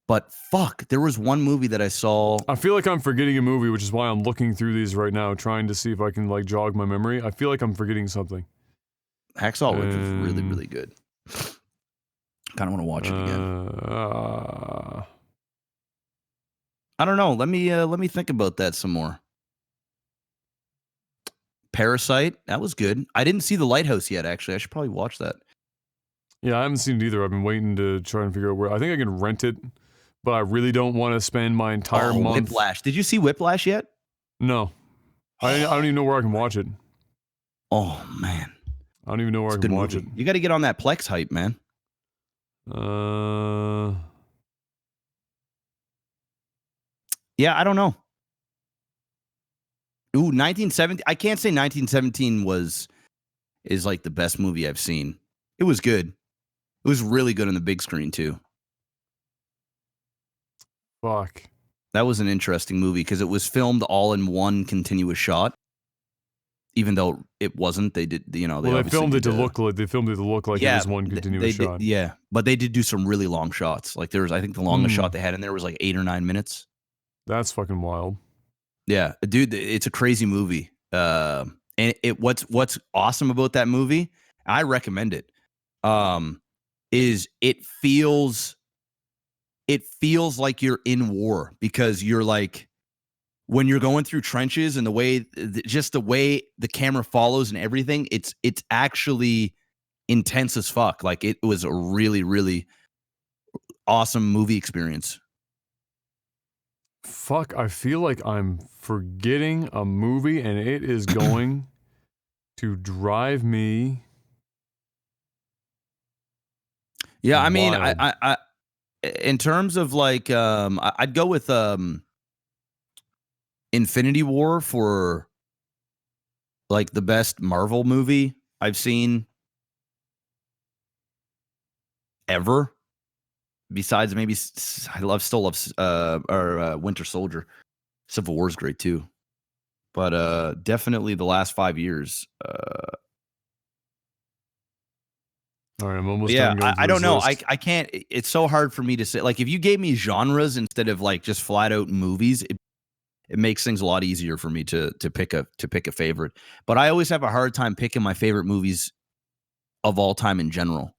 But fuck, there was one movie that I saw. I feel like I'm forgetting a movie, which is why I'm looking through these right now, trying to see if I can like jog my memory. I feel like I'm forgetting something. Hacksaw Ridge was really, really good. Kind of want to watch it again. I don't know. Let me think about that some more. Parasite, that was good. I didn't see The Lighthouse yet, actually. I should probably watch that. Yeah, I haven't seen it either. I've been waiting to try and figure out where. I think I can rent it, but I really don't want to spend my entire month. Whiplash. Did you see Whiplash yet? No. I don't even know where I can watch it. Oh, man. I don't even know where I can watch it. You got to get on that Plex hype, man. Yeah, I don't know. Ooh, 1917. I can't say 1917 is like the best movie I've seen. It was good. It was really good on the big screen too. Fuck. That was an interesting movie because it was filmed all in one continuous shot. Even though it wasn't, they did. They filmed it to look like it was one continuous shot. But they did do some really long shots. Like I think the longest shot they had in there was like 8 or 9 minutes. That's fucking wild. Yeah, dude, it's a crazy movie. And what's awesome about that movie, I recommend it. Is it feels like you're in war because you're like when you're going through trenches and the way the camera follows and everything, it's actually intense as fuck. Like it was a really, really awesome movie experience. Fuck, I feel like I'm forgetting a movie and it is going to drive me. Yeah, I mean, wild. I in terms of like, I'd go with Infinity War for like the best Marvel movie I've seen ever. Besides, maybe I still love Winter Soldier. Civil War is great too, but definitely the last 5 years. All right, I'm almost done. Yeah, I don't know. I can't. It's so hard for me to say. Like, if you gave me genres instead of like just flat out movies, it makes things a lot easier for me to pick a favorite. But I always have a hard time picking my favorite movies of all time in general.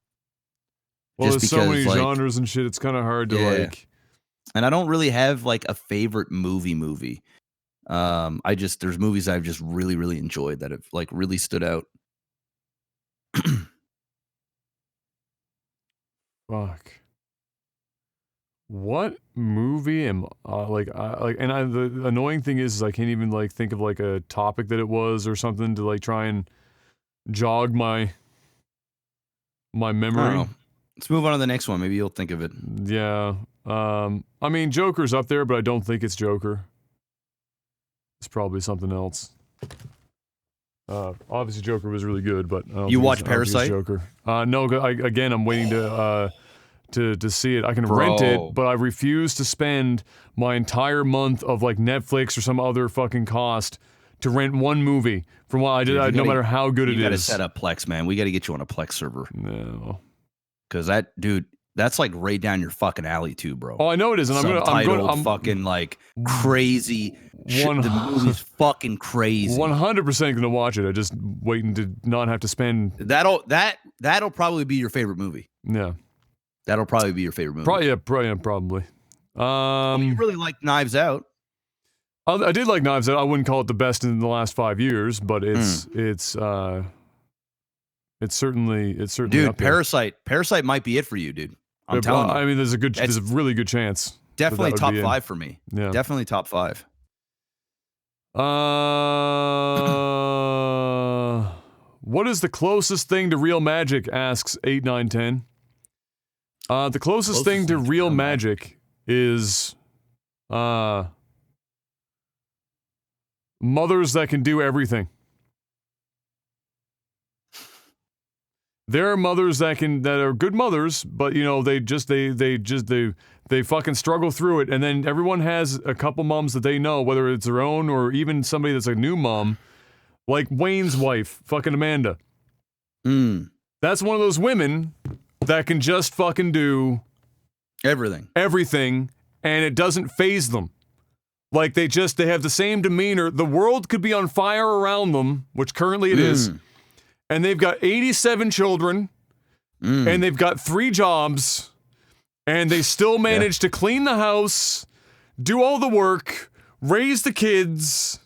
Well, just there's so many because, like, genres and shit. It's kind of hard to Yeah. like. and I don't really have like a favorite movie. There's movies I've just really enjoyed that have like really stood out. Fuck. What movie am like? The annoying thing is I can't even like think of like a topic that it was or something to like try and jog my I don't memory. know. Let's move on to the next one. Maybe you'll think of it. Yeah. I mean, Joker's up there, but I don't think it's Joker. It's probably something else. Obviously Joker was really good, but I don't You think watch it's- I don't think it's Parasite? Joker. No. Again, I'm waiting to see it. I can Bro. rent it, but I refuse to spend my entire month of like Netflix or some other fucking cost to rent one movie from what I did. Dude, you No gotta- matter how good it You got to is. set up Plex, man. We got to get you on a Plex server No. because that's like right down your fucking alley too, bro. Oh, I know it is, and Subtitled, fucking like crazy shit. The movie's fucking crazy. 100% gonna watch it. I just waiting to not have to spend. That'll probably be your favorite movie. Yeah. That'll probably be your favorite movie. Probably. You really like Knives Out. I did like Knives Out. I wouldn't call it the best in the last 5 years, but it's certainly Dude, up there. Parasite might be it for you, dude. I'm telling you. I mean, there's a really good chance. Definitely that top would be 5 for me. Yeah. Definitely top 5. What is the closest thing to real magic? Asks 8910. The closest thing to real magic is mothers that can do everything. There are mothers that are good mothers, but you know they fucking struggle through it, and then everyone has a couple moms that they know, whether it's their own or even somebody that's a new mom, like Wayne's wife, fucking Amanda. That's one of those women that can just fucking do everything, and it doesn't faze them. Like they have the same demeanor. The world could be on fire around them, which currently it is. And they've got 87 children, and they've got 3 jobs, and they still manage to clean the house, do all the work, raise the kids,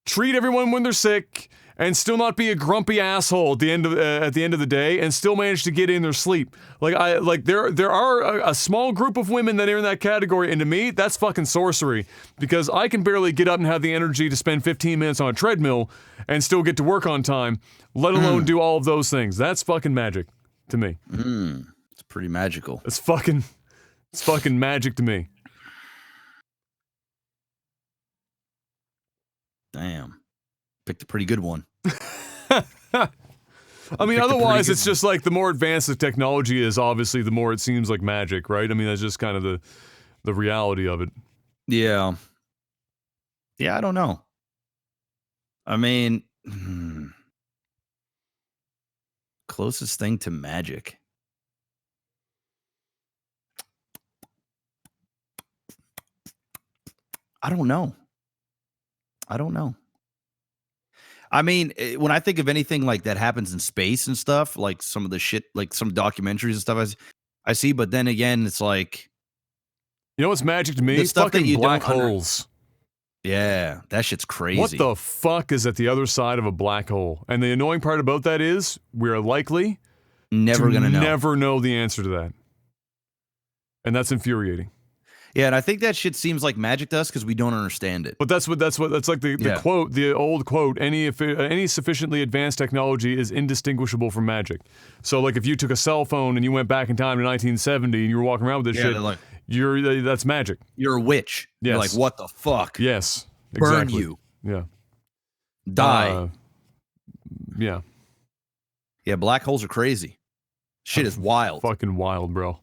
treat everyone when they're sick, and still not be a grumpy asshole at the end of the day, and still manage to get in their sleep. There are a small group of women that are in that category, and to me, that's fucking sorcery, because I can barely get up and have the energy to spend 15 minutes on a treadmill and still get to work on time, let alone do all of those things. That's fucking magic to me. It's pretty magical. It's fucking magic to me. Damn. Picked a pretty good one. I mean, otherwise, it's just like the more advanced the technology is, obviously, the more it seems like magic, right? I mean, that's just kind of the reality of it. Yeah. Yeah, I don't know. I mean, closest thing to magic. I don't know. I mean, when I think of anything like that happens in space and stuff, like some of the shit, like some documentaries and stuff I see, but then again, it's like, you know what's magic to me? the stuff that Fucking you black don't holes. Yeah, that shit's crazy. What the fuck is at the other side of a black hole? And the annoying part about that is we are likely never know the answer to that. And that's infuriating. Yeah, and I think that shit seems like magic to us because we don't understand it. But that's like the quote, the old quote, any sufficiently advanced technology is indistinguishable from magic. So like if you took a cell phone and you went back in time to 1970 and you were walking around with this shit, like, that's magic. You're a witch. Yes. You're like, what the fuck? Yes. Burn Exactly. you. Yeah. Die. Yeah. Yeah, black holes are crazy. Shit is wild. Fucking wild, bro.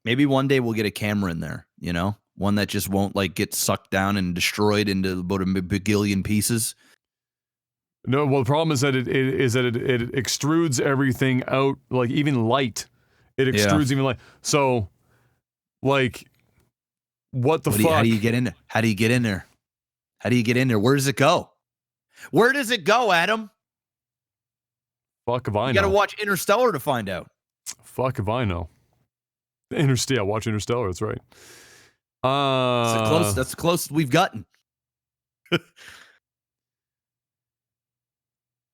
Maybe one day we'll get a camera in there, you know? One that just won't like get sucked down and destroyed into about a bagillion pieces. No, well, the problem is that it extrudes everything out, like even light. It extrudes even light. So, like, what the fuck? How do you get in there? How do you get in there? Where does it go? Where does it go, Adam? Fuck if I know. You got to watch Interstellar to find out. Fuck if I know. Interstellar. Watch Interstellar. That's right. That's the closest we've gotten.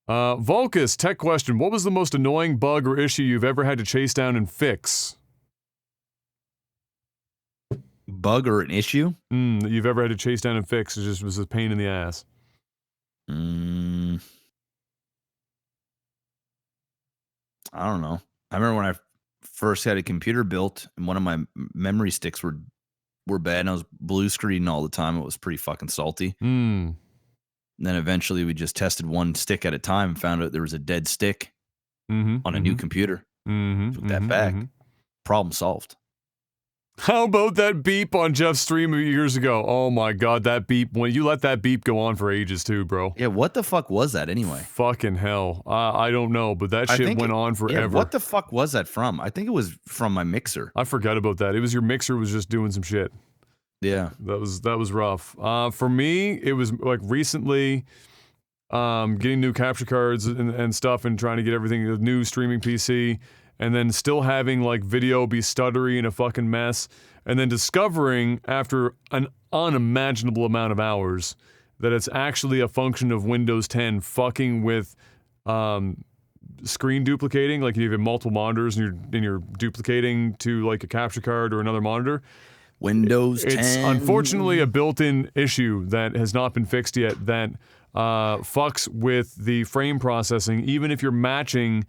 Volkus, tech question. What was the most annoying bug or issue you've ever had to chase down and fix? Bug or an issue? That you've ever had to chase down and fix. It just was a pain in the ass. I don't know. I remember when I first had a computer built and one of my memory sticks were bad and I was blue screening all the time. It was pretty fucking salty. And then eventually we just tested one stick at a time and found out there was a dead stick on a new computer. Took that back. Problem solved. How about that beep on Jeff's stream years ago? Oh my god, that beep. When you let that beep go on for ages too, bro. Yeah, what the fuck was that anyway? Fucking hell. I don't know, but that shit went on forever. Yeah, what the fuck was that from? I think it was from my mixer. I forgot about that. It was your mixer was just doing some shit. Yeah. That was rough. For me, it was like recently getting new capture cards and stuff and trying to get everything, a new streaming PC, and then still having like video be stuttery and a fucking mess, and then discovering after an unimaginable amount of hours that it's actually a function of Windows 10 fucking with screen duplicating. Like you have multiple monitors and you're duplicating to like a capture card or another monitor. Windows 10. It's unfortunately a built-in issue that has not been fixed yet that fucks with the frame processing, even if you're matching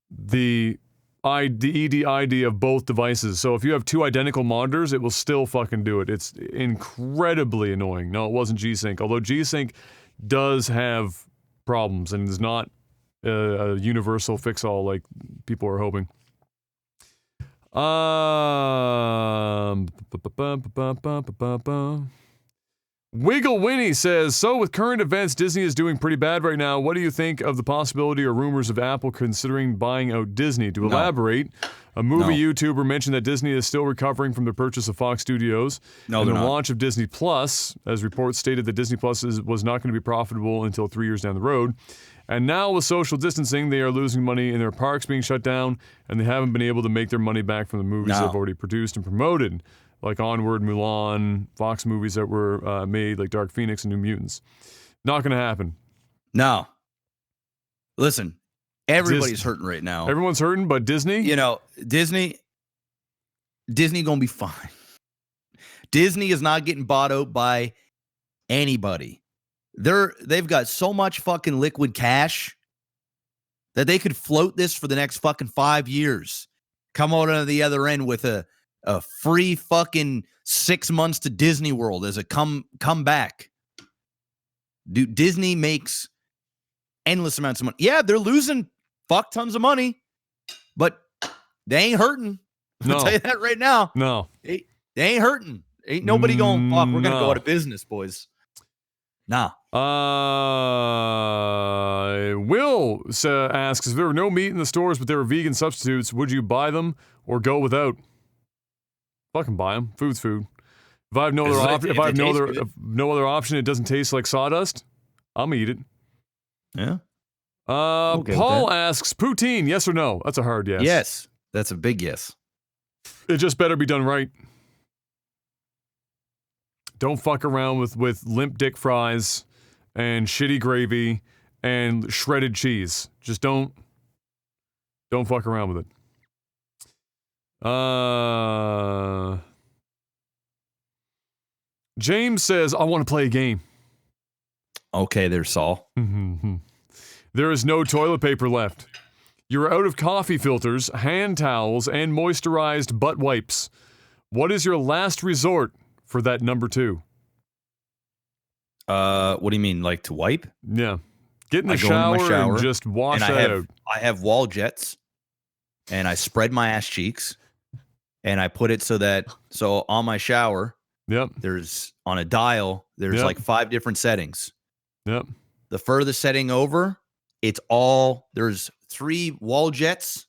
the ED-ID of both devices. So if you have two identical monitors, it will still fucking do it. It's incredibly annoying. No, it wasn't G-Sync, although G-Sync does have problems and is not a universal fix-all like people are hoping. Wiggle Winnie says, so with current events, Disney is doing pretty bad right now. What do you think of the possibility or rumors of Apple considering buying out Disney? To elaborate, a movie YouTuber mentioned that Disney is still recovering from the purchase of Fox Studios and the launch of Disney Plus, as reports stated that Disney Plus was not going to be profitable until 3 years down the road. And now with social distancing, they are losing money in their parks being shut down, and they haven't been able to make their money back from the movies they've already produced and promoted, like Onward, Mulan, Fox movies that were made, like Dark Phoenix and New Mutants. Not going to happen. No. Listen, everybody's hurting right now. Everyone's hurting, but Disney? You know, Disney going to be fine. Disney is not getting bought out by anybody. They've got so much fucking liquid cash that they could float this for the next fucking 5 years. Come out on the other end with a free fucking 6 months to Disney World as a come back. Dude, Disney makes endless amounts of money. Yeah, they're losing fuck tons of money, but they ain't hurting. I'll tell you that right now. No. They ain't hurting. Ain't nobody going, fuck, we're going to go out of business, boys. Nah. Will asks, if there were no meat in the stores but there were vegan substitutes, would you buy them or go without? Fucking buy them. Food's food. If I have no other option, it doesn't taste like sawdust, I'm gonna eat it. Yeah. Paul asks, poutine, yes or no? That's a hard yes. Yes. That's a big yes. It just better be done right. Don't fuck around with limp dick fries and shitty gravy and shredded cheese. Just don't fuck around with it. James says, I want to play a game. Okay, there's Saul. There is no toilet paper left. You're out of coffee filters, hand towels, and moisturized butt wipes. What is your last resort for that number 2? What do you mean, like to wipe? Yeah. Get in the shower and just wash that out. I have wall jets, and I spread my ass cheeks, and I put it so on my shower, there's on a dial, there's like 5 different settings. Yep. The furthest setting over, there's 3 wall jets,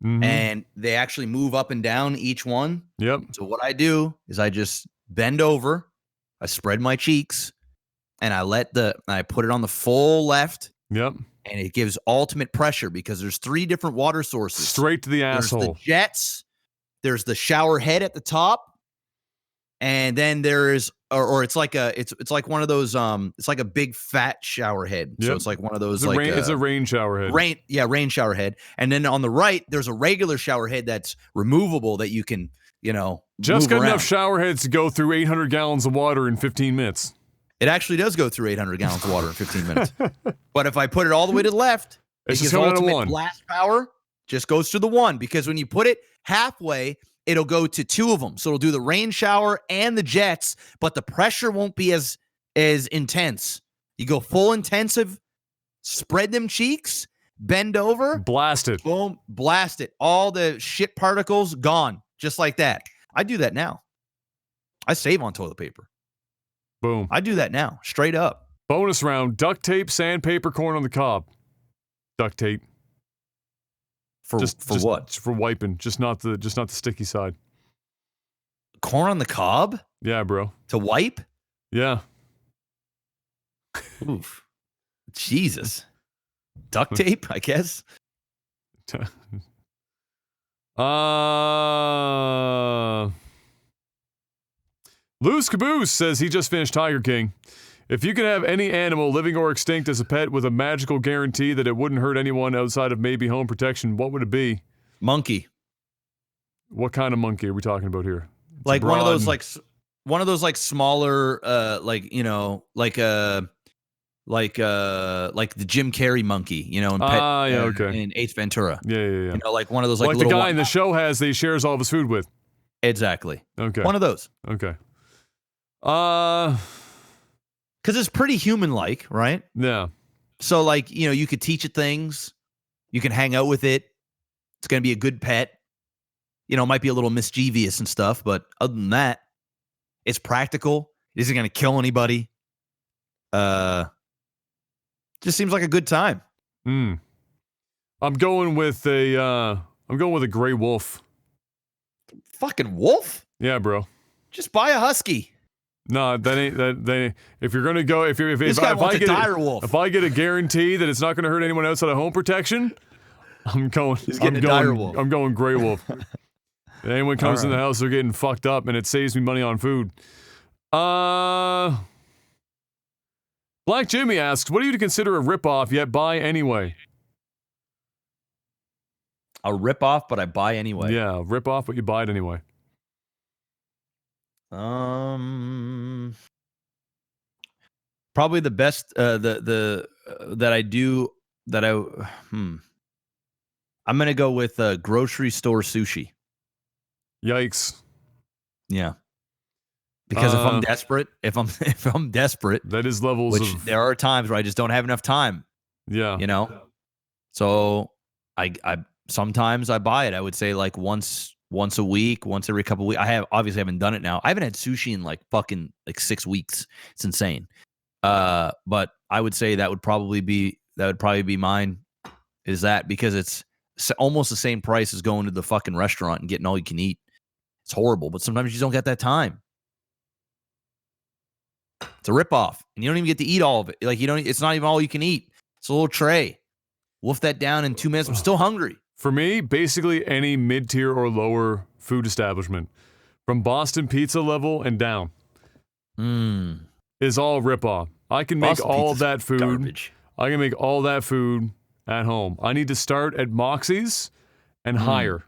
and they actually move up and down each one. Yep. So what I do is I just bend over, I spread my cheeks, and I put it on the full left, Yep. and it gives ultimate pressure because there's 3 different water sources. Straight to the There's asshole. the jets, there's the shower head at the top, and then there's or it's like it's like one of those it's like a big fat shower head. So Yep. it's like one of those It's a rain shower head. rain shower head. And then on the right, there's a regular shower head that's removable that you can, Just move got around. enough shower heads to go through 800 gallons of water in 15 minutes. It actually does go through 800 gallons of water in 15 minutes. But if I put it all the way to the left, It's it just gives going to ultimate one. blast power, just goes to the one. Because when you put it halfway, it'll go to 2 of them. So it'll do the rain shower and the jets, but the pressure won't be as intense. You go full intensive, spread them cheeks, bend over, Blast it. boom, blast it. All the shit particles gone, just like that. I do that now. I save on toilet paper. Boom. I do that now, straight up. Bonus round: duct tape, sandpaper, corn on the cob. Duct tape. For what? For wiping, just not the sticky side. Corn on the cob Yeah, bro. to wipe? Yeah. Oof. Jesus. Duct tape, I guess. Luz Caboose says he just finished Tiger King. If you could have any animal, living or extinct, as a pet with a magical guarantee that it wouldn't hurt anyone outside of maybe home protection, what would it be? Monkey. What kind of monkey are we talking about here? It's Like one of those broad- like smaller like the Jim Carrey monkey, in in Ace Ventura. Yeah. Like one of those like the little guy in the show has that he shares all of his food with. Exactly. Okay. One of those. Okay. Cuz it's pretty human-like, right? Yeah. So like, you could teach it things. You can hang out with it. It's going to be a good pet. It might be a little mischievous and stuff, but other than that, it's practical. It isn't going to kill anybody. Just seems like a good time. I'm going with a gray wolf. Fucking wolf? Yeah, bro. Just buy a husky. No, that ain't. If you're gonna go, if wants a dire wolf. If I get a guarantee that it's not gonna hurt anyone outside of home protection, I'm going. getting a dire wolf. I'm going gray wolf. If anyone comes in the house, they're getting fucked up, and it saves me money on food. Black Jimmy asks, "What do you consider a ripoff yet buy anyway?" A ripoff, but I buy anyway. Yeah, ripoff, but you buy it anyway. Probably the best that I do that I'm gonna go with grocery store sushi. Yikes. Yeah. Because if I'm desperate, if I'm desperate, that is levels which of. There are times where I just don't have enough time. Yeah. So I sometimes I buy it. I would say like once a week, once every couple of weeks. I haven't done it now. I haven't had sushi in like fucking like 6 weeks. It's insane. But I would say that would probably be mine. Is that because it's almost the same price as going to the fucking restaurant and getting all you can eat. It's horrible, but sometimes you don't get that time. It's a ripoff, and you don't even get to eat all of it. Like it's not even all you can eat. It's a little tray. Wolf that down in 2 minutes. I'm still hungry. For me, basically any mid-tier or lower food establishment, from Boston Pizza level and down, is all ripoff. I can make all of that food. Garbage. I can make all that food at home. I need to start at Moxie's and higher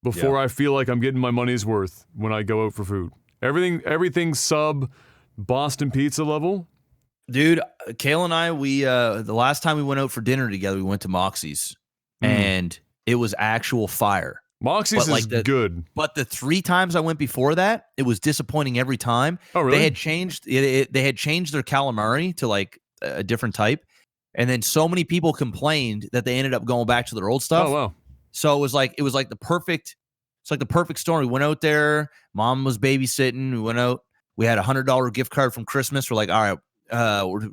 before I feel like I'm getting my money's worth when I go out for food. Everything sub Boston Pizza level. Dude, Kale and I, we the last time we went out for dinner together, we went to Moxie's, and it was actual fire. Moxie's is good. But the 3 times I went before that, it was disappointing every time. Oh, really? They had changed they had changed their calamari to like a different type, and then so many people complained that they ended up going back to their old stuff. Oh, wow. So it was like the perfect storm. We went out there. Mom was babysitting. We went out. We had $100 gift card from Christmas. We're like, all right, we're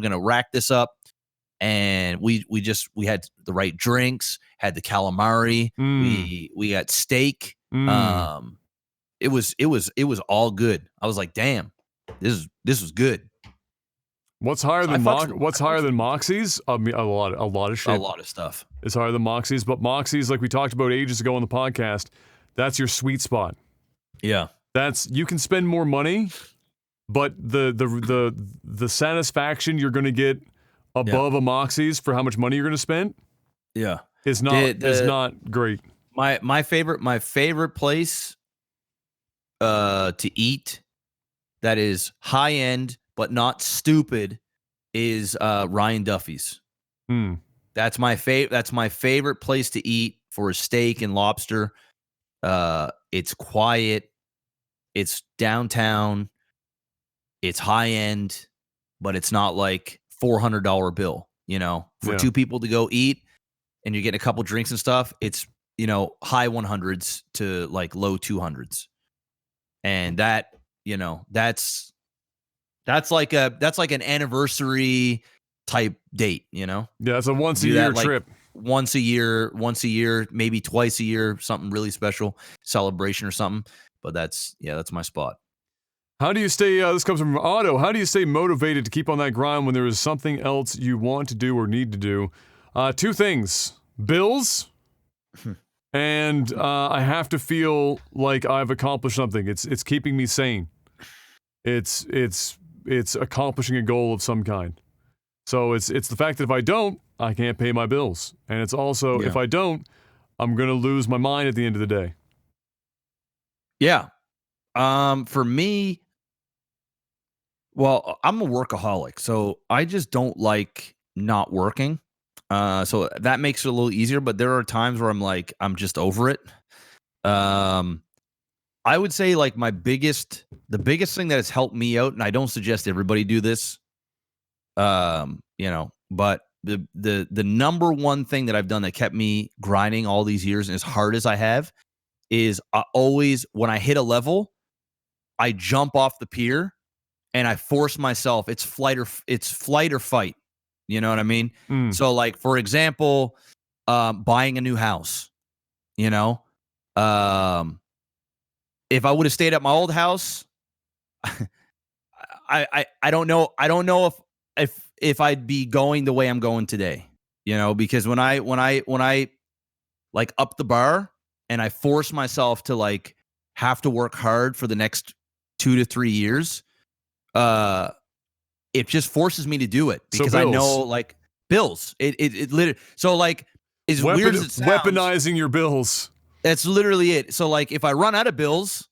gonna rack this up, and we had the right drinks, had the calamari, we got steak. It was all good. I was like, damn, this was good. What's higher So than I fucks with- What's higher than Moxie's? I mean, a lot of shit. A lot of stuff. Is higher than Moxie's, but Moxie's, like we talked about ages ago on the podcast, that's your sweet spot. Yeah. That's you can spend more money, but the satisfaction you're going to get above a Moxie's for how much money you're going to spend Yeah. is not great. My favorite place to eat that is high end but not stupid is Ryan Duffy's. That's my favorite place to eat for a steak and lobster. It's quiet, it's downtown, it's high end, but it's not like $400 bill, for two people to go eat and you're getting a couple drinks and stuff. It's, high 100s to like low 200s. And that, that's like an anniversary type date, Yeah, it's a once a Do year that, like, trip. once a year, maybe twice a year, something really special, celebration or something. But that's my spot. How do you stay, this comes from Otto, how do you stay motivated to keep on that grind when there is something else you want to do or need to do? Two things. Bills, and I have to feel like I've accomplished something. It's keeping me sane. It's accomplishing a goal of some kind. So it's the fact that if I don't, I can't pay my bills. And it's also, if I don't, I'm going to lose my mind at the end of the day. Yeah. For me, well, I'm a workaholic, so I just don't like not working. So that makes it a little easier, but there are times where I'm just over it. I would say like the biggest thing that has helped me out, and I don't suggest everybody do this, but the number one thing that I've done that kept me grinding all these years and as hard as I have is always when I hit a level, I jump off the pier and I force myself. It's flight or fight. You know what I mean? So like, for example, buying a new house, if I would have stayed at my old house, I don't know. I don't know if I'd be going the way I'm going today, because when I like up the bar and I force myself to like have to work hard for the next 2 to 3 years, it just forces me to do it because I know like bills. It literally, so like as weird as it sounds, weaponizing your bills. That's literally it. So like if I run out of bills,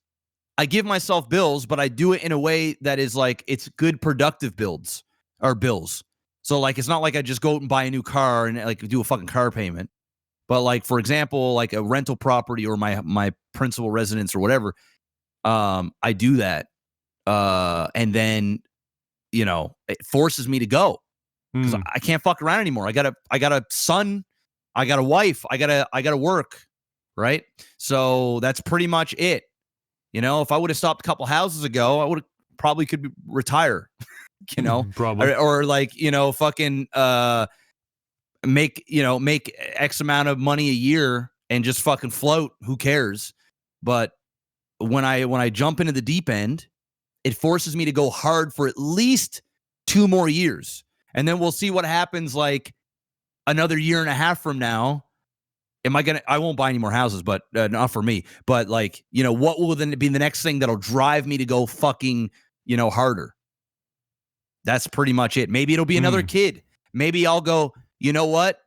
I give myself bills, but I do it in a way that is like it's good productive bills. So like it's not like I just go out and buy a new car and like do a fucking car payment. But like, for example, like a rental property or my principal residence or whatever, I do that. And then, it forces me to go because I can't fuck around anymore. I got a son, I got a wife, I gotta work. Right. So that's pretty much it. If I would have stopped a couple houses ago, I would have probably could retire, Probably. or like, fucking, make X amount of money a year and just fucking float. Who cares? But when I jump into the deep end, it forces me to go hard for at least 2 more years. And then we'll see what happens like another year and a half from now. I won't buy any more houses, but not for me. But like, what will then be the next thing that'll drive me to go fucking, harder? That's pretty much it. Maybe it'll be another kid. Maybe I'll go, you know what?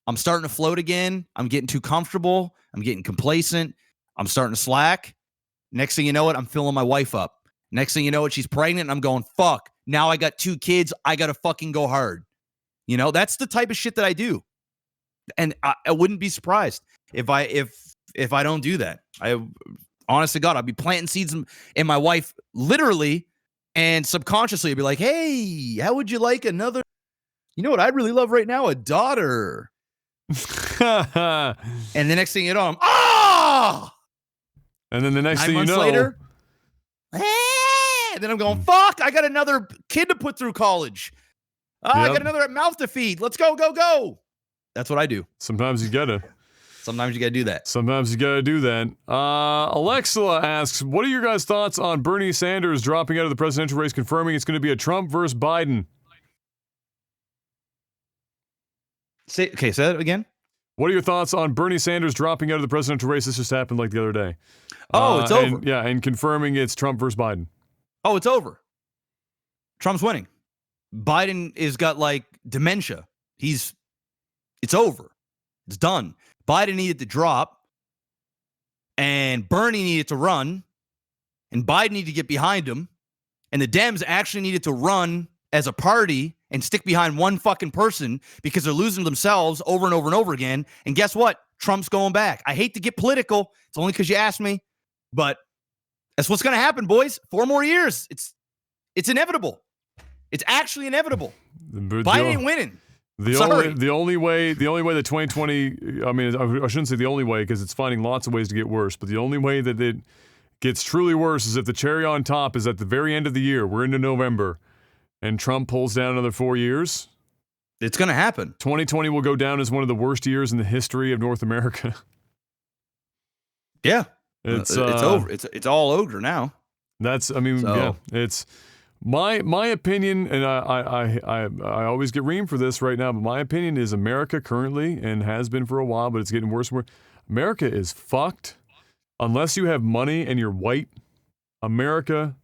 I'm starting to float again. I'm getting too comfortable. I'm getting complacent. I'm starting to slack. Next thing you know it, I'm filling my wife up. Next thing you know it, she's pregnant and I'm going, fuck. Now I got 2 kids. I got to fucking go hard. That's the type of shit that I do. And I wouldn't be surprised if I don't do that. I honest to God, I'll be planting seeds in my wife literally and subconsciously I'd be like, hey, how would you like another? You know what I'd really love right now? A daughter. And the next thing you know, and then the next 9 thing you months know, later, and then I'm going, fuck, I got another kid to put through college. I got another mouth to feed. Let's go, go, go. That's what I do. Sometimes you gotta do that. Sometimes you gotta do that. Alexa asks, what are your guys' thoughts on Bernie Sanders dropping out of the presidential race, confirming it's going to be a Trump versus Biden? Say that again. What are your thoughts on Bernie Sanders dropping out of the presidential race? This just happened like the other day. Oh, it's over. And confirming it's Trump versus Biden. Oh, it's over. Trump's winning. Biden has got like dementia. It's over. It's done. Biden needed to drop, and Bernie needed to run, and Biden needed to get behind him, and the Dems actually needed to run as a party and stick behind one fucking person because they're losing themselves over and over and over again. And guess what? Trump's going back. I hate to get political. It's only because you asked me, but that's what's going to happen, boys. 4 more years. It's inevitable. It's actually inevitable. Biden ain't winning. The only way that 2020, I mean, I shouldn't say the only way because it's finding lots of ways to get worse, but the only way that it gets truly worse is if the cherry on top is at the very end of the year. We're into November. And Trump pulls down another 4 years. It's going to happen. 2020 will go down as one of the worst years in the history of North America. Yeah. It's over. It's all over now. It's my opinion, and I always get reamed for this right now, but my opinion is America currently, and has been for a while, but it's getting worse and worse. America is fucked. Unless you have money and you're white, America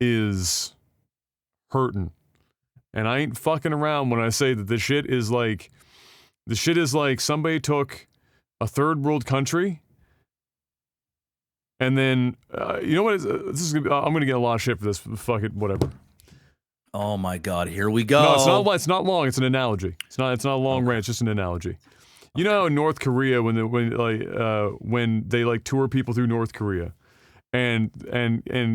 is hurting. And I ain't fucking around when I say that the shit is like somebody took a third world country and then you know what I'm gonna get a lot of shit for this. Fuck it, whatever. Oh my god, here we go. No, it's not long, it's an analogy. It's not a long rant, it's just an analogy. You know, in North Korea when they like tour people through North Korea. And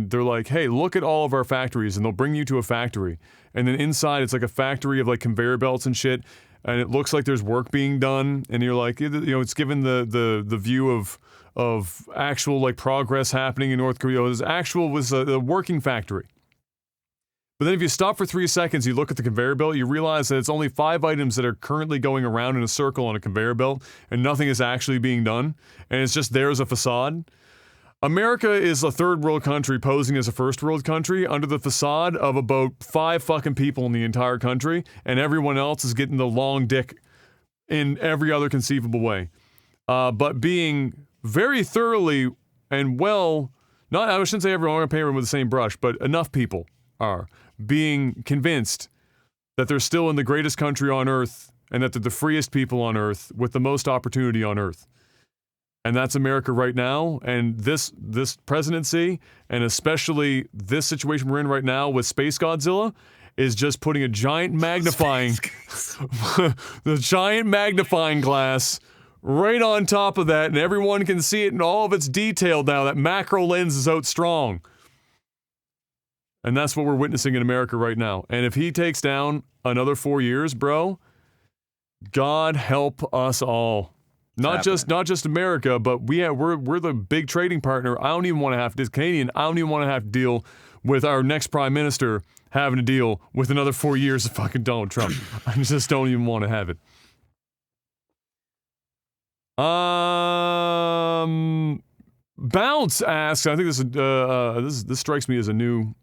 they're like, hey, look at all of our factories, and they'll bring you to a factory, and then inside it's like a factory of like conveyor belts and shit, and it looks like there's work being done, and you're like, you know, it's given the view of actual like progress happening in North Korea. It was a working factory. But then if you stop for 3 seconds, you look at the conveyor belt, you realize that it's only 5 items that are currently going around in a circle on a conveyor belt, and nothing is actually being done, and it's just there as a facade. America is a third world country posing as a first world country under the facade of about 5 fucking people in the entire country, and everyone else is getting the long dick in every other conceivable way. But being very thoroughly and I shouldn't say everyone, I'm going to paint everyone with the same brush, but enough people are being convinced that they're still in the greatest country on earth and that they're the freest people on earth with the most opportunity on earth. And that's America right now, and this presidency, and especially this situation we're in right now with Space Godzilla, is just putting a giant magnifying, the giant magnifying glass right on top of that, and everyone can see it in all of its detail now. That macro lens is out strong. And that's what we're witnessing in America right now. And if he takes down another 4 years, bro, God help us all. Not just America, but we're the big trading partner. I don't even want to have to, as Canadian, I don't even want to have to deal with our next prime minister having to deal with another 4 years of fucking Donald Trump. I just don't even want to have it. Bounce asks, I think this strikes me as a new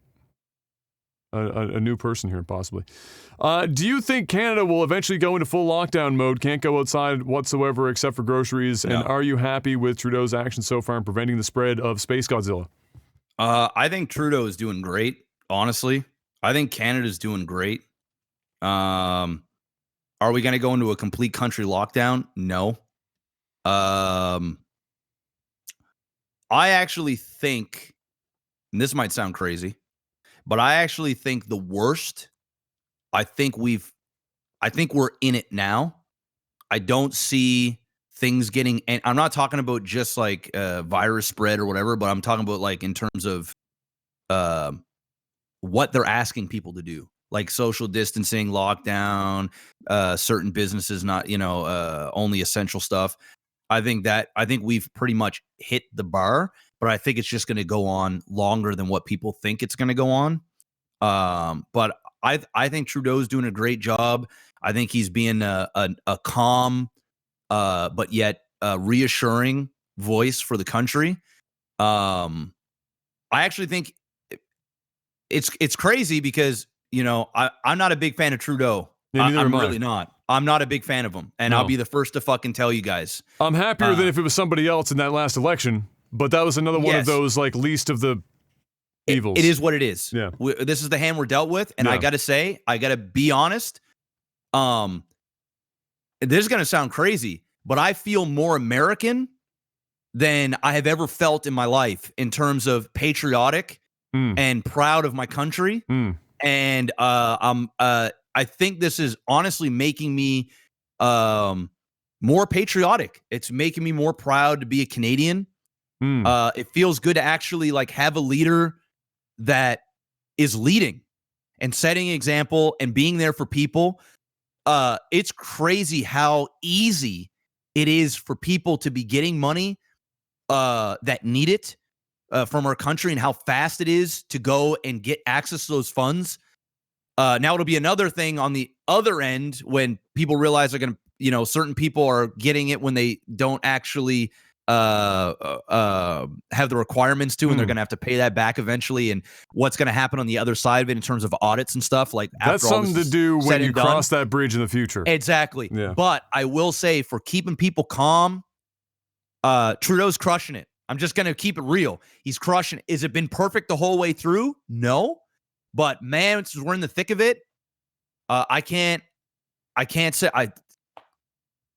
person here, possibly. Do you think Canada will eventually go into full lockdown mode, can't go outside whatsoever except for groceries, and are you happy with Trudeau's actions so far in preventing the spread of Space Godzilla? I think Trudeau is doing great, honestly. I think Canada's doing great. Are we going to go into a complete country lockdown? No. I actually think, and this might sound crazy, but I actually think the worst, I think we're in it now. I don't see things getting, and I'm not talking about just like virus spread or whatever, but I'm talking about like in terms of what they're asking people to do, like social distancing, lockdown, certain businesses, not, only essential stuff. I think we've pretty much hit the bar, but I think it's just going to go on longer than what people think it's going to go on. But I think Trudeau's doing a great job. I think he's being a calm, but yet reassuring voice for the country. I actually think it's crazy because I'm not a big fan of Trudeau. Yeah, I'm really not. I'm not a big fan of them, and No. I'll be the first to fucking tell you guys. I'm happier than if it was somebody else in that last election, but that was another one of Yes. those like least of the evils. It is what it is. Yeah. This is the hand we're dealt with, and I Yeah. gotta say, I gotta be honest. This is gonna sound crazy, but I feel more American than I have ever felt in my life in terms of patriotic and proud of my country. And I think this is honestly making me more patriotic. It's making me more proud to be a Canadian. It feels good to actually like have a leader that is leading and setting an example and being there for people. It's crazy how easy it is for people to be getting money that need it from our country, and how fast it is to go and get access to those funds. Now it'll be another thing on the other end when people realize they're going to, certain people are getting it when they don't actually have the requirements to, and they're going to have to pay that back eventually. And what's going to happen on the other side of it in terms of audits and stuff, like that's something to do when you cross that bridge in the future. Exactly. Yeah. But I will say, for keeping people calm, Trudeau's crushing it. I'm just going to keep it real. He's crushing it. Has it been perfect the whole way through? No. But man, since we're in the thick of it, I can't say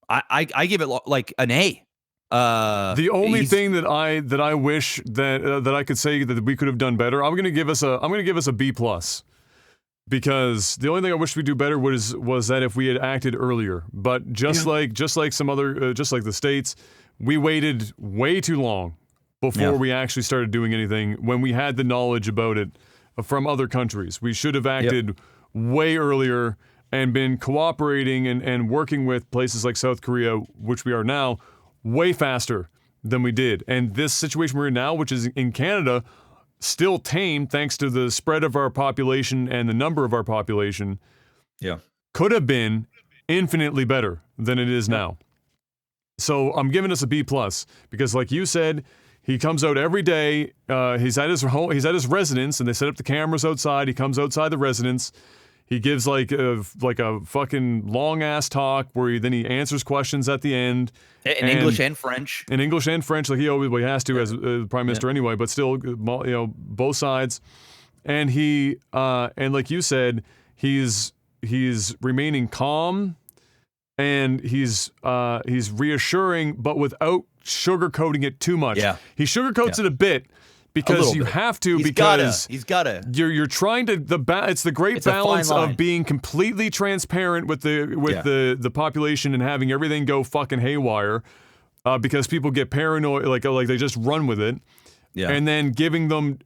I give it like an A. The only thing that I wish that I could say that we could have done better, I'm gonna give us a B+, because the only thing I wish we do better was that if we had acted earlier. But just like some other just like the States, we waited way too long before we actually started doing anything when we had the knowledge about it from other countries. We should have acted way earlier and been cooperating and working with places like South Korea, which we are now, way faster than we did. And this situation we're in now, which is in Canada, still tame thanks to the spread of our population and the number of our population, could have been infinitely better than it is now. So I'm giving us a B+, because like you said, he comes out every day. He's at his home. He's at his residence, and they set up the cameras outside. He comes outside the residence. He gives like a fucking long ass talk where he answers questions at the end in English and French. In English and French, like he has to as prime minister anyway. But still, both sides. And he and like you said, he's remaining calm, and he's reassuring, but without sugarcoating it too much. Yeah. He sugarcoats it a bit because you have to, because he's gotta. You're trying to it's the great balance of being completely transparent with the population and having everything go fucking haywire, because people get paranoid, like they just run with it. Yeah. And then giving them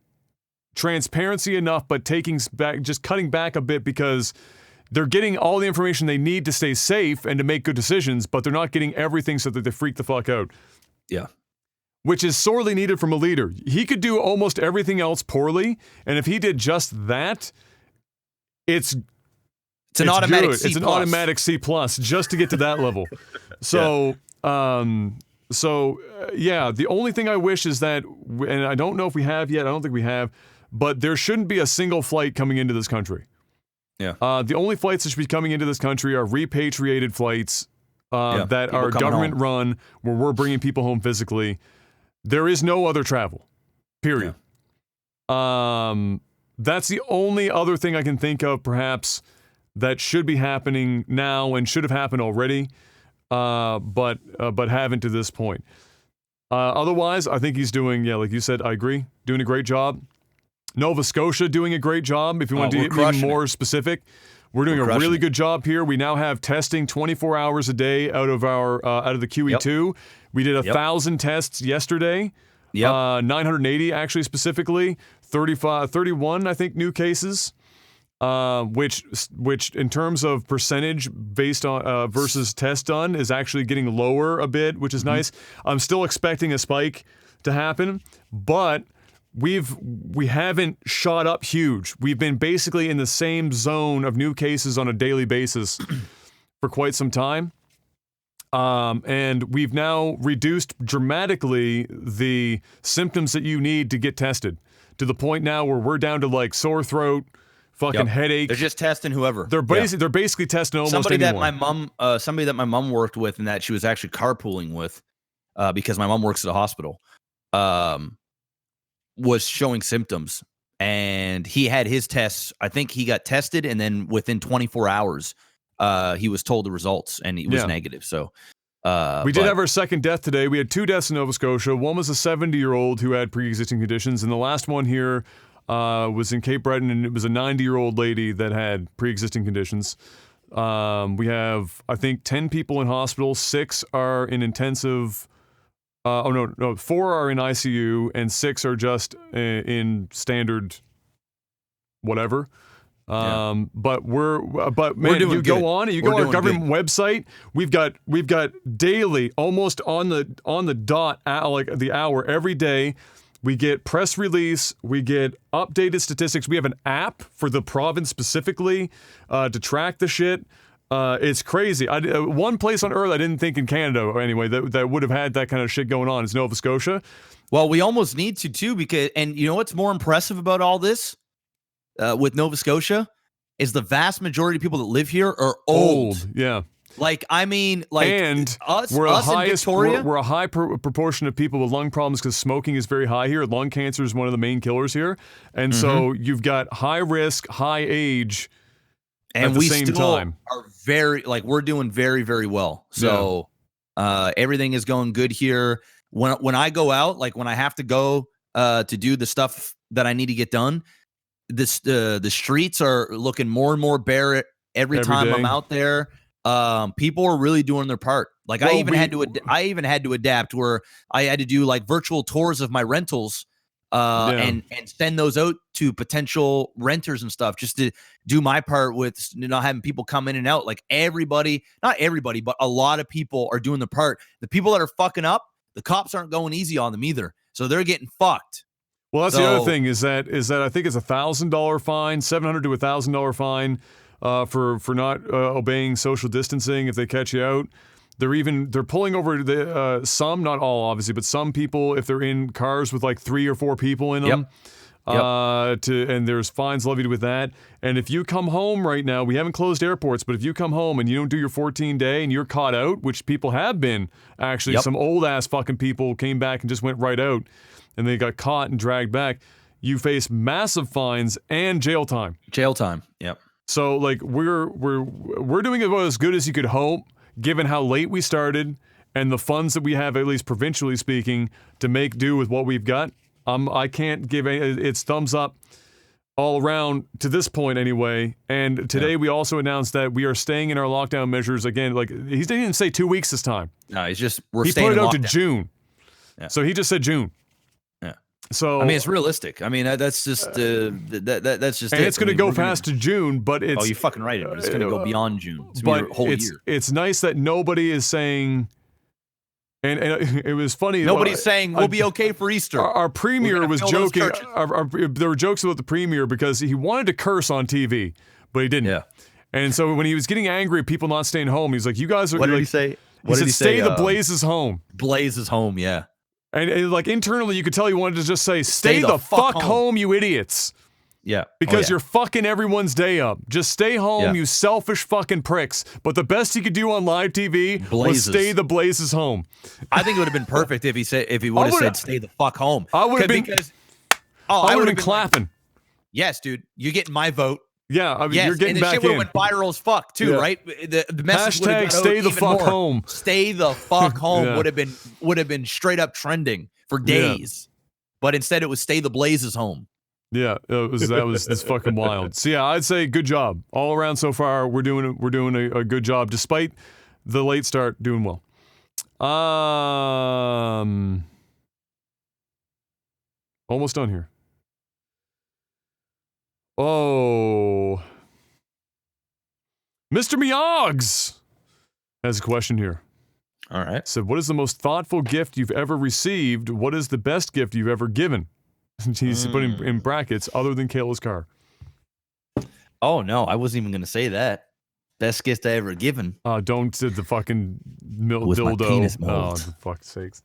transparency enough, but cutting back a bit, because they're getting all the information they need to stay safe and to make good decisions, but they're not getting everything so that they freak the fuck out. Yeah. Which is sorely needed from a leader. He could do almost everything else poorly, and if he did just that, it's an automatic C+. It's an automatic C+, just to get to that level. So, the only thing I wish is that, and I don't know if we have yet, I don't think we have, but there shouldn't be a single flight coming into this country. Yeah. The only flights that should be coming into this country are repatriated flights that are government run, where we're bringing people home physically. There is no other travel, period. Yeah. That's the only other thing I can think of, perhaps, that should be happening now and should have happened already, but haven't to this point. Otherwise, I think he's doing, like you said, I agree, doing a great job. Nova Scotia doing a great job. If you want to get even more specific, we're doing a really good job here. We now have testing 24 hours a day out of the QE2. We did 1,000 tests yesterday. 980 actually, specifically 31 I think new cases, which in terms of percentage based on versus tests done is actually getting lower a bit, which is nice. I'm still expecting a spike to happen, but we haven't shot up huge. We've been basically in the same zone of new cases on a daily basis for quite some time. And we've now reduced dramatically the symptoms that you need to get tested, to the point now where we're down to like sore throat, fucking headache. They're just testing whoever. They're basically testing almost somebody anyone. Somebody that my mom worked with, and that she was actually carpooling with, because my mom works at a hospital, was showing symptoms, and he had his tests. I think he got tested, and then within 24 hours, he was told the results, and he was negative. So. We did have our second death today. We had 2 deaths in Nova Scotia. One was a 70-year-old who had pre-existing conditions, and the last one here was in Cape Breton, and it was a 90-year-old lady that had pre-existing conditions. We have, I think, 10 people in hospital. 6 are in intensive. 4 are in ICU, and 6 are just in standard whatever. But man, you go on our government website. We've got daily, almost on the dot, like the hour every day. We get press release. We get updated statistics. We have an app for the province specifically to track the shit. It's crazy. One place on earth I didn't think in Canada anyway that would have had that kind of shit going on is Nova Scotia. Well, we almost need to because, and you know what's more impressive about all this? With Nova Scotia, is the vast majority of people that live here are old. Yeah. And us, we're us in Victoria, we're a high proportion of people with lung problems because smoking is very high here. Lung cancer is one of the main killers here, and so you've got high risk, high age, and at the we same still time. are very we're doing very, very well. So everything is going good here. When I go out, when I have to go to do the stuff that I need to get done. The streets are looking more and more bare every time day. I'm out there. People are really doing their part. I even had to adapt where I had to do virtual tours of my rentals and send those out to potential renters and stuff just to do my part with not having people come in and out. Not everybody, but a lot of people are doing the part. The people that are fucking up, the cops aren't going easy on them either. So they're getting fucked. Well, that's the other thing is that I think it's $1,000 fine, $700 to $1,000 fine for not obeying social distancing if they catch you out. They're pulling over the some, not all obviously, but some people if they're in cars with 3 or 4 people in them. And there's fines levied with that. And if you come home right now, we haven't closed airports, but if you come home and you don't do your 14-day and you're caught out, which people have been actually, some old ass fucking people came back and just went right out. And they got caught and dragged back, you face massive fines and jail time. Yep. So we're doing about as good as you could hope, given how late we started and the funds that we have, at least provincially speaking, to make do with what we've got. I can't give it's thumbs up all around to this point anyway. And today we also announced that we are staying in our lockdown measures again. He didn't say 2 weeks this time. No, he staying put it out to June. Yeah. So he just said June. So it's realistic. That's just that's just. And it's going to go past to June, but it's. Oh, you're fucking right. It's going to go beyond June. It's but a whole year. It's nice that nobody is saying. And it was funny. Nobody's saying we'll be okay for Easter. Our premier was joking. There were jokes about the premier because he wanted to curse on TV, but he didn't. Yeah. And so when he was getting angry at people not staying home, he's like, "You guys are." What did he say? He said, "Stay the blazes home." Blazes home. Yeah. And internally, you could tell he wanted to just say, "Stay the fuck home, you idiots." Yeah. Because you're fucking everyone's day up. Just stay home, you selfish fucking pricks. But the best he could do on live TV was stay the blazes home. I think it would have been perfect if he would have said, "Stay the fuck home." I would have been. I would have been clapping. Yes, dude, you're getting my vote. Yeah, you're getting back in. And the shit would have went viral as fuck too, right? The message would have stay the fuck home. Stay the fuck home would have been straight up trending for days. But instead it was stay the blazes home. Yeah, it's fucking wild. So yeah, I'd say good job all around so far. We're doing a good job despite the late start. Doing well. Almost done here. Oh, Mr. Meogs has a question here. All right. Said, what is the most thoughtful gift you've ever received? What is the best gift you've ever given? He's putting in brackets, other than Kayla's car. Oh, no, I wasn't even going to say that. Best gift I ever given. Don't say the fucking dildo. My penis mold. Oh, for fuck's sakes.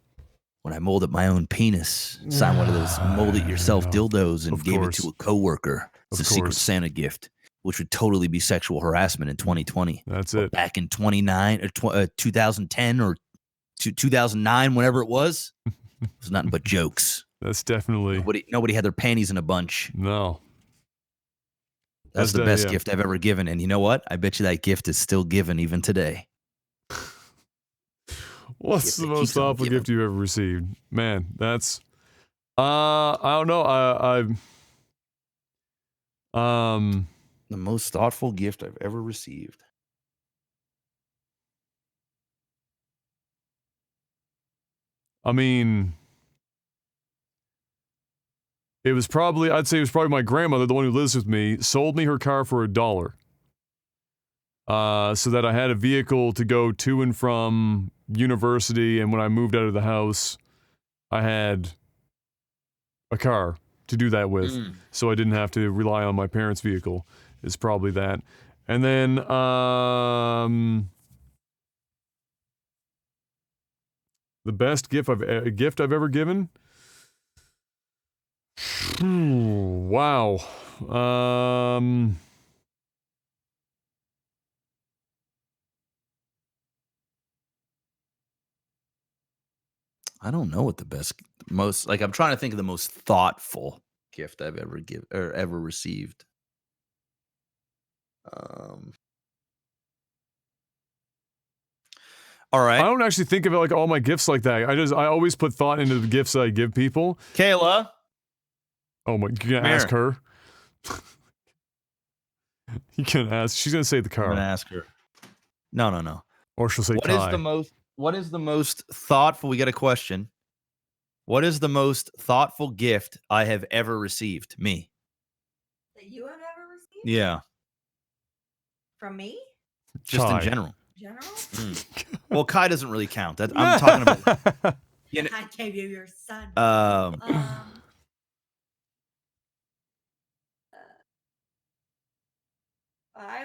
when I molded my own penis, signed one of those mold it yourself dildos and gave it to a coworker. It's a Secret Santa gift, which would totally be sexual harassment in 2020. That's but it. Back in 2010 or 2009, whenever it was nothing but jokes. That's definitely nobody had their panties in a bunch. No. That's the best gift I've ever given. And you know what? I bet you that gift is still given even today. What's the most thoughtful gift you've ever received? Man, that's I don't know. The most thoughtful gift I've ever received. I mean, I'd say it was probably my grandmother, the one who lives with me, sold me her car for $1. So that I had a vehicle to go to and from university, and when I moved out of the house, I had a car to do that with, so I didn't have to rely on my parents' vehicle. Is probably that, and then the best gift I've ever given. Wow. I don't know what the most, like, I'm trying to think of the most thoughtful gift I've ever ever received. All right. I don't actually think of it like all my gifts like that. I always put thought into the gifts that I give people. Kayla. Oh my, you can ask her. You can ask. She's gonna say the car. I'm gonna ask her. No. Or she'll say What is the most thoughtful? We got a question. What is the most thoughtful gift I have ever received? Me. That you have ever received? Yeah. From me? Just in general. General? Well, Kai doesn't really count. I'm talking about. You know, I gave you your son. I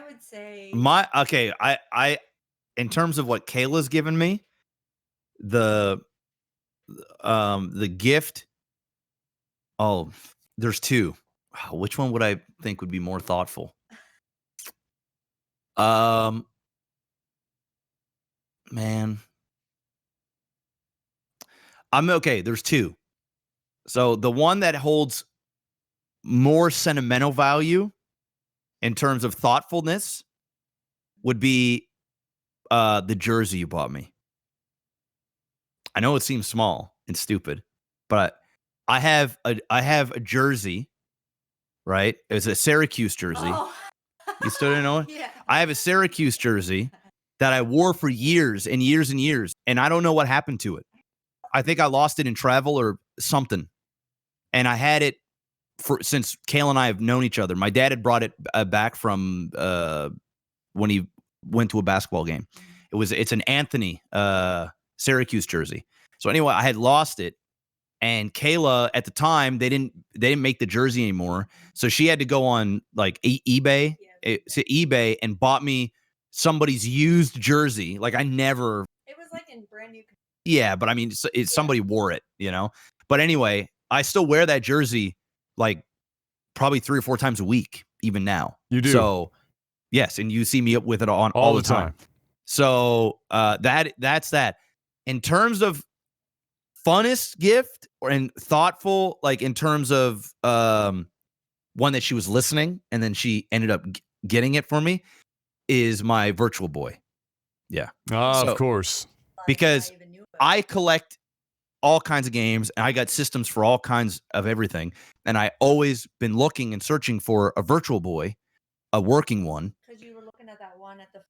would say I in terms of what Kayla's given me, the gift. Oh, there's two. Which one would I think would be more thoughtful? Man, I'm okay. There's two. So the one that holds more sentimental value in terms of thoughtfulness would be the jersey you bought me. I know it seems small and stupid, but I have a jersey, right? It's a Syracuse jersey. Oh. You still didn't know it? Yeah. I have a Syracuse jersey that I wore for years and years and years, and I don't know what happened to it. I think I lost it in travel or something, and I had it since Kale and I have known each other. My dad had brought it back from when he went to a basketball game. It's an Anthony Syracuse jersey. So anyway, I had lost it, and Kayla at the time they didn't make the jersey anymore, so she had to go on like eBay and bought me somebody's used jersey. Like it was like in brand new. Yeah, but I mean, somebody wore it, you know. But anyway, I still wear that jersey like probably 3 or 4 times a week, even now. You do. So yes, and you see me up with it on all the time. So that's that. In terms of funnest gift and thoughtful, like in terms of one that she was listening and then she ended up getting it for me, is my Virtual Boy. Yeah. Of course. Because I collect all kinds of games and I got systems for all kinds of everything. And I always been looking and searching for a Virtual Boy, a working one. Because you were looking at that one at the.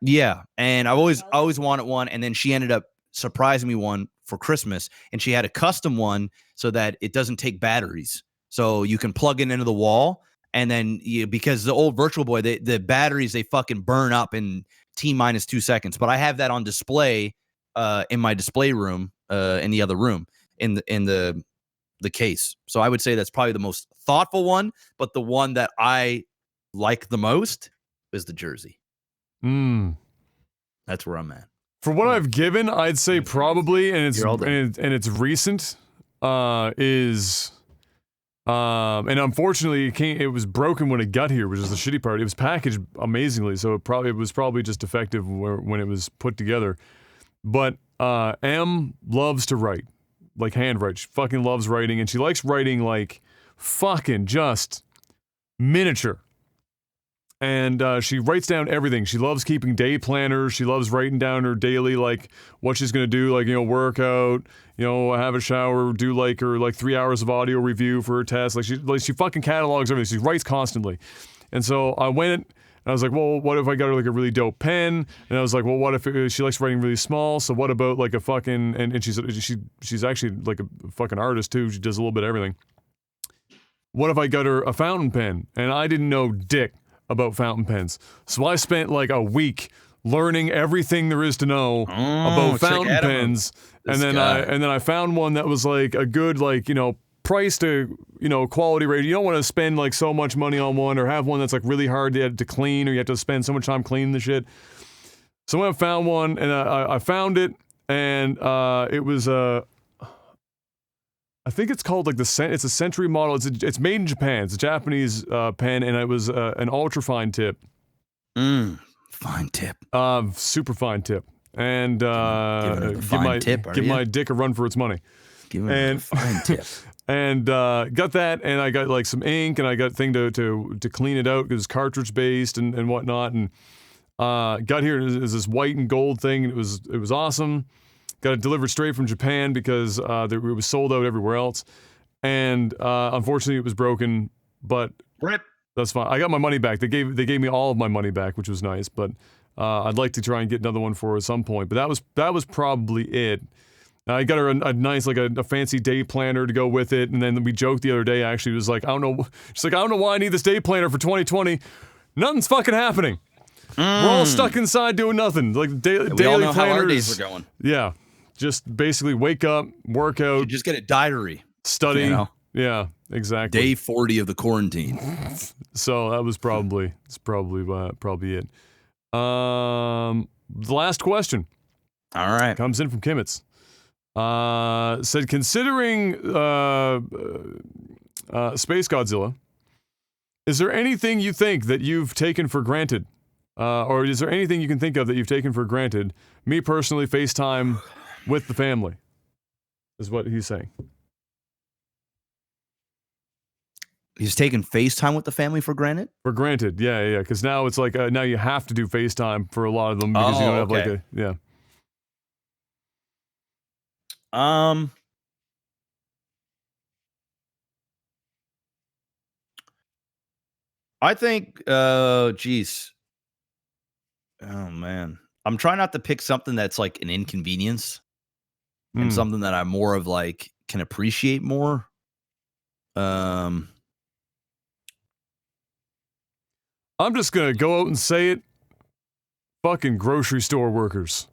Yeah. And I always wanted one. And then she ended up surprising me one for Christmas. And she had a custom one so that it doesn't take batteries. So you can plug it into the wall. And then because the old Virtual Boy, the batteries, they fucking burn up in T-2 seconds. But I have that on display in my display room, in the other room, in the case. So I would say that's probably the most thoughtful one, but the one that I like the most is the jersey. That's where I'm at. For what I've given, I'd say probably, and it's You're all done. and it's recent, is and unfortunately it was broken when it got here, which is the shitty part. It was packaged amazingly, so it was probably just defective when it was put together. But M loves to write, like handwrite. She fucking loves writing, and she likes writing like fucking just miniature. And she writes down everything. She loves keeping day planners. She loves writing down her daily, like, what she's gonna do, like, work out, have a shower, do, like, her, 3 hours of audio review for her test. Like, she fucking catalogs everything. She writes constantly. And so I went, and I was like, well, what if I got her, like, a really dope pen? And I was like, well, what if she likes writing really small, so what about, like, a fucking, and she's actually, like, a fucking artist, too. She does a little bit of everything. What if I got her a fountain pen? And I didn't know dick about fountain pens. So I spent like a week learning everything there is to know about fountain pens, and then I found one that was like a good, like, price to, quality rate. You don't want to spend like so much money on one, or have one that's like really hard to clean, or you have to spend so much time cleaning the shit. So I found one, and I found it, and it was I think it's called like it's a Century model. It's made in Japan. It's a Japanese pen, and it was an ultra fine tip. Fine tip. Super fine tip. And give my dick a run for its money. Give me a fine tip. And got that, and I got like some ink, and I got thing to clean it out because it's cartridge based and whatnot. And got here, and it was this white and gold thing. And it was awesome. Got it delivered straight from Japan because it was sold out everywhere else. And unfortunately, it was broken, but Rip. That's fine. I got my money back. They gave me all of my money back, which was nice. But I'd like to try and get another one for her at some point. But that was probably it. I got her a nice, like a fancy day planner to go with it. And then we joked the other day, actually, it was like, she's like, I don't know why I need this day planner for 2020. Nothing's fucking happening. We're all stuck inside doing nothing. Like daily we all know planners. how our days are going. Yeah. Just basically wake up, work out. You just get a diary. Study. Yeah, exactly. Day 40 of the quarantine. So that was probably it. The last question. All right. Comes in from Kimmets. Said, considering Space Godzilla, is there anything you think that you've taken for granted? Or is there anything you can think of that you've taken for granted? Me personally, FaceTime with the family, is what he's saying. He's taking FaceTime with the family for granted? For granted, yeah. Because now it's like, now you have to do FaceTime for a lot of them because you don't have like a, yeah. I think, geez. Oh, man. I'm trying not to pick something that's like an inconvenience and something that I'm more of like, can appreciate more. I'm just gonna go out and say it. Fucking grocery store workers.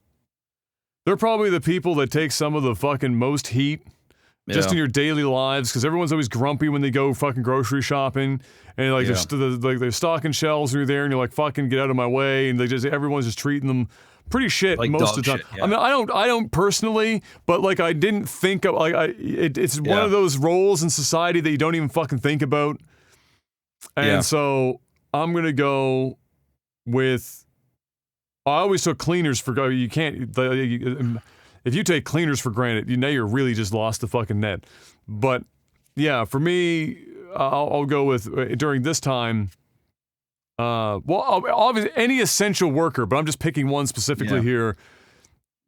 They're probably the people that take some of the fucking most heat just in your daily lives, because everyone's always grumpy when they go fucking grocery shopping, and like they're stocking shelves and you're there and you're like, fucking get out of my way, and everyone's just treating them pretty shit like most of the time. Shit, yeah. I mean, I don't personally, but like I didn't think of like it's one of those roles in society that you don't even fucking think about, and so I'm gonna go with. I always took cleaners for. You can't. If you take cleaners for granted, you're really just lost the fucking net. But yeah, for me, I'll go with during this time. Obviously any essential worker, but I'm just picking one specifically here.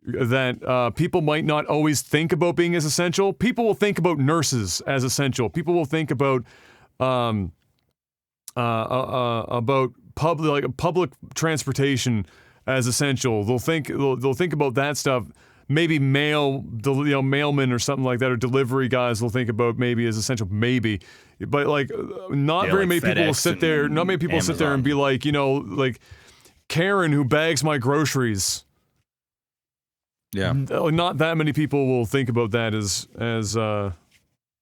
That people might not always think about being as essential. People will think about nurses as essential. People will think about public transportation as essential. They'll think about that stuff. Maybe mailmen or something like that, or delivery guys will think about maybe as essential, maybe. But like, not very many people will sit there. Not many people sit there and be like, like Karen who bags my groceries. Yeah. Not that many people will think about that as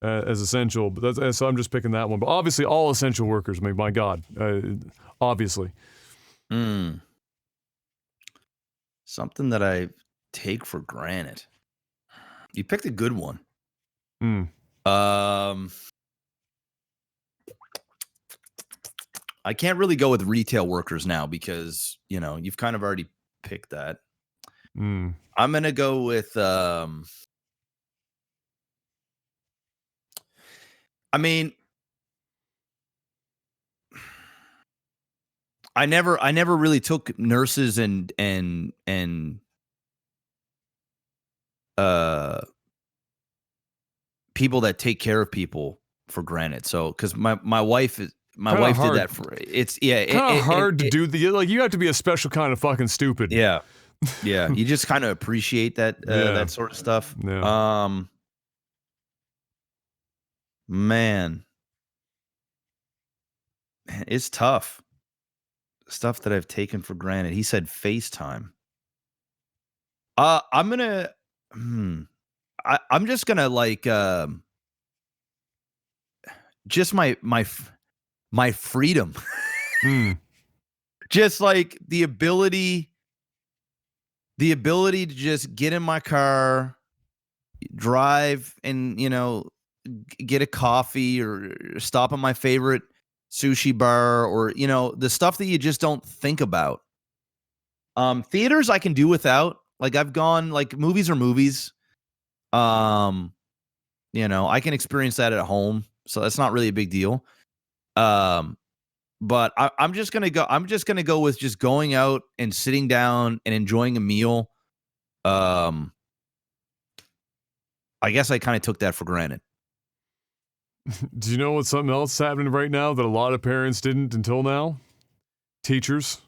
essential. But so I'm just picking that one. But obviously, all essential workers. I mean, my God, obviously. Something that I take for granted. You picked a good one. Hmm. I can't really go with retail workers now because, you know, you've kind of already picked that. Hmm. I'm going to go with I mean, I never really took nurses and people that take care of people for granted. So cuz my wife did hard. that for it's yeah, Kind of hard to do. Like you have to be a special kind of fucking stupid. Yeah. Yeah, you just kind of appreciate that that sort of stuff. Yeah. Man, it's tough. Stuff that I've taken for granted. He said FaceTime. I'm gonna. I'm just gonna like just my freedom. Hmm. Just like the ability to just get in my car, drive, and get a coffee or stop at my favorite sushi bar, or the stuff that you just don't think about. Theaters I can do without. Like I've gone, like movies are movies. I can experience that at home, so that's not really a big deal. But I'm just gonna go. I'm just gonna go with just going out and sitting down and enjoying a meal. I guess I kind of took that for granted. Do you know what's something else happening right now that a lot of parents didn't until now? Teachers.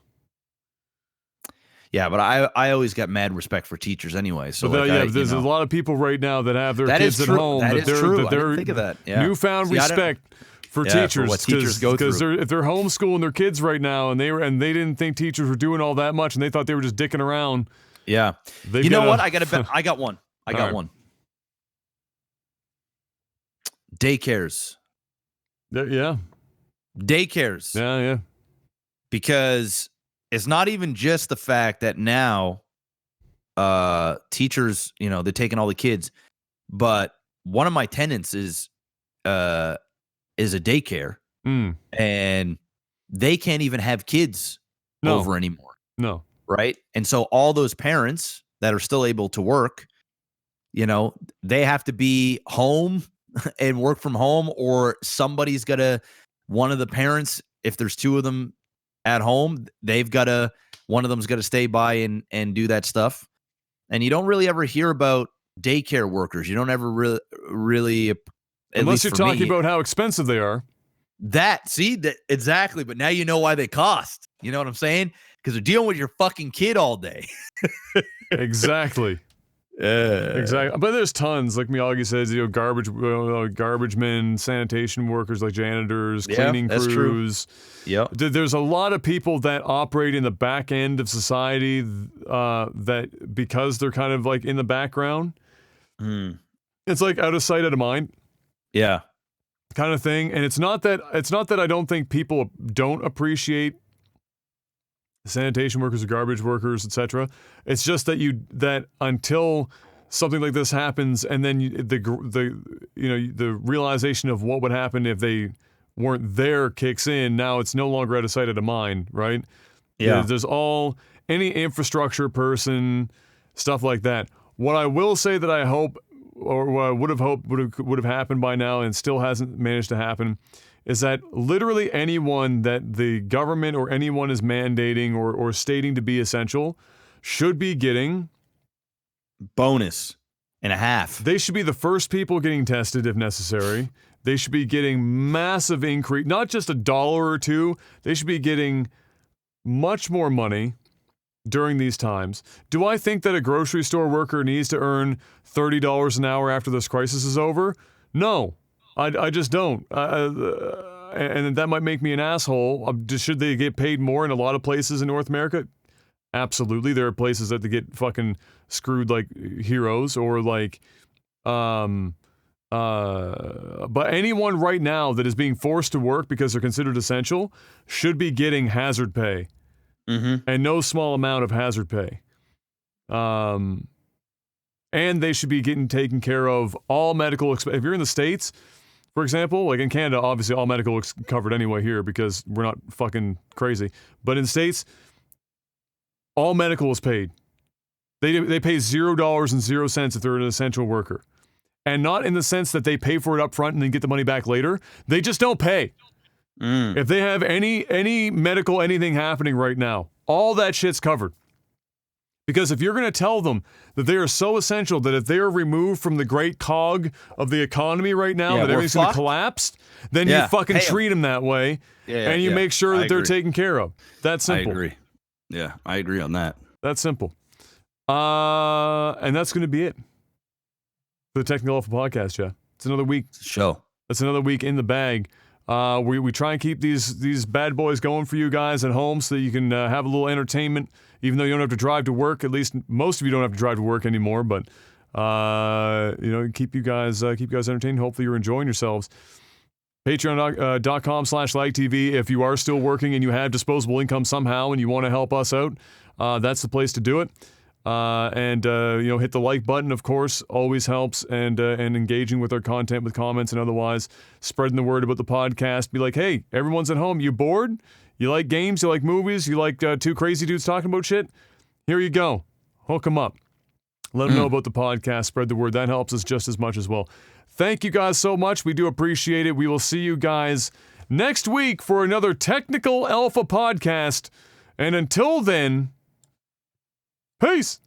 Yeah, but I always got mad respect for teachers anyway. So there's a lot of people right now that have their kids at home. That is true. That I didn't think of that. Yeah. Newfound respect for teachers. For what teachers go through. Because if they're homeschooling their kids right now and they didn't think teachers were doing all that much and they thought they were just dicking around. Yeah. You know what? I got one. I got one. Daycares. Yeah. Daycares. Yeah. Because it's not even just the fact that now teachers, they're taking all the kids, but one of my tenants is a daycare, and they can't even have kids over anymore. No. Right? And so all those parents that are still able to work, they have to be home and work from home, or one of the parents, if there's two of them at home, one of them's got to stay by and do that stuff. And you don't really ever hear about daycare workers. You don't ever really unless you're talking about how expensive they are. Exactly. But now you know why they cost. You know what I'm saying? Because they're dealing with your fucking kid all day. Exactly. Exactly. But there's tons, like Miyagi says, garbage men, sanitation workers like janitors, cleaning crews. Yeah, there's a lot of people that operate in the back end of society that because they're kind of like in the background, it's like out of sight, out of mind. Yeah, kind of thing. And it's not that I don't think people don't appreciate sanitation workers or garbage workers, etc. It's just that until something like this happens, and then the realization of what would happen if they weren't there kicks in. Now it's no longer out of sight, out of mind, right? Yeah. There's any infrastructure person, stuff like that. What I will say that I hope, or what I would have hoped would have happened by now and still hasn't managed to happen, is that literally anyone that the government or anyone is mandating or stating to be essential should be getting bonus and a half. They should be the first people getting tested if necessary. They should be getting massive increase, not just $1 or $2. They should be getting much more money during these times. Do I think that a grocery store worker needs to earn $30 an hour after this crisis is over? No. I just don't. And that might make me an asshole. Should they get paid more in a lot of places in North America? Absolutely. There are places that they get fucking screwed like heroes, or like, but anyone right now that is being forced to work because they're considered essential should be getting hazard pay, and no small amount of hazard pay. and they should be getting taken care of. All medical, if you're in the States, for example, like in Canada, obviously all medical is covered anyway here because we're not fucking crazy. But in the States, all medical is paid. They pay $0.00 if they're an essential worker. And not in the sense that they pay for it up front and then get the money back later. They just don't pay. If they have any medical anything happening right now, all that shit's covered. Because if you're going to tell them that they are so essential that if they are removed from the great cog of the economy right now, that everything's going to collapse, then you fucking treat them that way, and you make sure that they're taken care of. That's simple. I agree. Yeah, I agree on that. That's simple. And that's going to be it for the Technical Alpha Podcast, Jeff. It's another week. Show. That's another week in the bag. We try and keep these bad boys going for you guys at home so that you can have a little entertainment, even though you don't have to drive to work. At least most of you don't have to drive to work anymore, but keep you guys entertained. Hopefully you're enjoying yourselves. Patreon.com/LagTV. If you are still working and you have disposable income somehow and you want to help us out, that's the place to do it. Hit the like button, of course, always helps, and engaging with our content with comments and otherwise, spreading the word about the podcast. Be like, hey, everyone's at home. You bored? You like games? You like movies? You like two crazy dudes talking about shit? Here you go. Hook them up. Let them know about the podcast. Spread the word. That helps us just as much as well. Thank you guys so much. We do appreciate it. We will see you guys next week for another Technical Alpha podcast. And until then, peace.